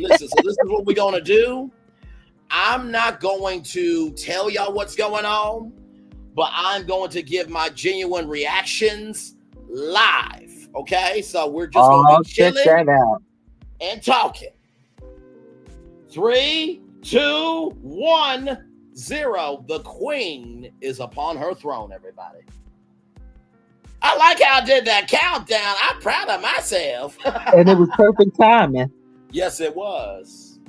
Listen, so this is what we're gonna do. I'm not going to tell y'all what's going on, but I'm going to give my genuine reactions live. Okay, so we're just gonna be chilling check that out. and talking. 3, 2, 1, 0. The queen is upon her throne, everybody. I like how I did that countdown. I'm proud of myself. And it was perfect timing. Yes, it was.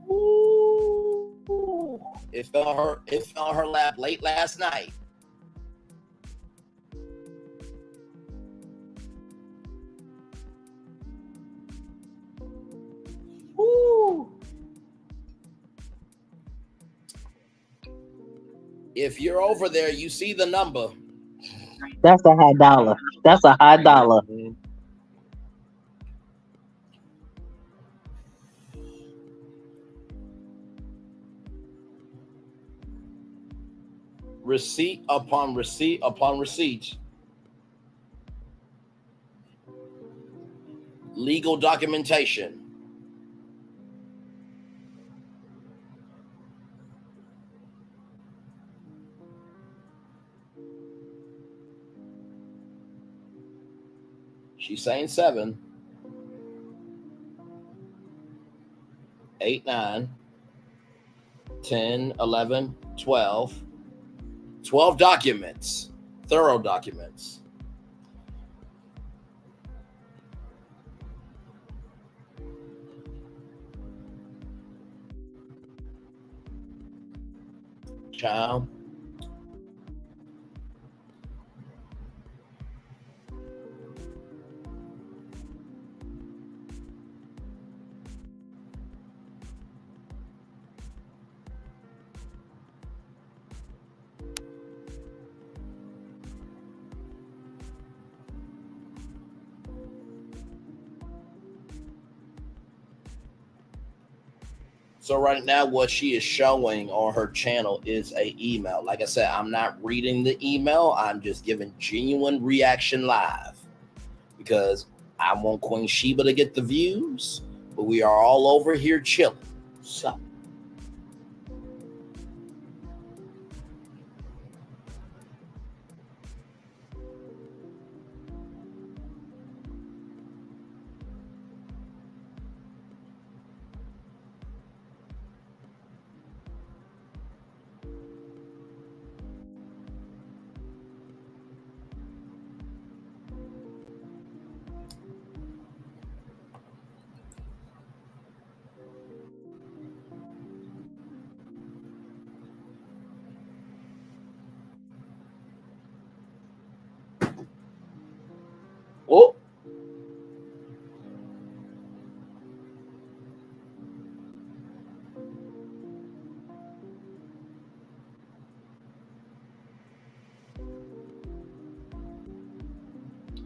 Ooh. It fell on her lap late last night. Ooh. If you're over there, you see the number. That's a high dollar. That's a high dollar. Receipt upon receipt upon receipt. Legal documentation. She's saying 7, 8, 9, 10, 11, 12. 12 documents. Thorough documents. Child. So right now, what she is showing on her channel is a email. Like I said, I'm not reading the email. I'm just giving genuine reaction live because I want Queen Sheba to get the views, but we are all over here chilling. So. Oh.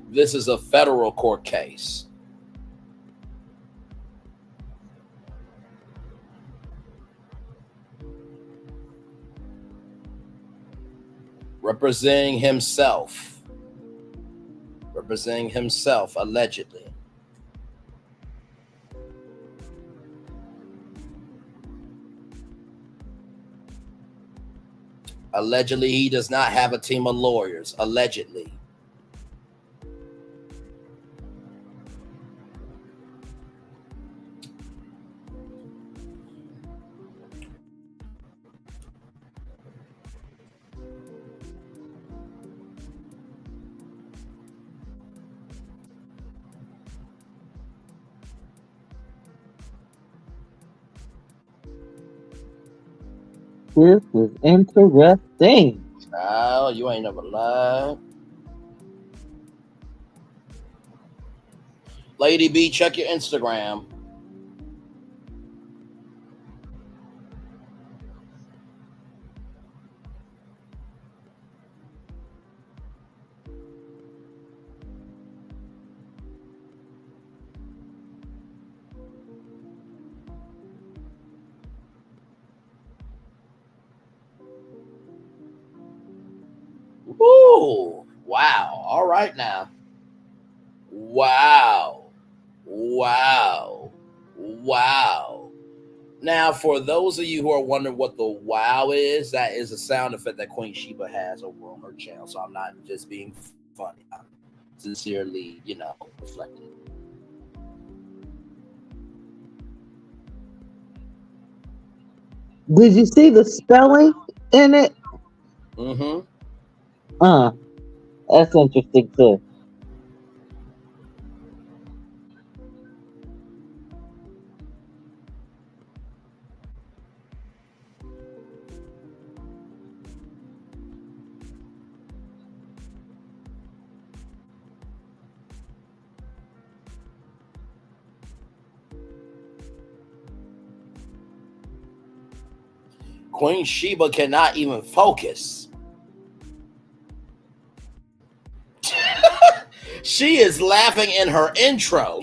This is a federal court case. Representing himself, allegedly. Allegedly, he does not have a team of lawyers. Allegedly. This is interesting. Oh, you ain't never lied. Lady B, check your Instagram. Ooh, wow. All right now. Wow. Wow. Wow. Now, for those of you who are wondering what the wow is, that is a sound effect that Queen Sheba has over on her channel. So I'm not just being funny. I'm sincerely, reflecting. Did you see the spelling in it? Mm-hmm. That's interesting too. Queen Sheba cannot even focus. She is laughing in her intro.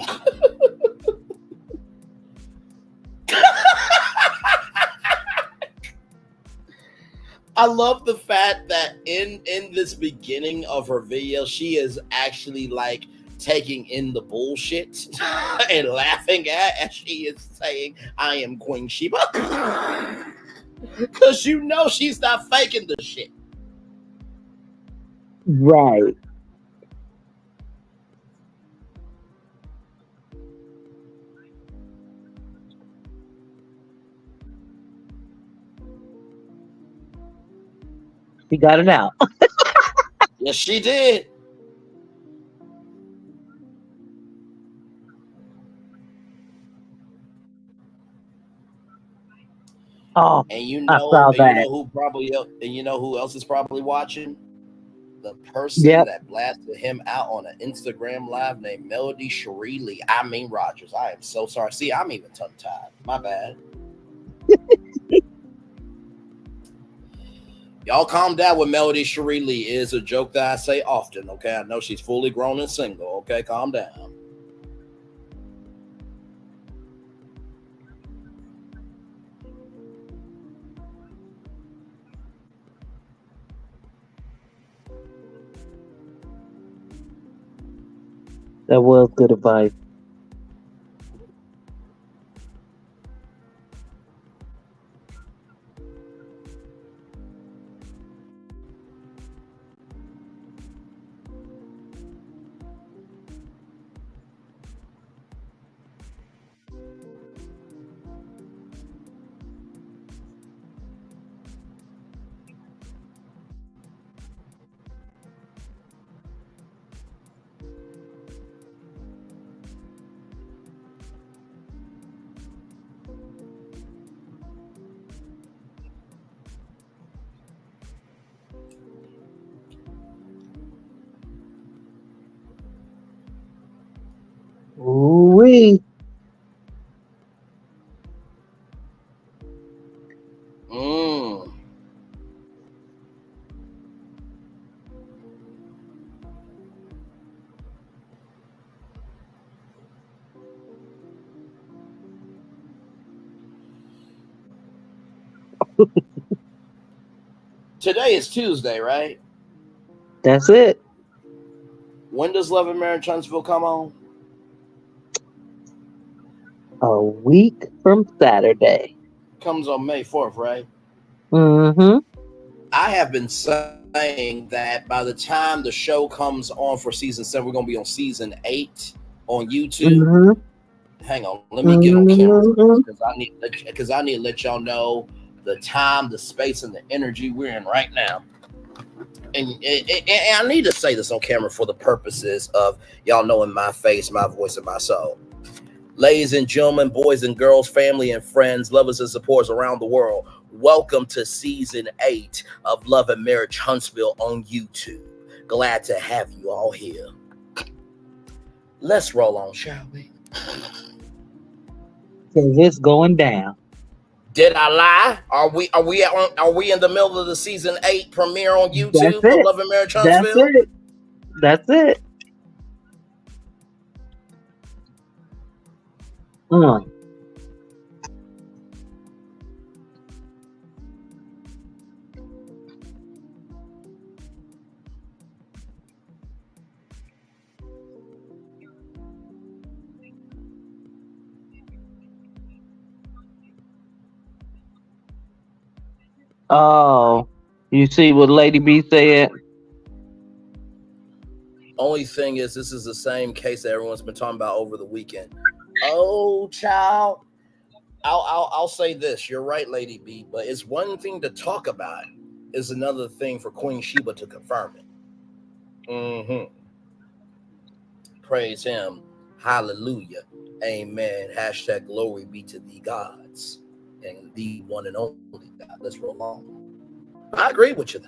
I love the fact that in this beginning of her video, she is actually like taking in the bullshit and laughing as she is saying, "I am Queen Sheba," because she's not faking the shit. Right. She got it out. Yes, she did. Oh, And you I know, saw and you that. know who else is probably watching? The person Yep. that blasted him out on an Instagram live named Melody Cherie Lee. I mean Rogers. I am so sorry. See, I'm even tongue-tied. My bad. Y'all calm down with Melody Cherie Lee. It is a joke that I say often, okay? I know she's fully grown and single, okay? Calm down. That was good advice. Ooh-wee. Today is Tuesday, right? That's it. When does Love and Marriage Huntsville come on? A week from Saturday. Comes on May 4th, right? Mm-hmm. I have been saying that by the time the show comes on for season 7, we're going to be on season 8 on YouTube. Mm-hmm. Hang on, let me get on camera Mm-hmm. because I need to let y'all know the time, the space, and the energy we're in right now. And I need to say this on camera for the purposes of y'all knowing my face, my voice, and my soul. Ladies and gentlemen, boys and girls, family and friends, lovers and supporters around the world, Welcome to season 8 of Love and Marriage Huntsville on YouTube. Glad to have you all here. Let's roll on, shall we? So it's going down. Did I lie? Are we in the middle of the season 8 premiere on That's YouTube of it. Love and Marriage That's Huntsville? it. That's it. Oh, you see what Lady B said? Only thing is, this is the same case that everyone's been talking about over the weekend. Oh, child. I'll say this. You're right, Lady B, but it's one thing to talk about. It's another thing for Queen Sheba to confirm it. Mm-hmm. Praise him. Hallelujah. Amen. Hashtag glory be to the gods and the one and only God. Let's roll on. I agree with you.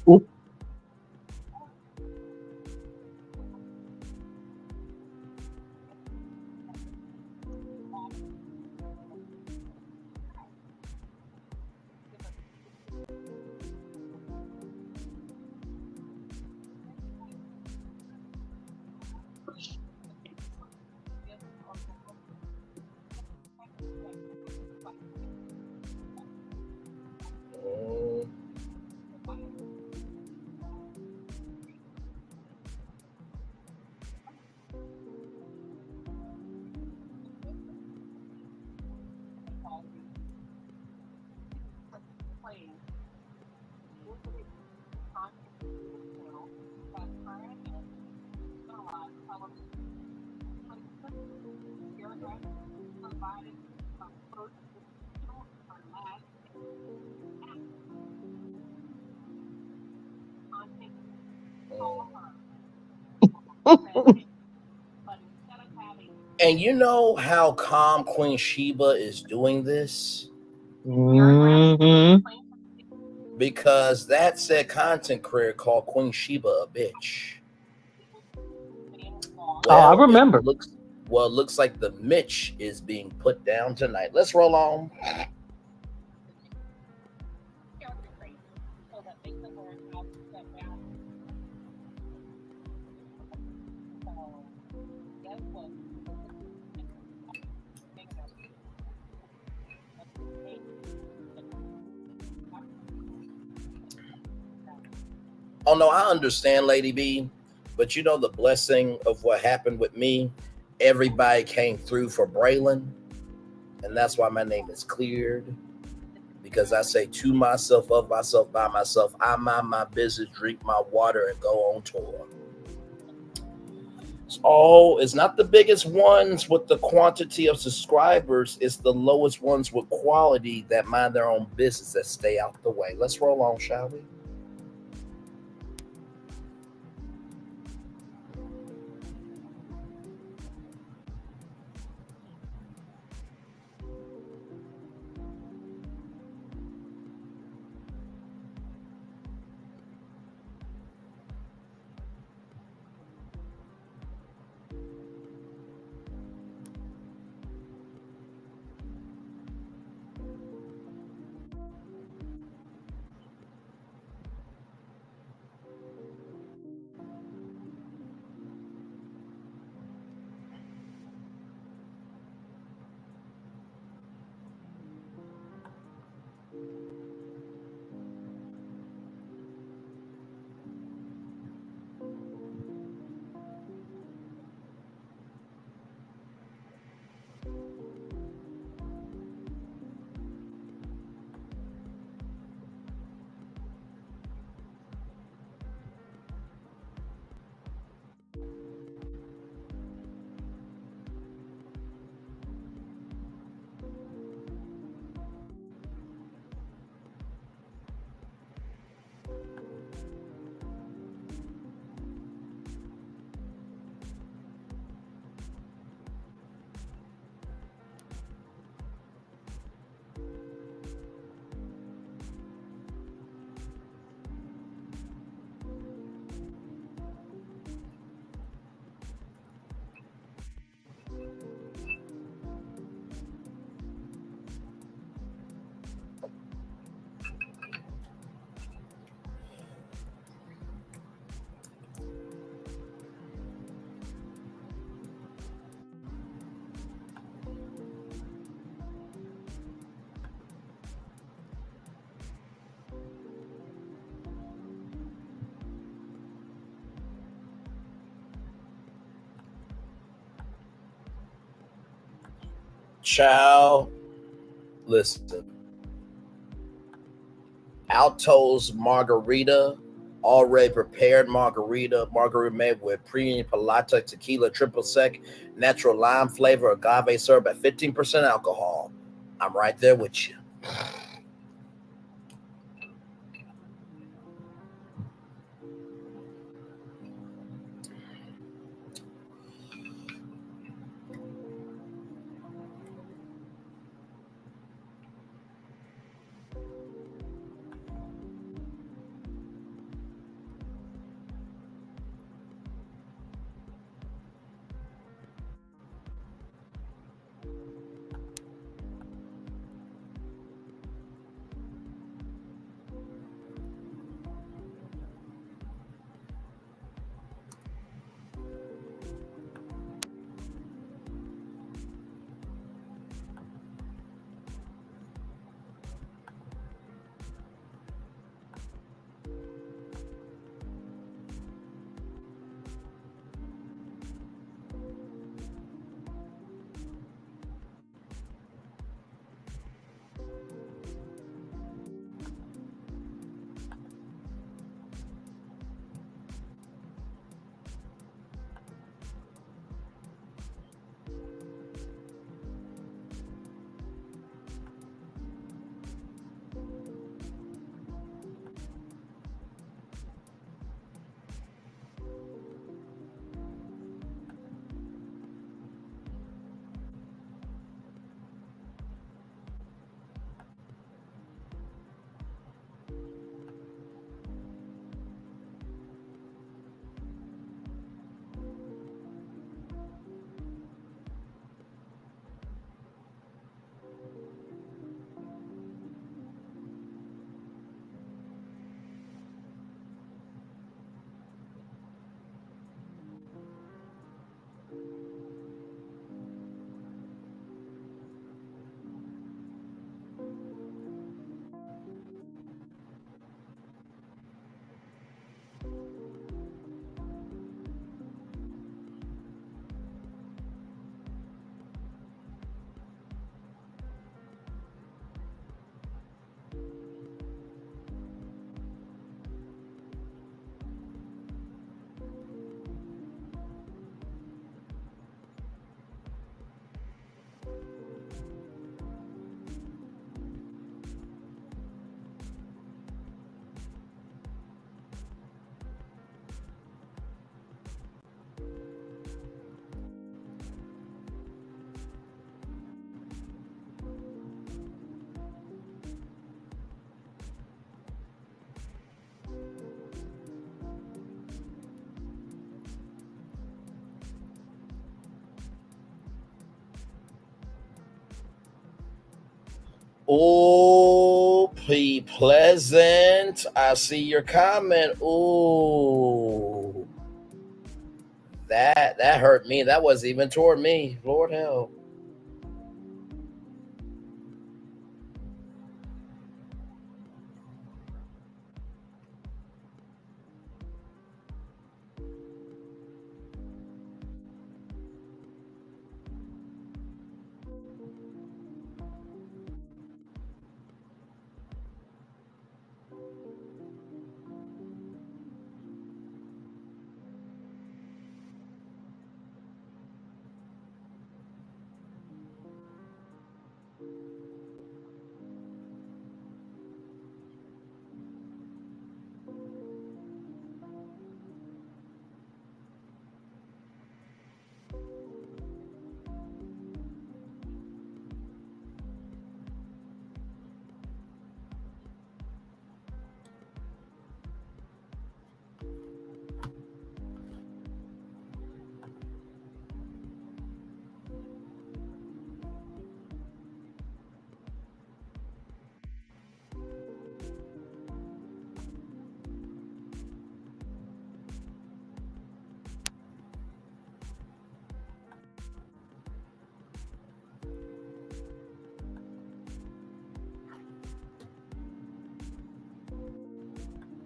Oop. And you know how calm Queen Sheba is doing this? Mm-hmm. Because that said content creator called Queen Sheba a bitch. I remember. It looks like the Mitch is being put down tonight. Let's roll on. Oh no, I understand, Lady B, but you know the blessing of what happened with me. Everybody came through for Braylon, and that's why my name is cleared. Because I say to myself, of myself, by myself, I mind my business, drink my water, and go on tour. It's not the biggest ones with the quantity of subscribers. It's the lowest ones with quality that mind their own business, that stay out the way. Let's roll on, shall we? Child, listen. Alto's margarita, already prepared margarita made with premium palata, tequila, triple sec, natural lime flavor, agave syrup at 15% alcohol. I'm right there with you. Oh, be pleasant. I see your comment. Oh, that hurt me. That wasn't even toward me. Lord help.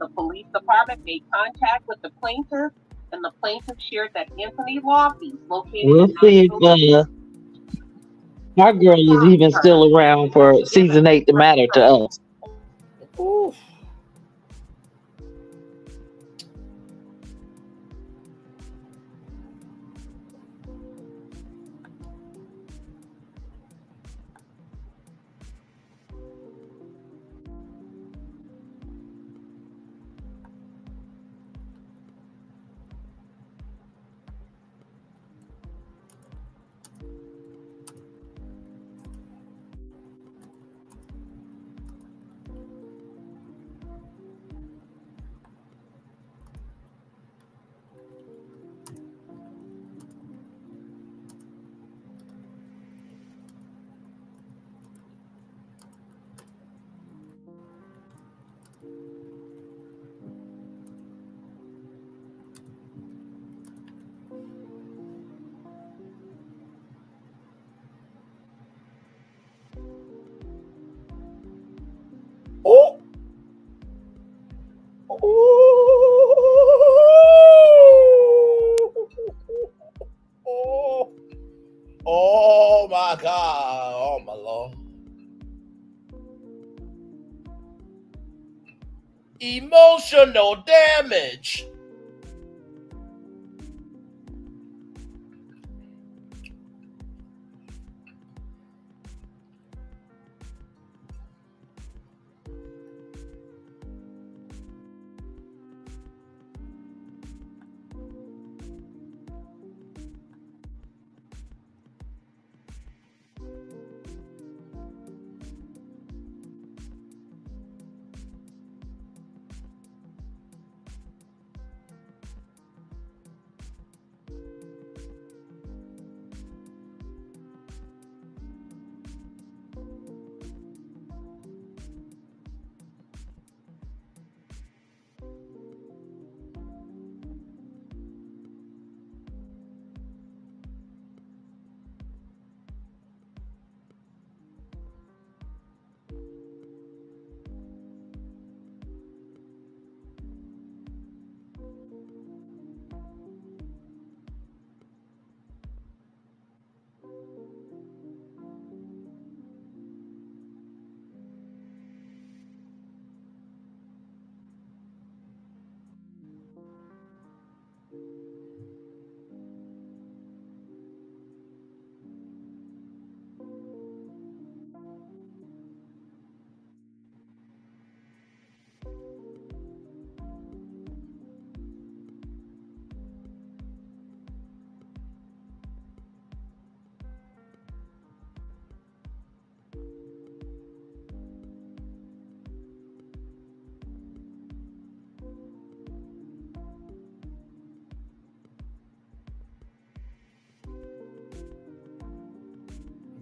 The police department made contact with the plaintiff, and the plaintiff shared that Anthony Lofty is located in Nashville. Our girl is even still around for season 8 to matter to us. Ooh. Oh. Oh. Oh my God. Oh my Lord. Emotional damage.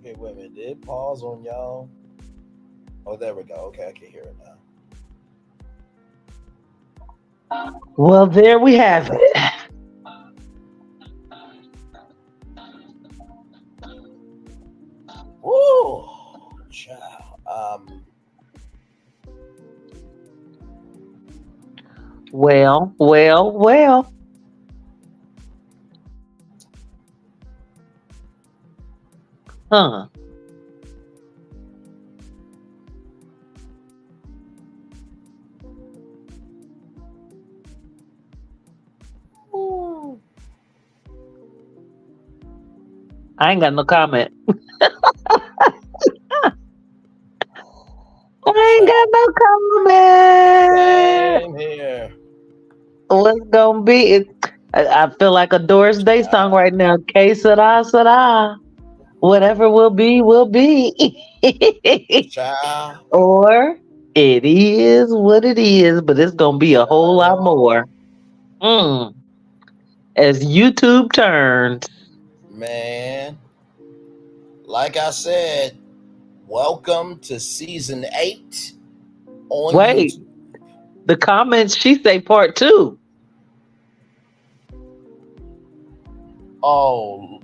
Okay, wait a minute. Did it pause on y'all? Oh, there we go. Okay, I can hear it now. Well, there we have it. Woo, child. Well. Huh. I ain't got no comment. I ain't got no comment. Same here. What's gonna be? I feel like a Doris Day song right now. Que sera, sera. Whatever will be, will be. Child. Or it is what it is, but it's gonna be a whole lot more. As YouTube turns. Man, like I said, welcome to season 8 on Wait, YouTube. the comments, she say part 2. Oh.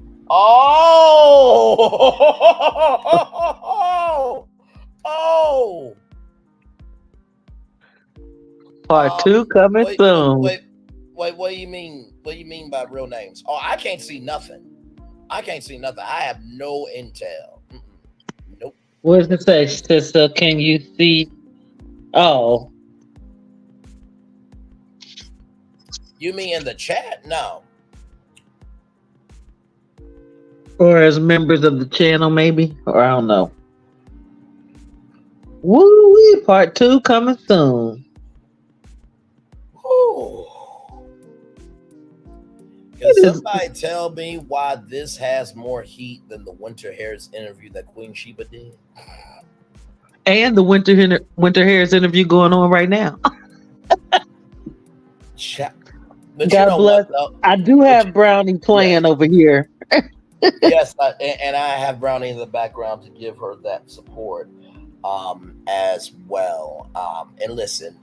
Part 2 coming soon. Wait. What do you mean? What do you mean by real names? Oh, I can't see nothing. I have no intel. What does it say, sister? Can you see? Oh, You mean in the chat? No. or as members of the channel, maybe, or I don't know. Woo! Part 2 coming soon. Ooh. Can somebody tell me why this has more heat than the Winter Hairs interview that Queen Sheba did? And the Winter Hairs interview going on right now. But God you know bless. what, though? I do have Brownie playing over here. Yes, and I have Brownie in the background to give her that support as well. And listen,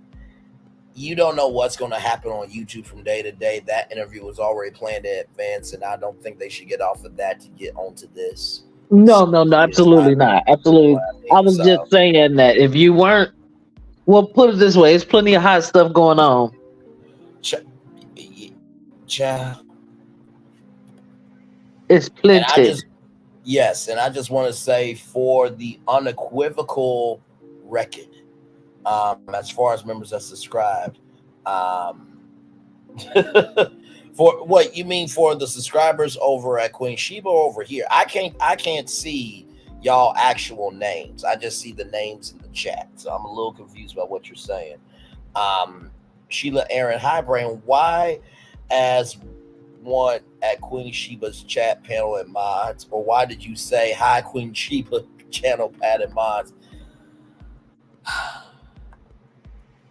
you don't know what's going to happen on YouTube from day to day. That interview was already planned in advance, and I don't think they should get off of that to get onto this. No, absolutely not. Absolutely. I was just saying that if you weren't, well, put it this way, there's plenty of hot stuff going on. Child. It's plenty. And I just want to say, for the unequivocal record, as far as members that subscribed, for what you mean for the subscribers over at Queen Sheba or over here? I can't see y'all actual names. I just see the names in the chat, so I'm a little confused about what you're saying. Sheila Aaron Highbrain, why as one at Queen Sheba's chat panel and mods, or why did you say hi Queen Sheba channel pad and mods?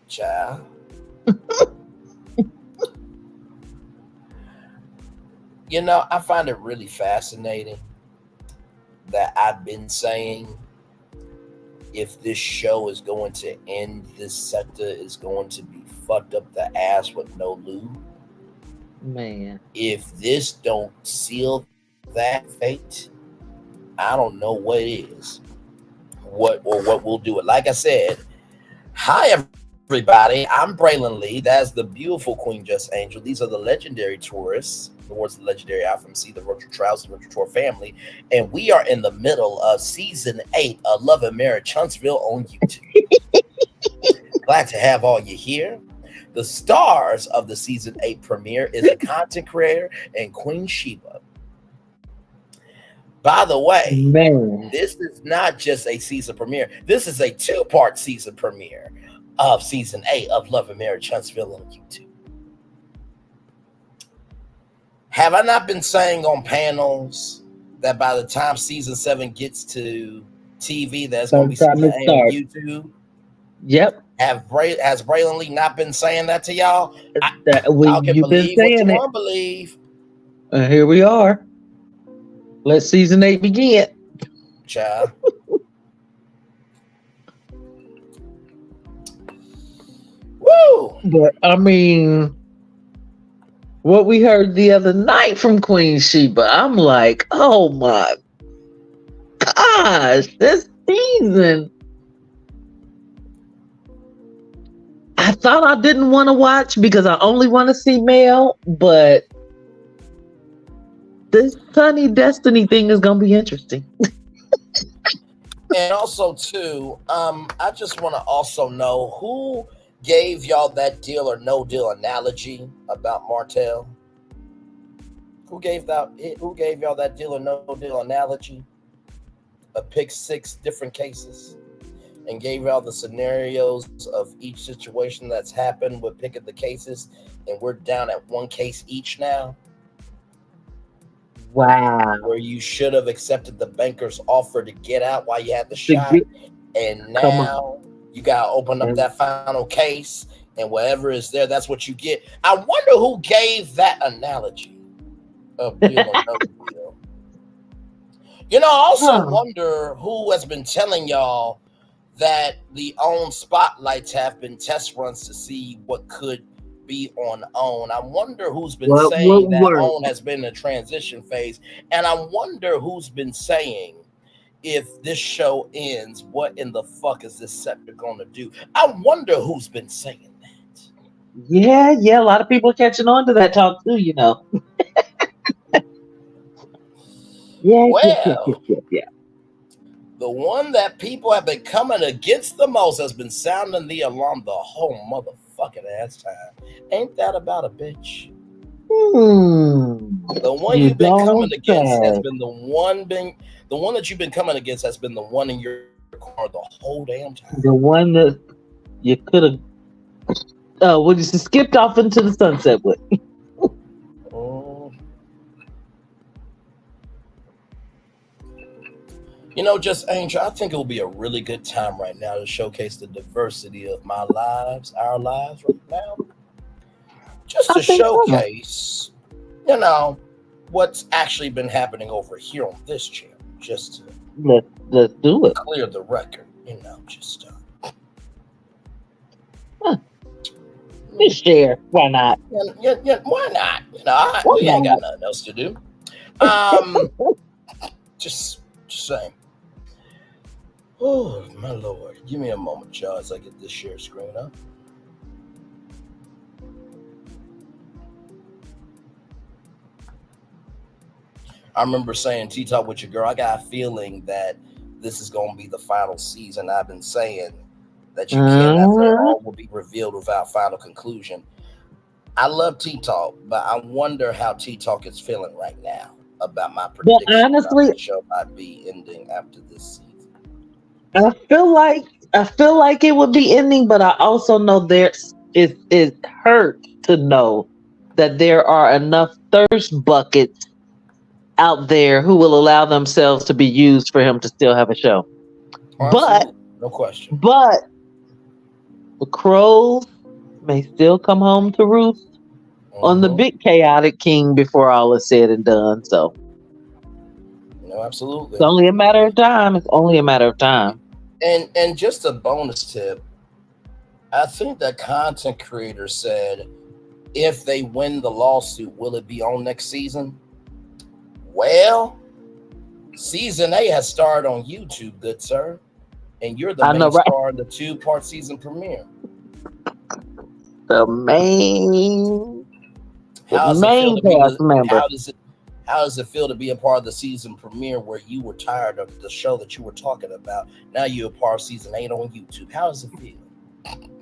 Child. You know, I find it really fascinating that I've been saying if this show is going to end, this sector is going to be fucked up the ass with no lube. Man. If this don't seal that fate, I don't know what it is. What we'll do it. Like I said, hi everybody. I'm Braylon Lee. That's the beautiful Queen Just Angel. These are the legendary tourists, the words of the legendary Alpha MC, the Virtual Trials, the Virtual Tour family, and we are in the middle of season 8 of Love and Marriage Huntsville on YouTube. Glad to have all you here. The stars of the season 8 premiere is a content creator and Queen Sheba. By the way, man, this is not just a season premiere. This is a 2-part season premiere of season 8 of Love and Marriage Huntsville on YouTube. Have I not been saying on panels that by the time season 7 gets to TV, that's going to be season 8 on YouTube? Yep. Has Braylon Lee not been saying that to y'all? You've been saying it. Believe. Here we are. Let season 8 begin. Child. Woo! But I mean, what we heard the other night from Queen Sheba, I'm like, oh my gosh, this season. I thought I didn't want to watch because I only want to see male, but this Sunny Destiny thing is going to be interesting. And also, too, I just want to also know who gave y'all that deal or no deal analogy about Martell. Who gave y'all that deal or no deal analogy? Pick 6 different cases and gave y'all the scenarios of each situation that's happened with picking the cases, and we're down at 1 case each now. Wow. Where you should have accepted the banker's offer to get out while you had the shot, and now you got to open up that final case, and whatever is there, that's what you get. I wonder who gave that analogy of deal or no deal. You know, I also wonder who has been telling y'all that the OWN spotlights have been test runs to see what could be on OWN. I wonder who's been saying that OWN has been in a transition phase, and I wonder who's been saying if this show ends, what in the fuck is this sector gonna do? I wonder who's been saying that. Yeah, a lot of people catching on to that talk too, you know. Yeah. The one that people have been coming against the most has been sounding the alarm the whole motherfucking ass time. Ain't that about a bitch? The one You you've been coming don't against has say. been the one that you've been coming against has been the one in your car the whole damn time. The one that you could have you skipped off into the sunset with. Oh. You know, just Angel, I think it will be a really good time right now to showcase the diversity of our lives right now. Just to showcase, you know, what's actually been happening over here on this channel. Just to let's do it. Clear the record, you know, just share. Why not? Yeah, why not? You know, we ain't got nothing else to do. Just saying. Oh my lord, give me a moment, y'all, as I get this share screen up. I remember saying, T-Talk with your girl, I got a feeling that this is going to be the final season. I've been saying that you can't have it all will be revealed without final conclusion. I love T-Talk, but I wonder how T-Talk is feeling right now about my prediction. But honestly, the show might be ending after this season. I feel like it would be ending, but I also know it hurts to know that there are enough thirst buckets out there who will allow themselves to be used for him to still have a show. Absolutely. No question. But the crows may still come home to roost on the big chaotic king before all is said and done. So no, absolutely. It's only a matter of time. It's only a matter of time. And just a bonus tip, I think that content creator said if they win the lawsuit, will it be on next season? Well, season 8 has started on YouTube, good sir. And you're the main star in the 2-part season premiere. The main cast member. How does it feel to be a part of the season premiere where you were tired of the show that you were talking about? Now you're a part of season 8 on YouTube. How does it feel?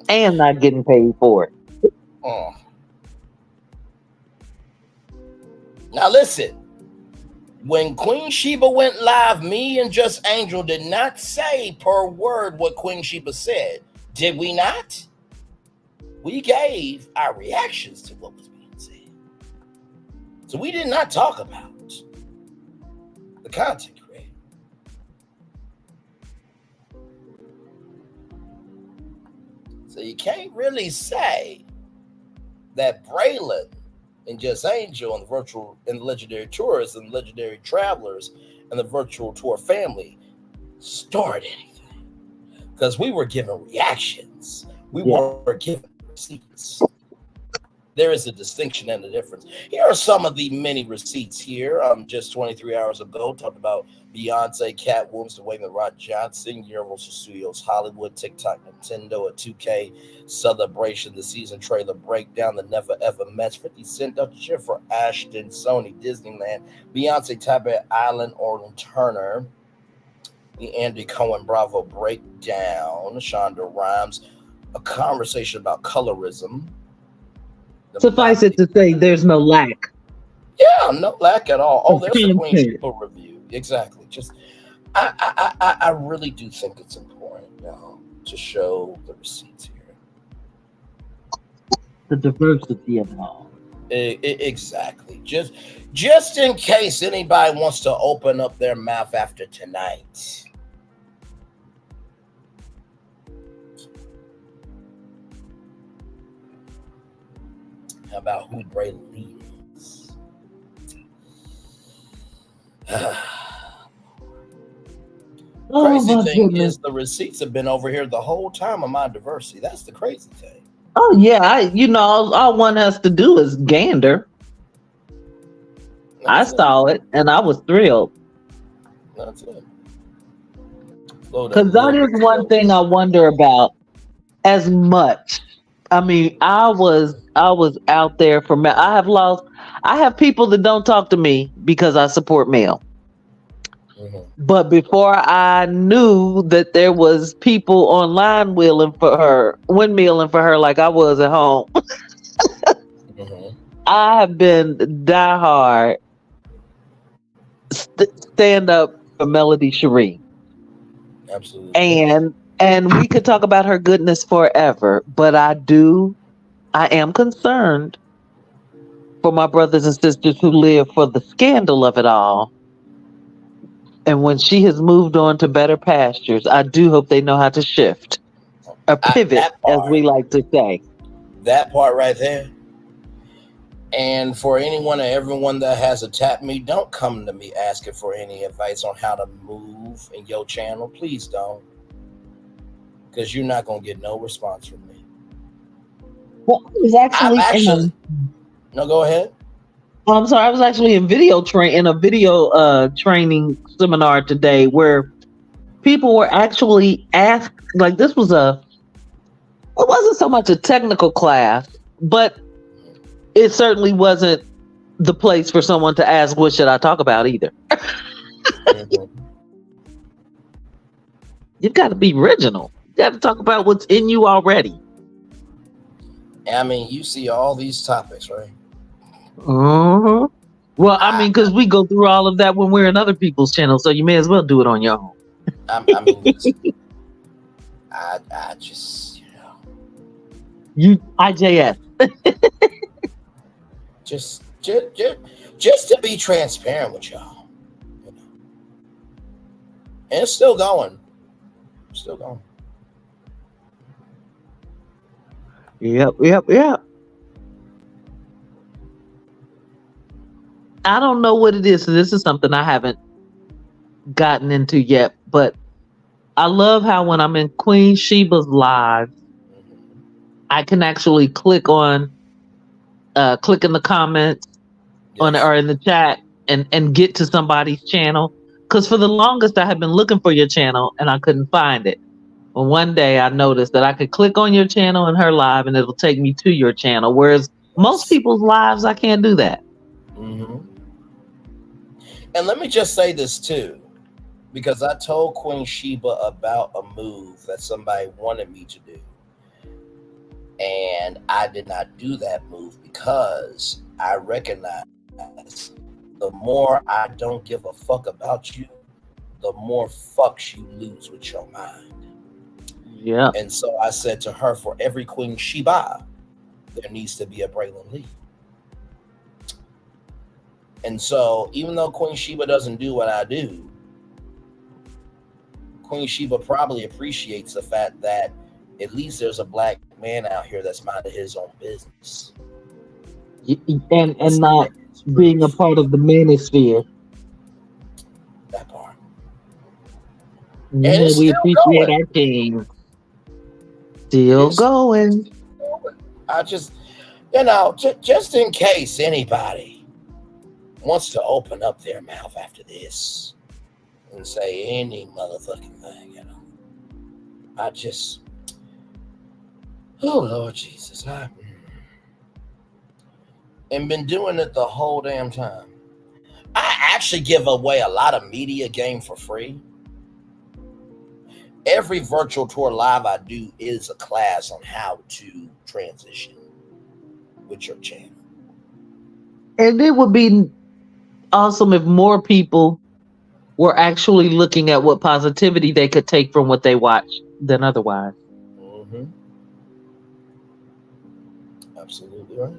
And not getting paid for it. Now listen. When Queen Sheba went live, me and Just Angel did not say per word what Queen Sheba said. Did we not? We gave our reactions to what was being said. So we did not talk about the content creator. So you can't really say that Braylon and Just Angel and the virtual and the legendary tourists and legendary travelers and the virtual tour family started anything, because we were given reactions. We were given receipts. There is a distinction and a difference. Here are some of the many receipts here. Just 23 hours ago, talked about Beyonce, Cat Williams, the Wayman Rod Johnson, Universal Studios, Hollywood, TikTok, Nintendo, a 2K celebration, the season trailer breakdown, the Never Ever Match, 50 Cent, Dr. Cheer for Ashton, Sony, Disneyland, Beyonce, Tibet Island, Orlin Turner, the Andy Cohen Bravo breakdown, Shonda Rhimes, a conversation about colorism. Suffice it to say, there's no lack. Yeah, no lack at all. Oh, there's a Queen Sheba review. Exactly. Just, I really do think it's important, to show the receipts here. The diversity of it all. Exactly. Just in case anybody wants to open up their mouth after tonight. How about who Braylon is? Crazy thing is the receipts have been over here the whole time of my diversity. That's the crazy thing. Oh yeah, all one has to do is gander. I saw it and I was thrilled. That's it. Because that is one thing I wonder about as much. I mean, I was out there for I have people that don't talk to me because I support male. But before I knew that there was people online windmilling for her like I was at home, I have been diehard stand up for Melody Cherie. Absolutely. And we could talk about her goodness forever, but I am concerned for my brothers and sisters who live for the scandal of it all. And when she has moved on to better pastures, I do hope they know how to shift or pivot, as we like to say. That part right there. And for anyone and everyone that has a tap me, don't come to me asking for any advice on how to move in your channel. Please don't. Because you're not going to get no response from me. Well, I was No, go ahead. I'm sorry. I was actually in a video training seminar today where people were actually asked, like it wasn't so much a technical class, but it certainly wasn't the place for someone to ask, what should I talk about either? You've got to be original. You got to talk about what's in you already. I mean, you see all these topics, right? Uh-huh. Well, I mean, because we go through all of that when we're in other people's channels, so you may as well do it on your own. I mean, listen, I just, IJS. just to be transparent with y'all, and it's still going, Yep. I don't know what it is. So this is something I haven't gotten into yet, but I love how when I'm in Queen Sheba's live, I can actually click in the comments or in the chat and get to somebody's channel. Because for the longest, I had been looking for your channel and I couldn't find it. Well, one day I noticed that I could click on your channel and her live and it'll take me to your channel. Whereas most people's lives, I can't do that. And let me just say this too, because I told Queen Sheba about a move that somebody wanted me to do. And I did not do that move because I recognize the more I don't give a fuck about you, the more fucks you lose with your mind. Yeah. And so I said to her, for every Queen Sheba, there needs to be a Braylon Lee. And so even though Queen Sheba doesn't do what I do, Queen Sheba probably appreciates the fact that at least there's a black man out here that's minding his own business. And not being a part of the manosphere. That part. And we appreciate our king. Still going. I just, just in case anybody wants to open up their mouth after this and say any motherfucking thing, I just, oh Lord Jesus, and been doing it the whole damn time. I actually give away a lot of media game for free. Every virtual tour live I do is a class on how to transition with your channel. And it would be awesome if more people were actually looking at what positivity they could take from what they watch than otherwise. Absolutely right.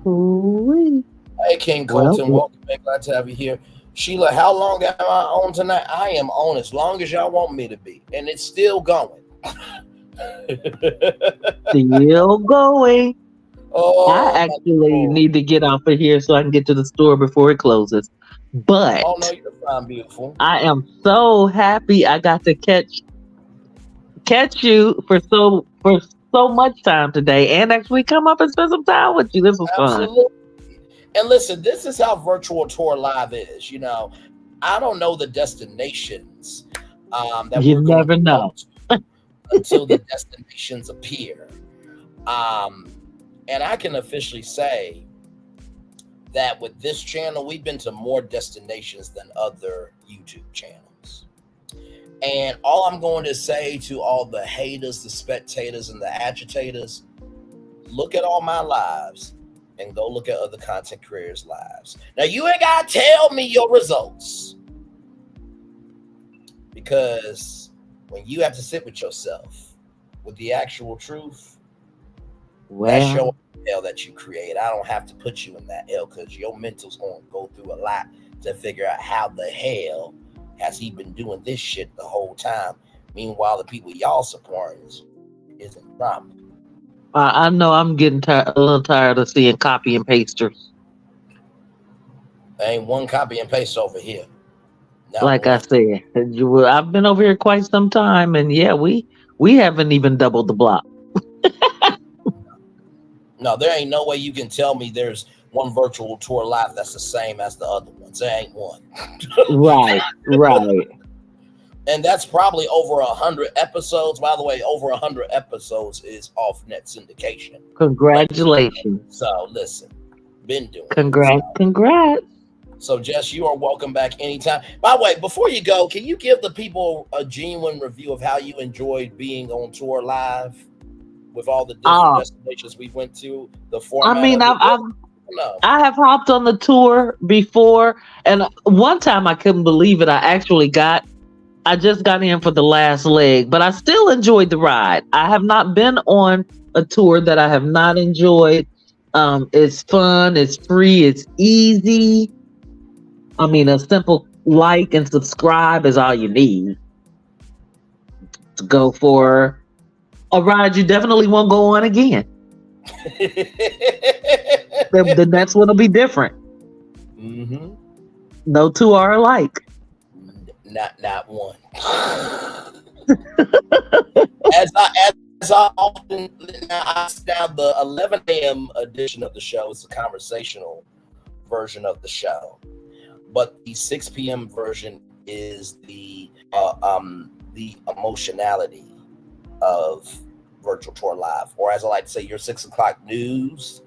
Ooh-wee. Hey, King Colton, welcome back. Glad to have you here. Sheila, how long am I on tonight? I am on as long as y'all want me to be, and it's still going. Still going. Oh, I actually need to get off of here so I can get to the store before it closes. But oh no, you're fine, beautiful. I am so happy I got to catch you for so much time today, and actually come up and spend some time with you. This was fun. And listen, this is how virtual tour live is. I don't know the destinations that you never know until the destinations appear. And I can officially say that with this channel, we've been to more destinations than other YouTube channels. And all I'm going to say to all the haters, the spectators, and the agitators, look at all my lives and go look at other content creators' lives. Now, you ain't got to tell me your results, because when you have to sit with yourself with the actual truth, that's your hell that you create. I don't have to put you in that hell, because your mental's going to go through a lot to figure out how the hell has he been doing this shit the whole time. Meanwhile, the people y'all supporting isn't problem. I know I'm getting a little tired of seeing copy and pasters. There ain't one copy and paste over here. Not Like one. I said, I've been over here quite some time, and yeah, we haven't even doubled the block. No, there ain't no way you can tell me there's one virtual tour live that's the same as the other ones. There ain't one. Right. And that's probably over 100 episodes. By the way, over 100 episodes is off net syndication. Congratulations. So listen, been doing Congrats. So Jess, you are welcome back anytime. By the way, before you go, can you give the people a genuine review of how you enjoyed being on tour live with all the different destinations we went to? The format. I mean, I have hopped on the tour before, and one time I couldn't believe it. I just got in for the last leg, but I still enjoyed the ride. I have not been on a tour that I have not enjoyed. It's fun, it's free, it's easy. I mean, a simple like and subscribe is all you need to go for a ride you definitely won't go on again. The next one will be different. Mm-hmm. No two are alike. Not one. as I often now the 11 a.m. edition of the show is a conversational version of the show, but the 6 p.m. version is the emotionality of virtual tour live, or as I like to say, your 6 o'clock news.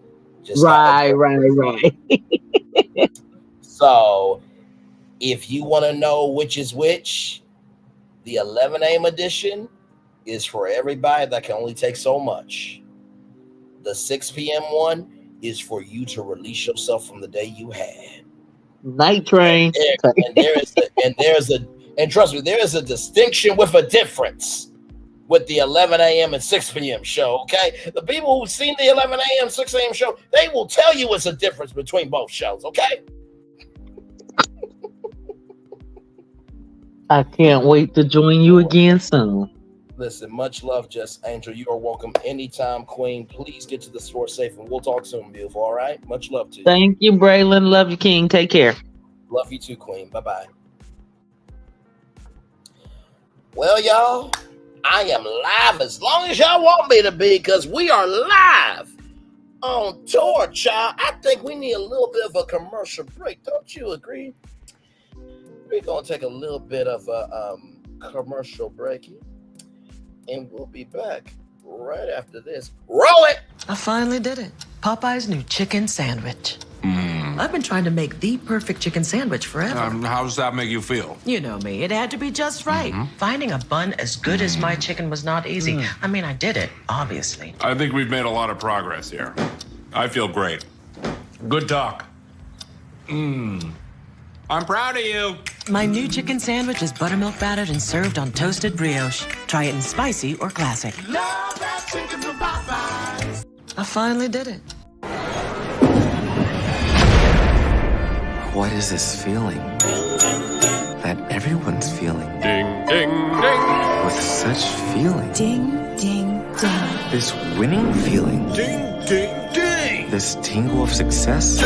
Right. So if you want to know which is which, the 11 a.m. edition is for everybody that can only take so much. The 6 p.m. one is for you to release yourself from the day you had. Night train. And trust me, there is a distinction with a difference with the 11 a.m. and 6 p.m. show, okay? The people who've seen the 11 a.m., 6 a.m. show, they will tell you it's a difference between both shows, okay? I can't wait to join you again soon. Listen, much love, Jess Angel. You are welcome anytime, Queen. Please get to the store safe, and we'll talk soon, beautiful, all right? Much love to you. Thank you, Braylon. Love you, King. Take care. Love you too, Queen. Bye-bye. Well, y'all, I am live as long as y'all want me to be, because we are live on tour, child. I think we need a little bit of a commercial break. Don't you agree? We're going to take a little bit of a commercial break, and we'll be back right after this. Roll it! I finally did it. Popeye's new chicken sandwich. I've been trying to make the perfect chicken sandwich forever. How does that make you feel? You know me. It had to be just right. Finding a bun as good as my chicken was not easy. I mean, I did it, obviously. I think we've made a lot of progress here. I feel great. Good talk. I'm proud of you. My new chicken sandwich is buttermilk battered and served on toasted brioche. Try it in spicy or classic. Love that chicken from Popeyes. I finally did it. What is this feeling that everyone's feeling? Ding, ding, ding. With such feeling. Ding, ding, ding. This winning feeling. Ding, ding, ding. This tingle of success.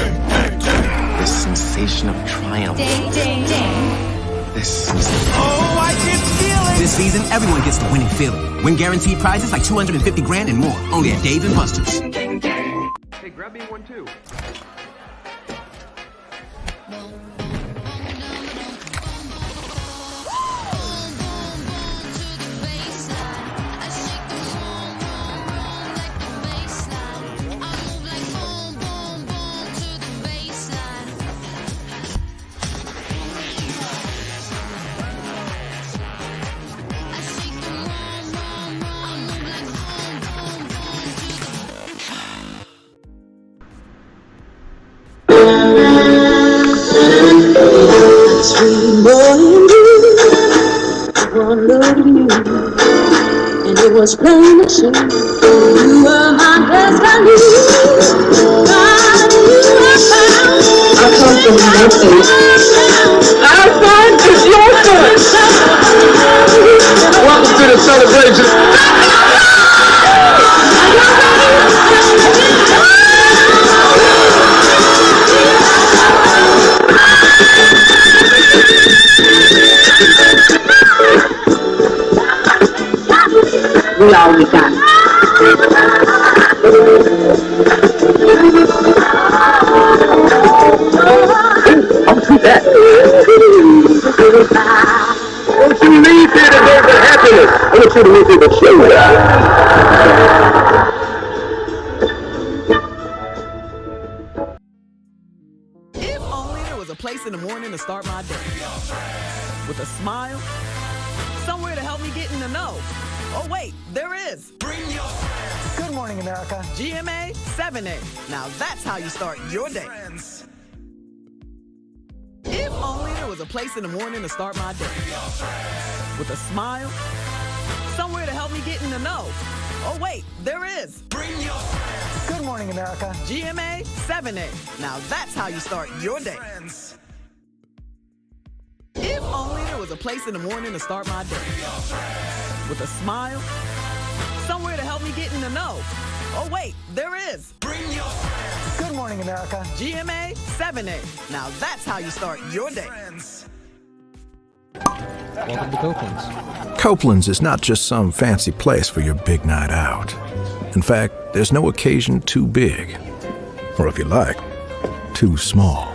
This sensation of triumph. Ding, ding, ding. This. Oh, I can feel it! This season, everyone gets the winning feeling. Win guaranteed prizes like $250 grand and more. Only at Dave & Buster's. Hey, grab me one too. sweet morning dew, one look at you, and it was plain to see you were my destiny. God, you are found. I come from Memphis. Our son is your son. Welcome to the celebration. We all we got. I'll see that. Don't you leave here today with happiness. I want you to leave here with joy. If only there was a place in the morning to start my day. With a smile, somewhere to help me get in the know. Oh wait, there is. Good morning, America. GMA 7A. Now that's how you start your day. If only there was a place in the morning to start my day. With a smile, somewhere to help me get in the know. Oh wait, there is. Good morning, America. GMA 7A. Now that's how you start your day. If only there was a place in the morning to start my day. With a smile, somewhere to help me get in the know. Oh wait, there is. Good morning, America. GMA 7A. Now that's how you start your day. Welcome to Copeland's. Copeland's is not just some fancy place for your big night out. In fact, there's no occasion too big. Or if you like, too small.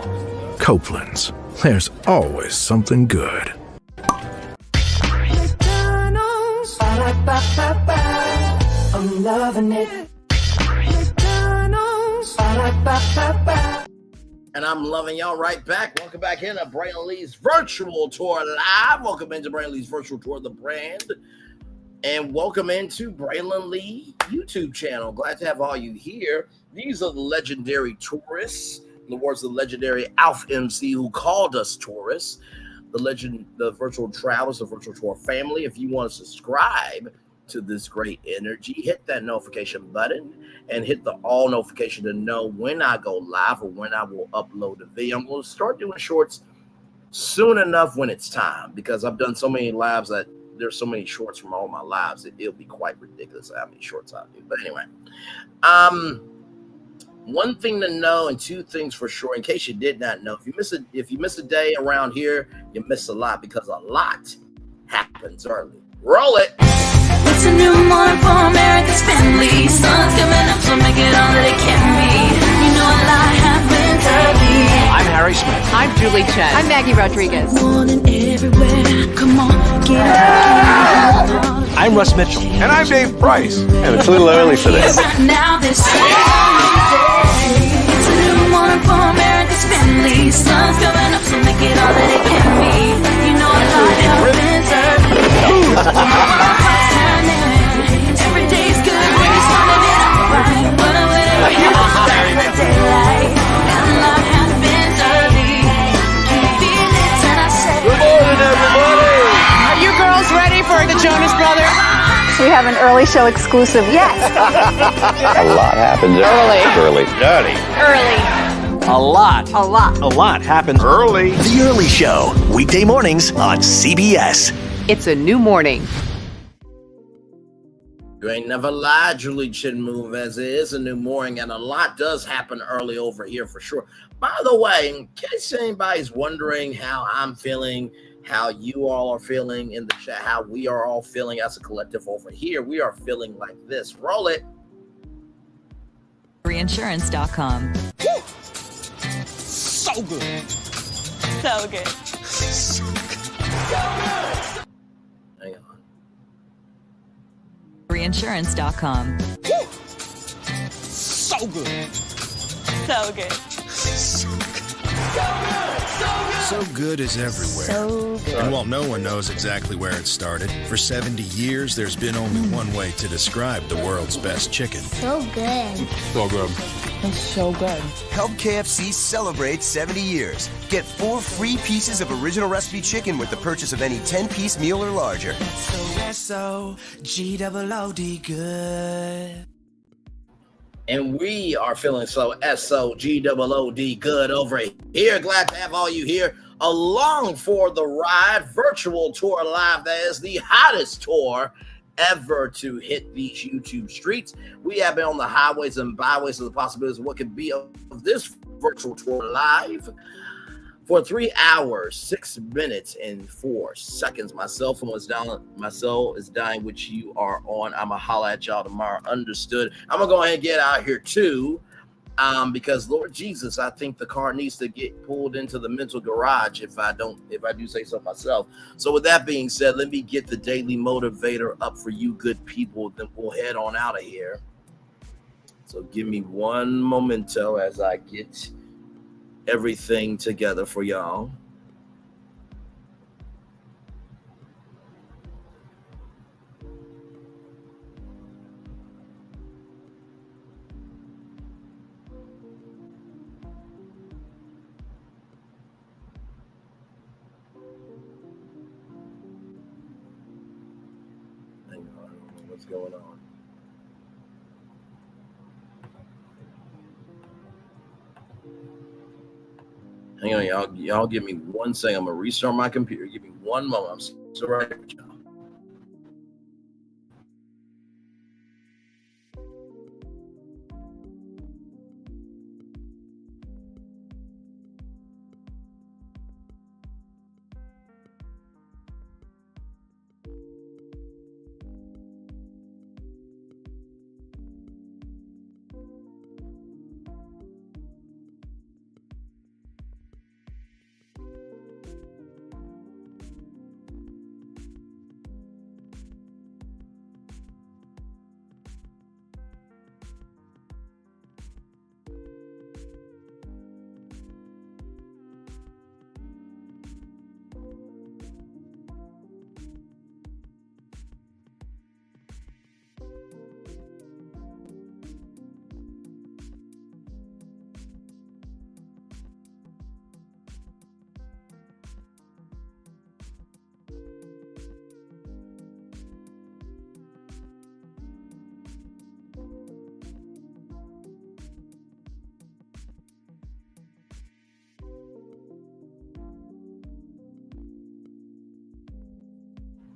Copeland's. There's always something good. McDonald's. I'm loving it. McDonald's. And I'm loving y'all right back. Welcome back into Braylon Lee's virtual tour live. Welcome into Braylon Lee's virtual tour of the brand. And welcome into Braylon Lee YouTube channel. Glad to have all you here. These are the legendary tourists. In the words of the legendary Alf MC who called us tourists. The virtual travelers, the virtual tour family. If you want to subscribe to this great energy, hit that notification button and hit the all notification to know when I go live or when I will upload a video. I'm going to start doing shorts soon enough when it's time, because I've done so many lives that there's so many shorts from all my lives it'll be quite ridiculous how many shorts I do. But anyway, one thing to know and two things for sure, in case you did not know, if you miss a day around here, you miss a lot, because a lot happens early. Roll it. It's a new morning for America's family. Sun's coming up, so make it all that it can be. You know a lot happens early. I'm Harry Smith. I'm Julie Chen. I'm Maggie Rodriguez. Morning everywhere. Come on, get up. I'm Russ Mitchell. And I'm Dave Price. And it's a little early for this. Now this it's a new morning for America's family. Sun's coming up, so make it all that it can be. You know a lot happens early. Every day's good when you're starting it out right. What a way to start the daylight. And a lot happens early. Can you feel it? And I say, good morning, everybody. Are you girls ready for the Jonas Brothers? We have an early show exclusive yet. A lot happens early. A lot happens early. The Early Show, weekday mornings on CBS. It's a new morning. You ain't never lied, Julie Chin Move, as it is a new morning, and a lot does happen early over here for sure. By the way, in case anybody's wondering how I'm feeling, how you all are feeling in the chat, how we are all feeling as a collective over here, we are feeling like this. Roll it. Reinsurance.com. So good. So good. Hang on. Reinsurance.com. So good. So good. So good is everywhere. So good. And while no one knows exactly where it started, for 70 years there's been only one way to describe the world's best chicken. So good. So good. It's so good. Help KFC celebrate 70 years. Get 4 free pieces of original recipe chicken with the purchase of any 10-piece meal or larger. S-O-G-O-O-D good. And we are feeling so S-O-G-O-O-D good over here. Glad to have all you here along for the ride. Virtual tour live. That is the hottest tour ever to hit these YouTube streets. We have been on the highways and byways of the possibilities of what could be of this virtual tour live for 3 hours, 6 minutes, and 4 seconds. My cell phone is down. My cell is dying, which you are on. I'm going to holler at y'all tomorrow. Understood. I'm going to go ahead and get out here too. Because Lord Jesus, I think the car needs to get pulled into the mental garage if I do say so myself. So with that being said, let me get the Daily Motivator up for you good people. Then we'll head on out of here. So give me one momento as I get everything together for y'all. What's going on? Hang on, y'all give me 1 second. I'm gonna restart my computer. Give me 1 moment. I'm still right here with y'all.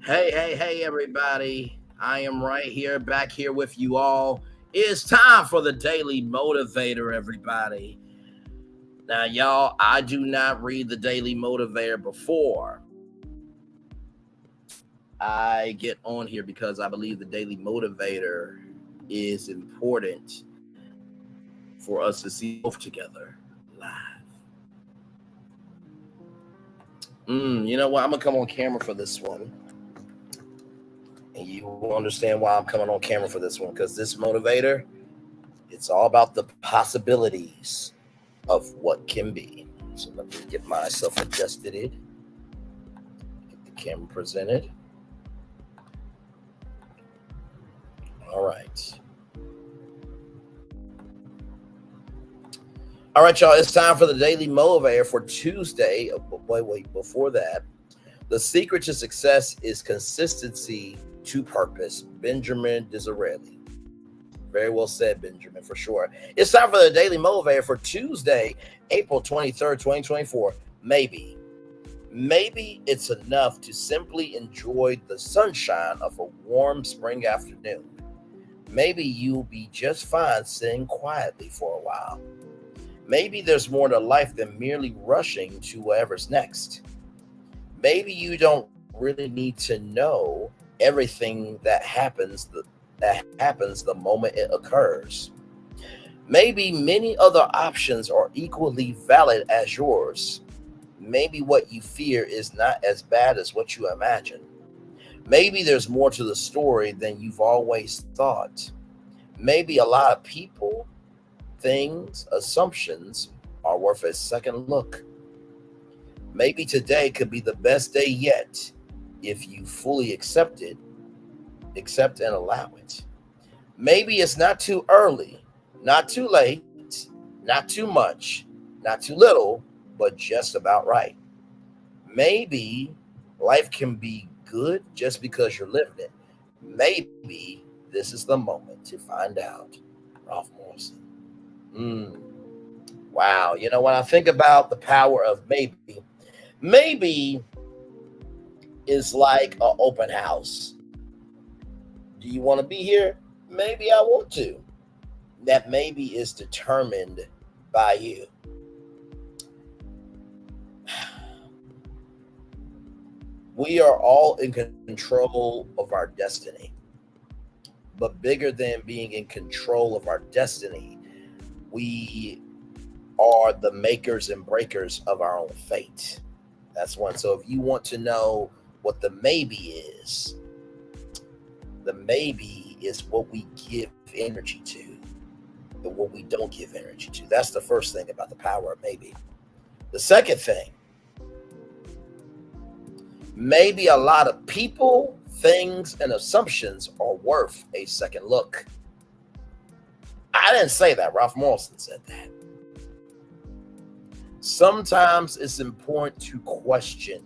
Hey, everybody. I am right here, back here with you all. It's time for the Daily Motivator, everybody. Now, y'all, I do not read the Daily Motivator before I get on here because I believe the Daily Motivator is important for us to see both together live. You know what? I'm going to come on camera for this one. And you will understand why I'm coming on camera for this one, because this motivator, it's all about the possibilities of what can be. So let me get myself adjusted. Get the camera presented. All right. All right, y'all. It's time for the Daily Motivator for Tuesday. Wait, before that. The secret to success is consistency to purpose. Benjamin Disraeli. Very well said, Benjamin, for sure. It's time for the Daily Motivator for Tuesday, April 23rd, 2024. Maybe it's enough to simply enjoy the sunshine of a warm spring afternoon. Maybe you'll be just fine sitting quietly for a while. Maybe there's more to life than merely rushing to whatever's next. Maybe you don't really need to know everything that happens the moment it occurs. Maybe many other options are equally valid as yours. Maybe what you fear is not as bad as what you imagine. Maybe there's more to the story than you've always thought. Maybe a lot of people, things, assumptions are worth a second look. Maybe today could be the best day yet if you fully accept and allow it. Maybe it's not too early, not too late, Not too much, not too little, but just about right. Maybe life can be good just because you're living it. Maybe this is the moment to find out. Ralph Morrison. Wow. You know, when I think about the power of maybe is like an open house. Do you want to be here? Maybe I want to. That maybe is determined by you. We are all in control of our destiny. But bigger than being in control of our destiny, we are the makers and breakers of our own fate. That's one. So if you want to know what the maybe is what we give energy to and what we don't give energy to. That's the first thing about the power of maybe. The second thing, maybe a lot of people, things, and assumptions are worth a second look. I didn't say that. Ralph Morrison said that. Sometimes it's important to question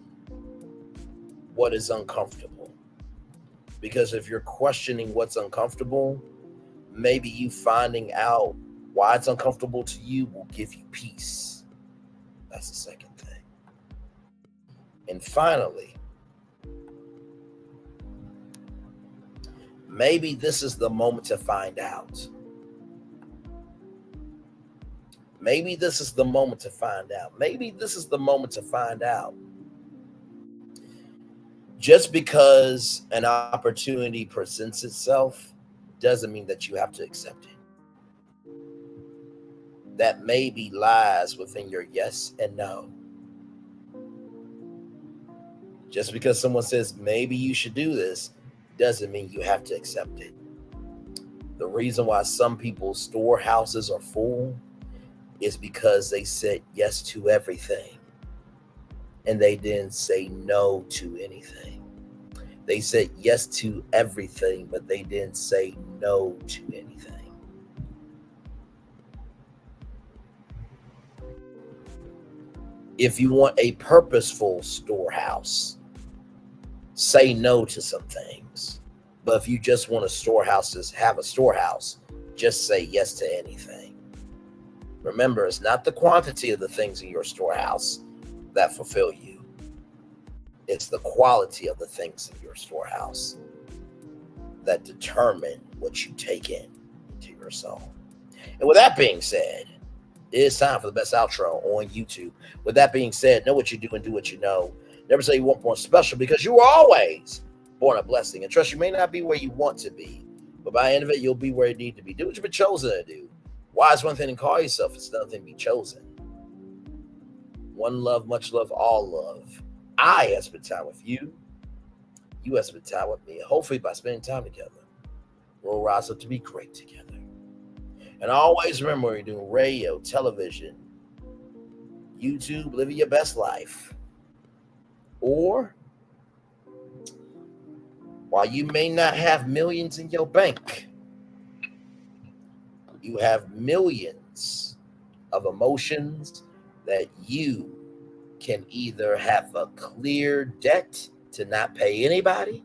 what is uncomfortable. Because if you're questioning what's uncomfortable, maybe you finding out why it's uncomfortable to you will give you peace. That's the second thing. And finally, maybe this is the moment to find out. Maybe this is the moment to find out. Maybe this is the moment to find out. Just because an opportunity presents itself doesn't mean that you have to accept it. That maybe lies within your yes and no. Just because someone says maybe you should do this doesn't mean you have to accept it. The reason why some people's storehouses are full is because they said yes to everything and they didn't say no to anything. They said yes to everything, but they didn't say no to anything. If you want a purposeful storehouse, say no to some things. But if you just want a storehouse to have a storehouse, just say yes to anything. Remember, it's not the quantity of the things in your storehouse that fulfill you. It's the quality of the things in your storehouse that determine what you take in to your soul. And with that being said, it is time for the best outro on YouTube. With that being said, know what you do and do what you know. Never say you weren't born special, because you were always born a blessing. And trust, you may not be where you want to be, but by the end of it, you'll be where you need to be. Do what you've been chosen to do. Why is one thing to call yourself? It's another thing to be chosen. One love, much love, all love. I have spent time with you. You have spent time with me. Hopefully by spending time together, we'll rise up to be great together. And always remember, when you're doing radio, television, YouTube, living your best life, or while you may not have millions in your bank, you have millions of emotions that you can either have a clear debt to not pay anybody,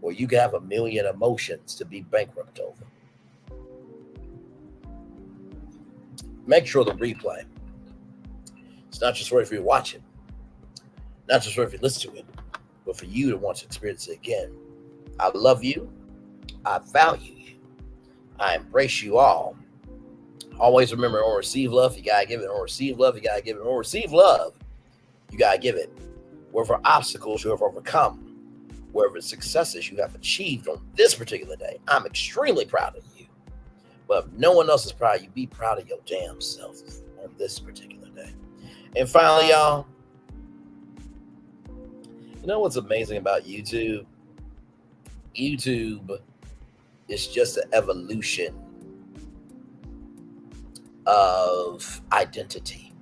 or you can have a million emotions to be bankrupt over. Make sure the replay, it's not just for if you watch it, not just for if you listen to it, but for you to want to experience it again. I love you. I value you. I embrace you all. Always remember, or receive love, you gotta give it. Or receive love, you gotta give it. Or receive love, you gotta give it. Wherever obstacles you have overcome, wherever successes you have achieved on this particular day, I'm extremely proud of you. But if no one else is proud of you, be proud of your damn self on this particular day. And finally, y'all, you know what's amazing about YouTube? YouTube is just an evolution of identity.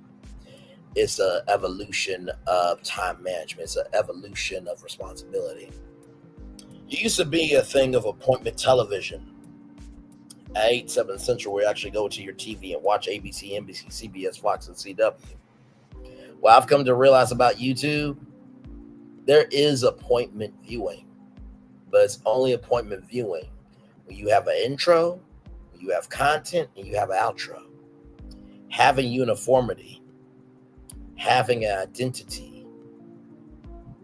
It's an evolution of time management. It's an evolution of responsibility. It used to be a thing of appointment television. at 8, 7 Central, where you actually go to your TV and watch ABC, NBC, CBS, Fox, and CW. Well, I've come to realize about YouTube, there is appointment viewing, but it's only appointment viewing when you have an intro, when you have content, and you have an outro. Having uniformity, having an identity,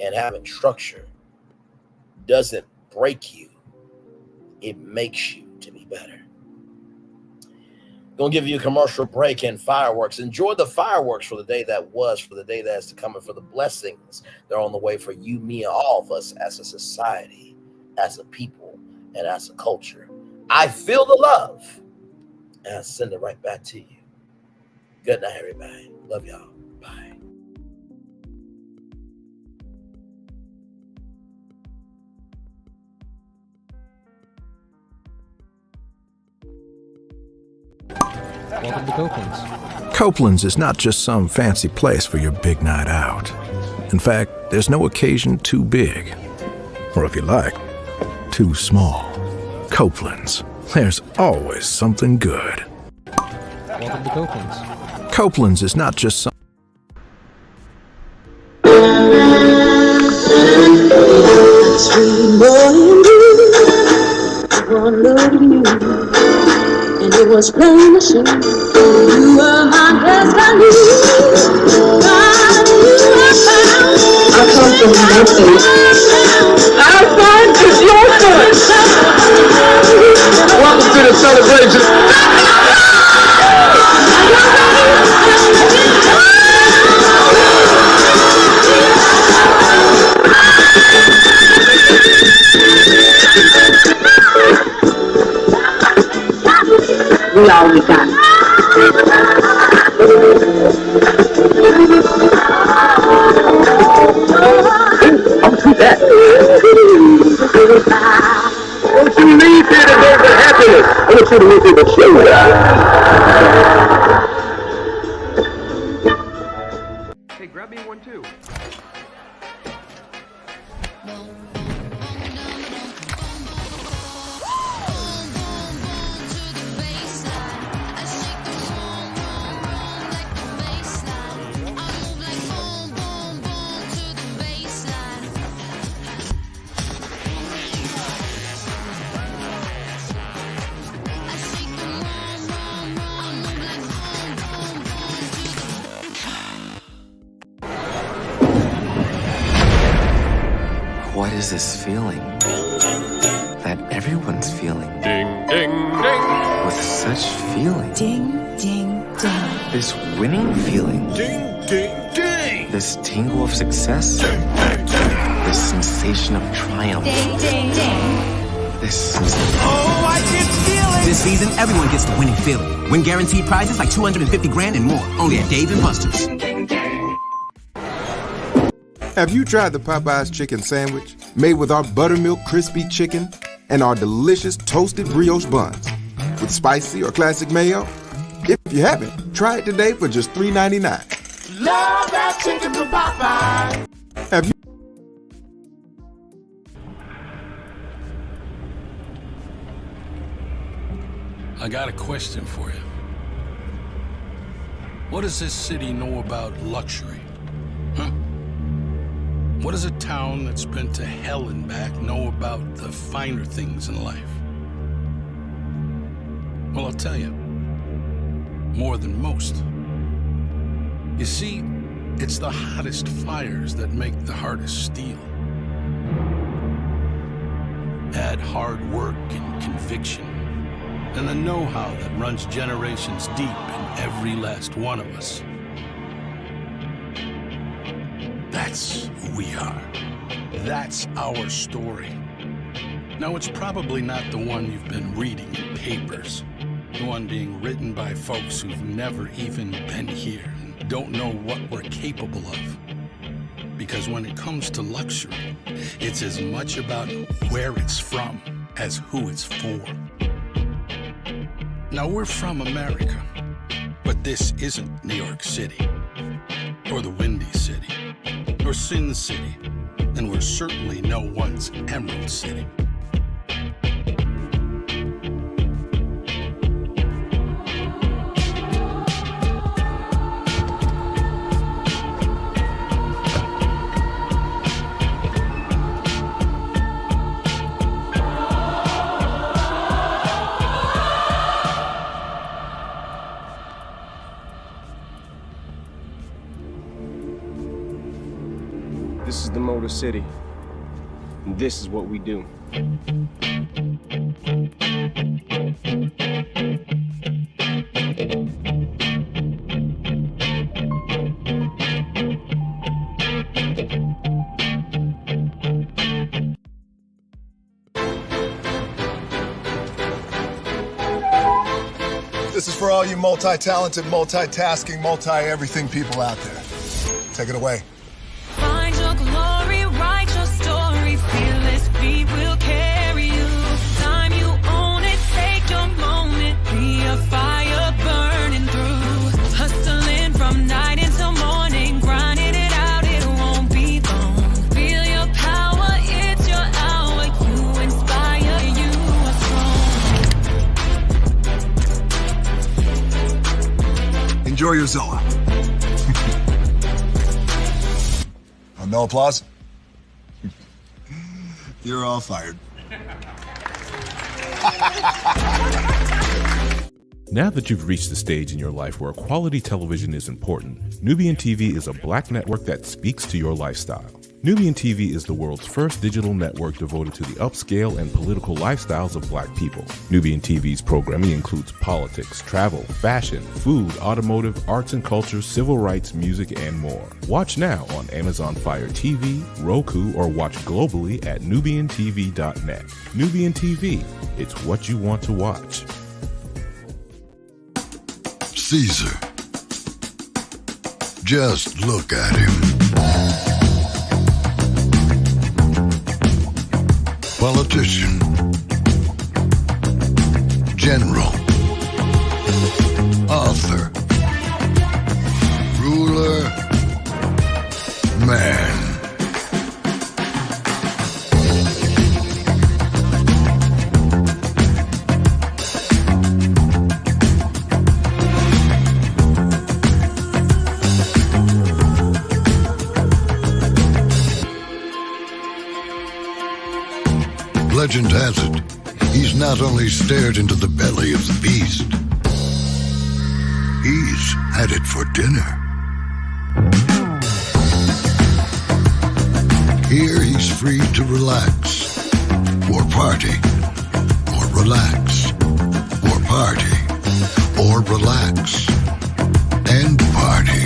and having structure doesn't break you. It makes you to be better. Gonna give you a commercial break and fireworks. Enjoy the fireworks for the day that was, for the day that is to come, and for the blessings that are on the way for you, me, and all of us as a society, as a people, and as a culture. I feel the love, and I send it right back to you. Good night, everybody. Love y'all. Bye. Welcome to Copeland's. Copeland's is not just some fancy place for your big night out. In fact, there's no occasion too big. Or if you like, too small. Copeland's. There's always something good. Welcome to Copeland's. Copeland's is not just some... Sweet morning dew, one look at you, and it was plain to see you were my destiny. God, you were found. I come from Memphis. Our son is your son. Welcome to the celebration. We always got it. I'll see that. Don't you leave here today with happiness. I want you to leave here with joy. Hey, grab me one too. What is this feeling that everyone's feeling? Ding, ding, ding. With such feeling. Ding, ding, ding. This winning feeling. Ding, ding, ding. This tingle of success. This sensation of triumph. Ding, ding, ding. This Oh, I can feel it! This season, everyone gets the winning feeling. Win guaranteed prizes like 250 grand and more. Only at Dave & Buster's. Have you tried the Popeye's chicken sandwich made with our buttermilk crispy chicken and our delicious toasted brioche buns with spicy or classic mayo? If you haven't, try it today for just $3.99. Love that chicken from Popeye. Have you? I got a question for you. What does this city know about luxury? Huh? What does a town that's been to hell and back know about the finer things in life? Well, I'll tell you. More than most. You see, it's the hottest fires that make the hardest steel. Add hard work and conviction, and the know-how that runs generations deep in every last one of us. That's who we are. That's our story. Now, it's probably not the one you've been reading in papers. The one being written by folks who've never even been here and don't know what we're capable of. Because when it comes to luxury, it's as much about where it's from as who it's for. Now, we're from America, but this isn't New York City, or the Windy City, or Sin City, and we're certainly no one's Emerald City. This is the Motor City. And this is what we do. This is for all you multi-talented, multitasking, multi-everything people out there. Take it away. Find your glory, write your story, fearless feet will carry you. Time you own it, take your moment, be a fire burning through. Hustling from night until morning, grinding it out, it won't be long. Feel your power, it's your hour, you inspire, you are strong. Enjoy your Zola. No applause? You're all fired. Now that you've reached the stage in your life where quality television is important, Nubian TV is a black network that speaks to your lifestyle. Nubian TV is the world's first digital network devoted to the upscale and political lifestyles of black people. Nubian TV's programming includes politics, travel, fashion, food, automotive, arts and culture, civil rights, music, and more. Watch now on Amazon Fire TV, Roku, or watch globally at NubianTV.net. Nubian TV, it's what you want to watch. Caesar. Just look at him. Politician, general, author, ruler, man. Legend has it, he's not only stared into the belly of the beast, he's had it for dinner. Here he's free to relax, or party, or relax, or party, or relax, and party.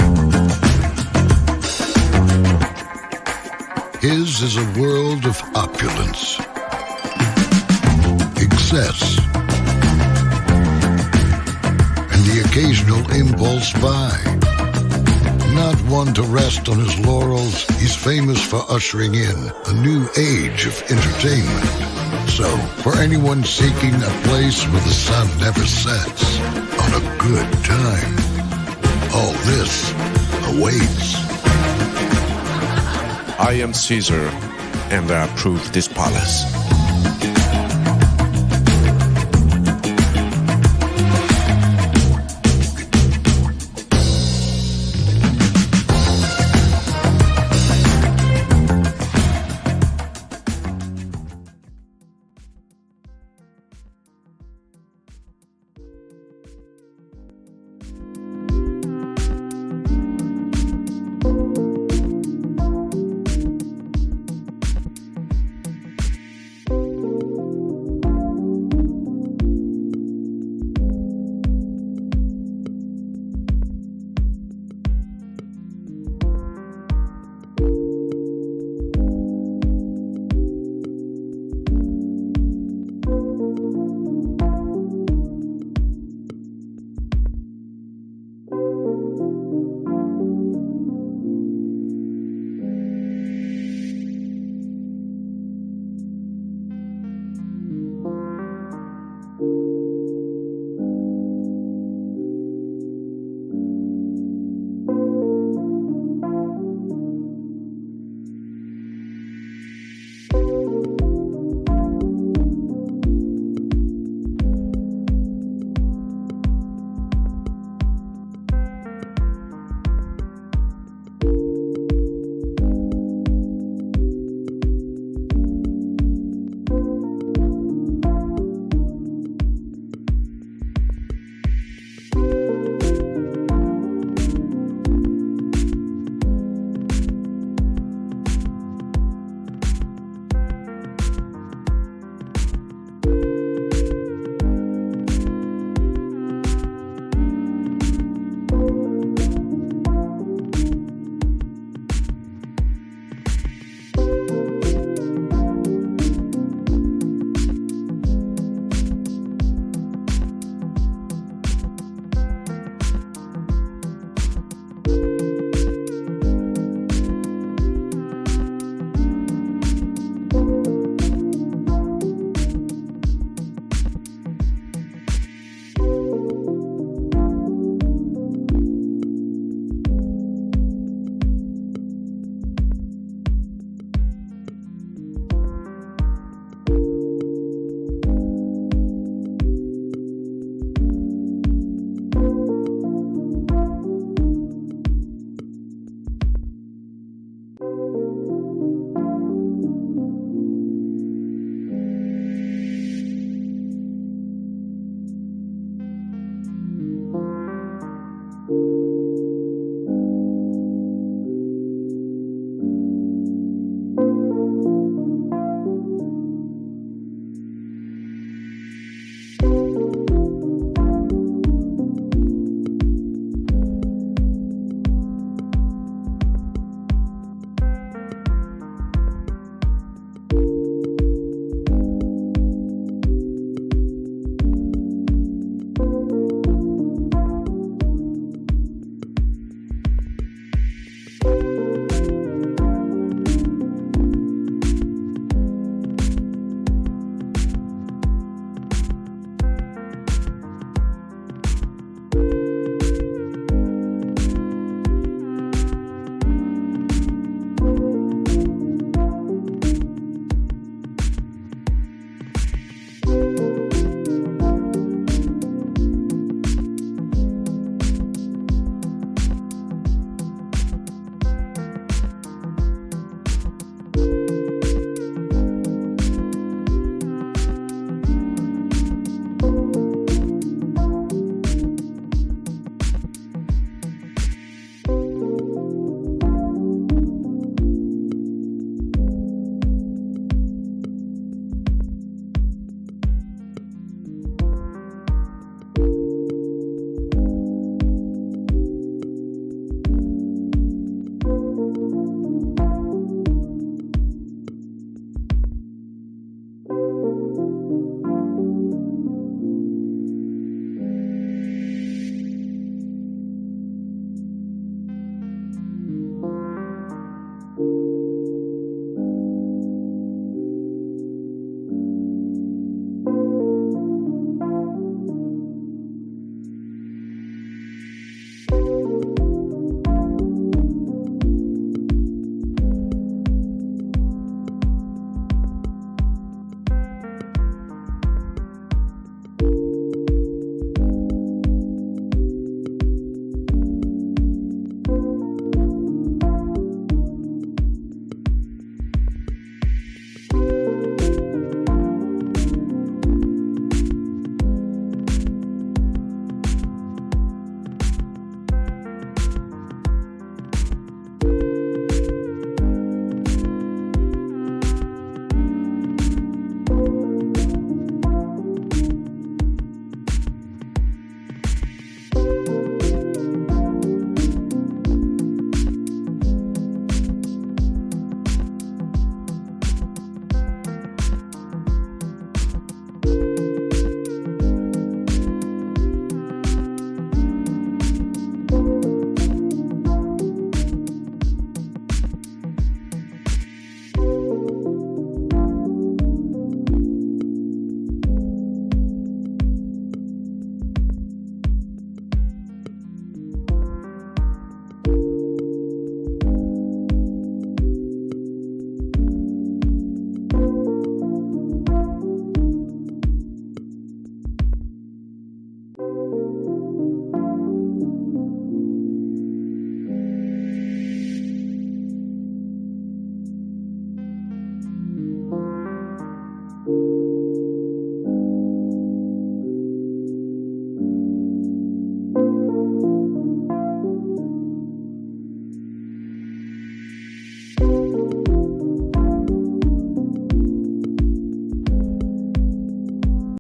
His is a world of opulence, excess, and the occasional impulse buy. Not one to rest on his laurels, he's famous for ushering in a new age of entertainment. So, for anyone seeking a place where the sun never sets on a good time, all this awaits. I am Caesar, and I approve this palace.